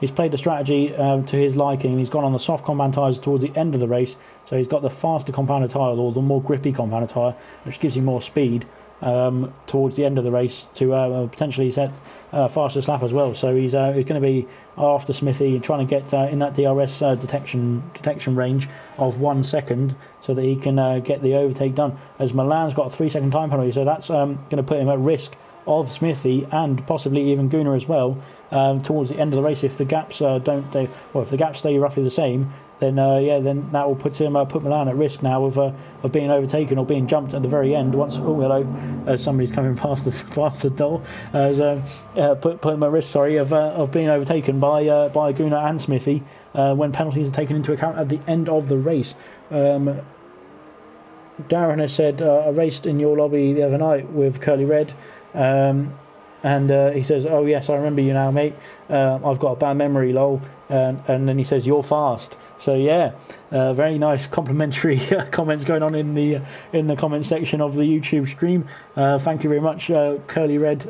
he's played the strategy to his liking. He's gone on the soft compound tyres towards the end of the race, so he's got the faster compound tyre, or the more grippy compound tyre, which gives him more speed towards the end of the race to potentially set fastest lap as well. So he's going to be after Smithy, trying to get in that DRS detection range of 1 second, so that he can get the overtake done. As Milan's got a 3-second time penalty, so that's going to put him at risk of Smithy and possibly even Gunnar as well towards the end of the race. If the gaps if the gaps stay roughly the same, then then that will put Milan at risk now of being overtaken or being jumped at the very end. Once somebody's coming past the door, put him at risk. Of being overtaken by Gunnar and Smithy when penalties are taken into account at the end of the race. Darren has said, I raced in your lobby the other night with Curly Red. And he says, oh yes, I remember you now, mate. I've got a bad memory, lol. And then he says, you're fast. So yeah, very nice complimentary comments going on in the comment section of the YouTube stream. Thank you very much, Curly Red,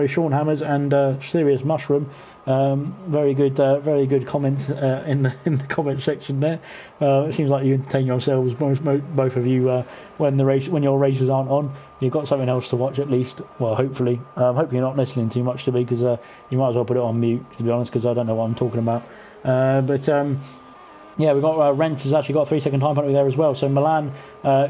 Sean Hammers and Serious Mushroom. Very good comments in the comment section there. It seems like you entertain yourselves, both of you, when your races aren't on. You've got something else to watch at least. Well, hopefully. Hope you're not listening too much to me, because you might as well put it on mute, to be honest, because I don't know what I'm talking about. Yeah, we've got Rent has actually got a 3-second time penalty there as well. So Milan,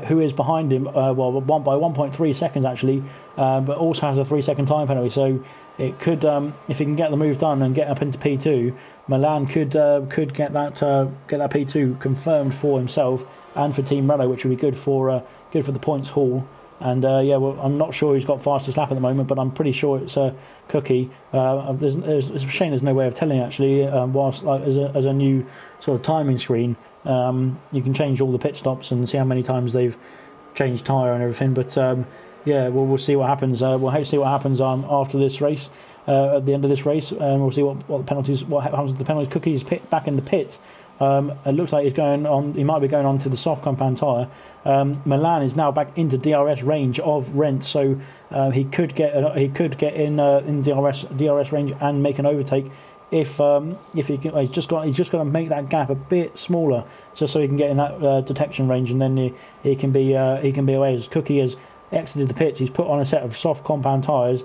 who is behind him, by 1.3 seconds actually, but also has a 3-second time penalty. So it could, if he can get the move done and get up into P2, Milan could get that P2 confirmed for himself and for Team Renault, which would be good for the points haul. And I'm not sure who's got fastest lap at the moment, but I'm pretty sure it's Cookie. It's a shame there's no way of telling actually. Whilst as a new sort of timing screen, you can change all the pit stops and see how many times they've changed tyre and everything. But we'll see what happens. We'll see what happens after this race. At the end of this race, we'll see what happens with the penalties. Cookie's back in the pit. It looks like he might be going on to the soft compound tyre. Milan is now back into DRS range of Rent, so he could get in DRS range and make an overtake if he can. He's just got to make that gap a bit smaller, just so he can get in that detection range, and then he can be away. As Cookie has exited the pits, he's put on a set of soft compound tyres.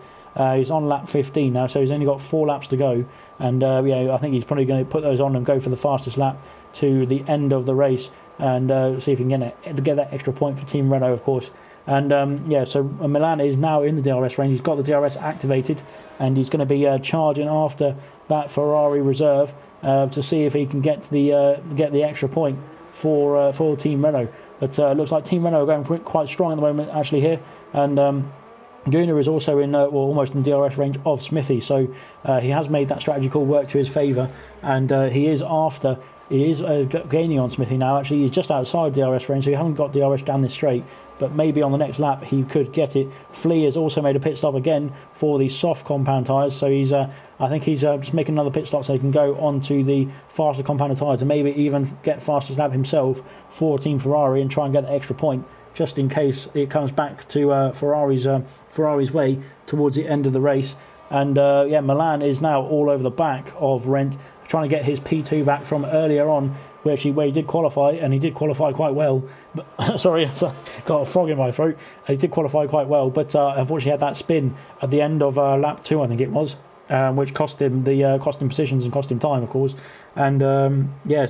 He's on lap 15 now, so he's only got 4 laps to go, and I think he's probably going to put those on and go for the fastest lap to the end of the race, and see if he can get that extra point for Team Renault, of course. And so Milan is now in the DRS range. He's got the DRS activated, and he's going to be charging after that Ferrari reserve to see if he can get the extra point for Team Renault. But it looks like Team Renault are going quite strong at the moment actually here, and Gunnar is also in almost in DRS range of Smithy, so he has made that strategy call work to his favour, and he is gaining on Smithy now. Actually, he's just outside DRS range, so he hasn't got DRS down this straight, but maybe on the next lap he could get it. Flea has also made a pit stop again for the soft compound tyres, so I think he's just making another pit stop so he can go on to the faster compound tyres and maybe even get fastest lap himself for Team Ferrari and try and get the extra point, just in case it comes back to Ferrari's way towards the end of the race. And Milan is now all over the back of Rent, trying to get his P2 back from earlier on, where he did qualify, and he did qualify quite well. But, sorry, got a frog in my throat. He did qualify quite well, but unfortunately had that spin at the end of lap 2, I think it was, which cost him positions and cost him time, of course. And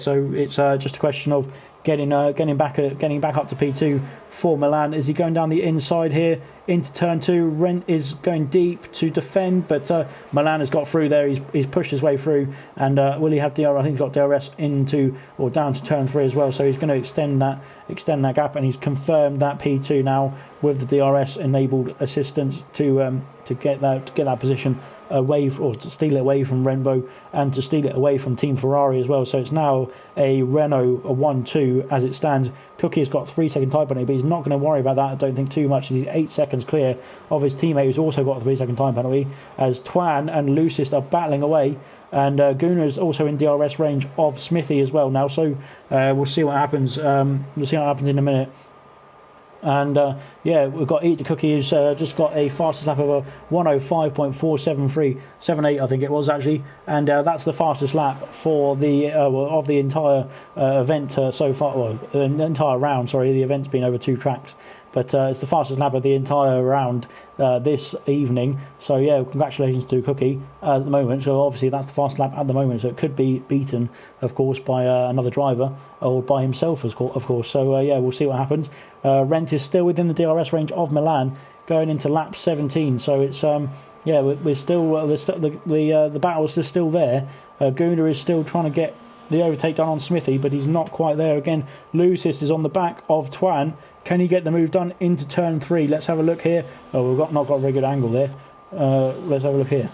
so it's just a question of getting back up to P2 for Milan. Is he going down the inside here into turn 2? Rent is going deep to defend, but Milan has got through there. He's pushed his way through, and will he have DRS? I think he's got DRS into or down to turn 3 as well. So he's going to extend that gap, and he's confirmed that P2 now with the DRS enabled assistance to get that position away, or to steal it away from Renbo and to steal it away from Team Ferrari as well. So it's now a Renault 1-2 as it stands. Cookie has got 3-second time penalty, but he's not going to worry about that, I don't think, too much. He's 8 seconds clear of his teammate who's also got a 3-second time penalty, as Twan and Lucist are battling away, and Gunnar is also in DRS range of Smithy as well now. So we'll see what happens. We'll see what happens in a minute. And yeah, we've got Eat the Cookie who's just got a fastest lap of a 1:05.47378, I think it was actually, and that's the fastest lap for the of the entire event so far. Well, the entire round. Sorry, the event's been over 2 tracks, but it's the fastest lap of the entire round this evening. So yeah, congratulations to Cookie at the moment. So obviously that's the fastest lap at the moment. So it could be beaten, of course, by another driver or by himself, of course. So yeah, we'll see what happens. Rent is still within the DRS range of Milan, going into lap 17. So it's yeah, we're still the battle is still there. Guna is still trying to get the overtake done on Smithy, but he's not quite there. Again, Lucist is on the back of Twan. Can he get the move done into turn 3? Let's have a look here. Oh, we've not got a very good angle there. Let's have a look here.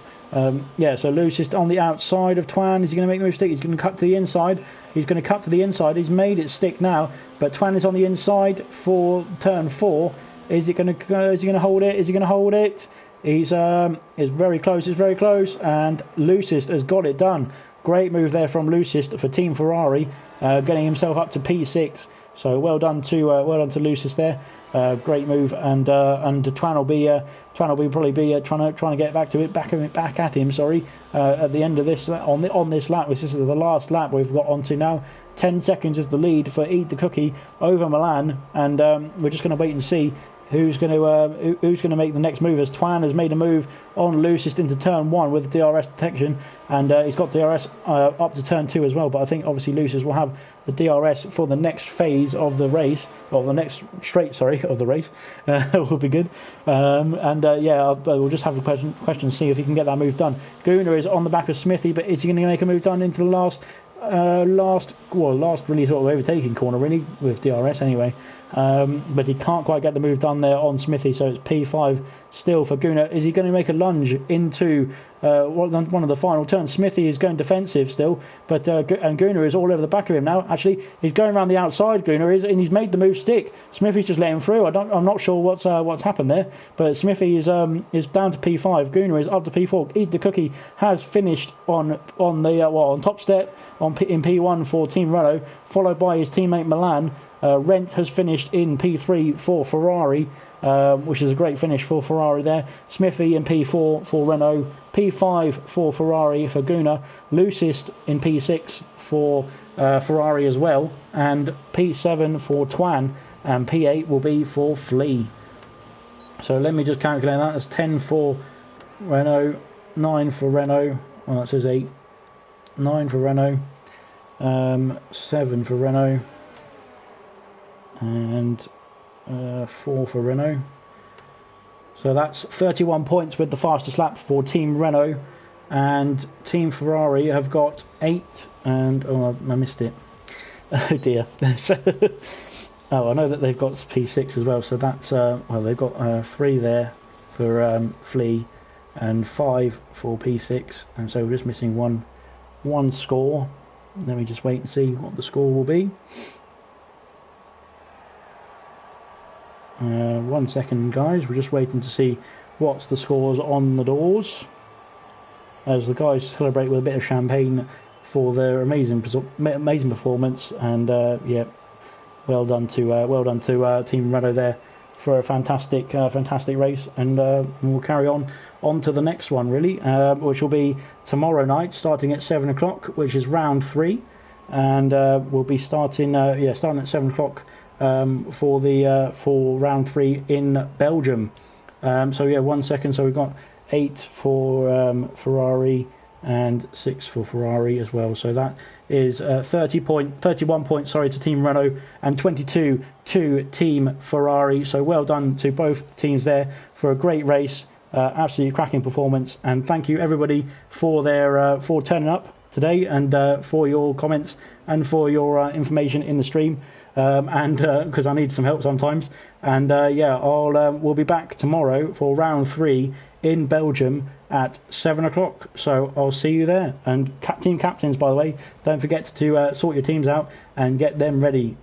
Yeah, so Lucist on the outside of Twan. Is he going to make the move stick? He's going to cut to the inside. He's going to cut to the inside. He's made it stick now, but Twan is on the inside for turn 4. Is he going to hold it? Is he going to hold it? He's very close. It's very close, and Lucist has got it done. Great move there from Lucist for Team Ferrari, getting himself up to P6. So well done to Lucist there. Great move, and Twan will probably be trying to get back at him. Sorry, at the end of this on this lap. This is the last lap we've got onto now. 10 seconds is the lead for Eat the Cookie over Milan, and we're just going to wait and see who's going to make the next move, as Twan has made a move on Lucist into turn 1 with DRS detection, and he's got DRS up to turn 2 as well. But I think obviously Lucist will have the DRS for the next phase of the race, or the next straight, of the race. Will be good. Yeah, we'll just have a question, see if he can get that move done. Guna is on the back of Smithy, but is he going to make a move done into the last really sort of overtaking corner, really, with DRS anyway. But he can't quite get the move done there on Smithy, so it's P5 still for Guna. Is he going to make a lunge into one of the final turns? Smithy is going defensive still, but and Guna is all over the back of him now. Actually, he's going around the outside, Guna is, and he's made the move stick. Smithy's just let him through. I'm not sure what's happened there, but Smithy is down to P5. Guna is up to P4. Eat the Cookie has finished on top step in P1 for Team Renault, followed by his teammate Milan. Rent has finished in P3 for Ferrari, which is a great finish for Ferrari there. Smithy in P4 for Renault, P5 for Ferrari for Guna, Lucist in P6 for Ferrari as well, and P7 for Twan, and P8 will be for Flea. So let me just calculate that. That's 10 for Renault, 9 for Renault, well that says 8, 9 for Renault, 7 for Renault, and 4 for Renault. So that's 31 points with the fastest lap for Team Renault, and Team Ferrari have got 8, and I missed it. Oh dear. Oh, I know that they've got P6 as well, so that's well, they've got 3 there for Flea and 5 for P6, and so we're just missing one score. Let me just wait and see what the score will be. 1 second, guys. We're just waiting to see what's the scores on the doors, as the guys celebrate with a bit of champagne for their amazing performance. And yeah, well done to Team Renault there for a fantastic race. And we'll carry on to the next one, really, which will be tomorrow night, starting at 7 o'clock, which is round 3, and we'll be starting starting at 7 o'clock. For round 3 in Belgium. So yeah, 1 second. So we've got 8 for Ferrari and 6 for Ferrari as well. So that is 31 points, sorry, to Team Renault, and 22 to Team Ferrari. So well done to both teams there for a great race. Absolutely cracking performance, and thank you everybody for for turning up today, and for your comments and for your information in the stream. And because I need some help sometimes, and yeah, we'll be back tomorrow for round 3 in Belgium at 7 o'clock. So I'll see you there. And team captains, by the way, don't forget to sort your teams out and get them ready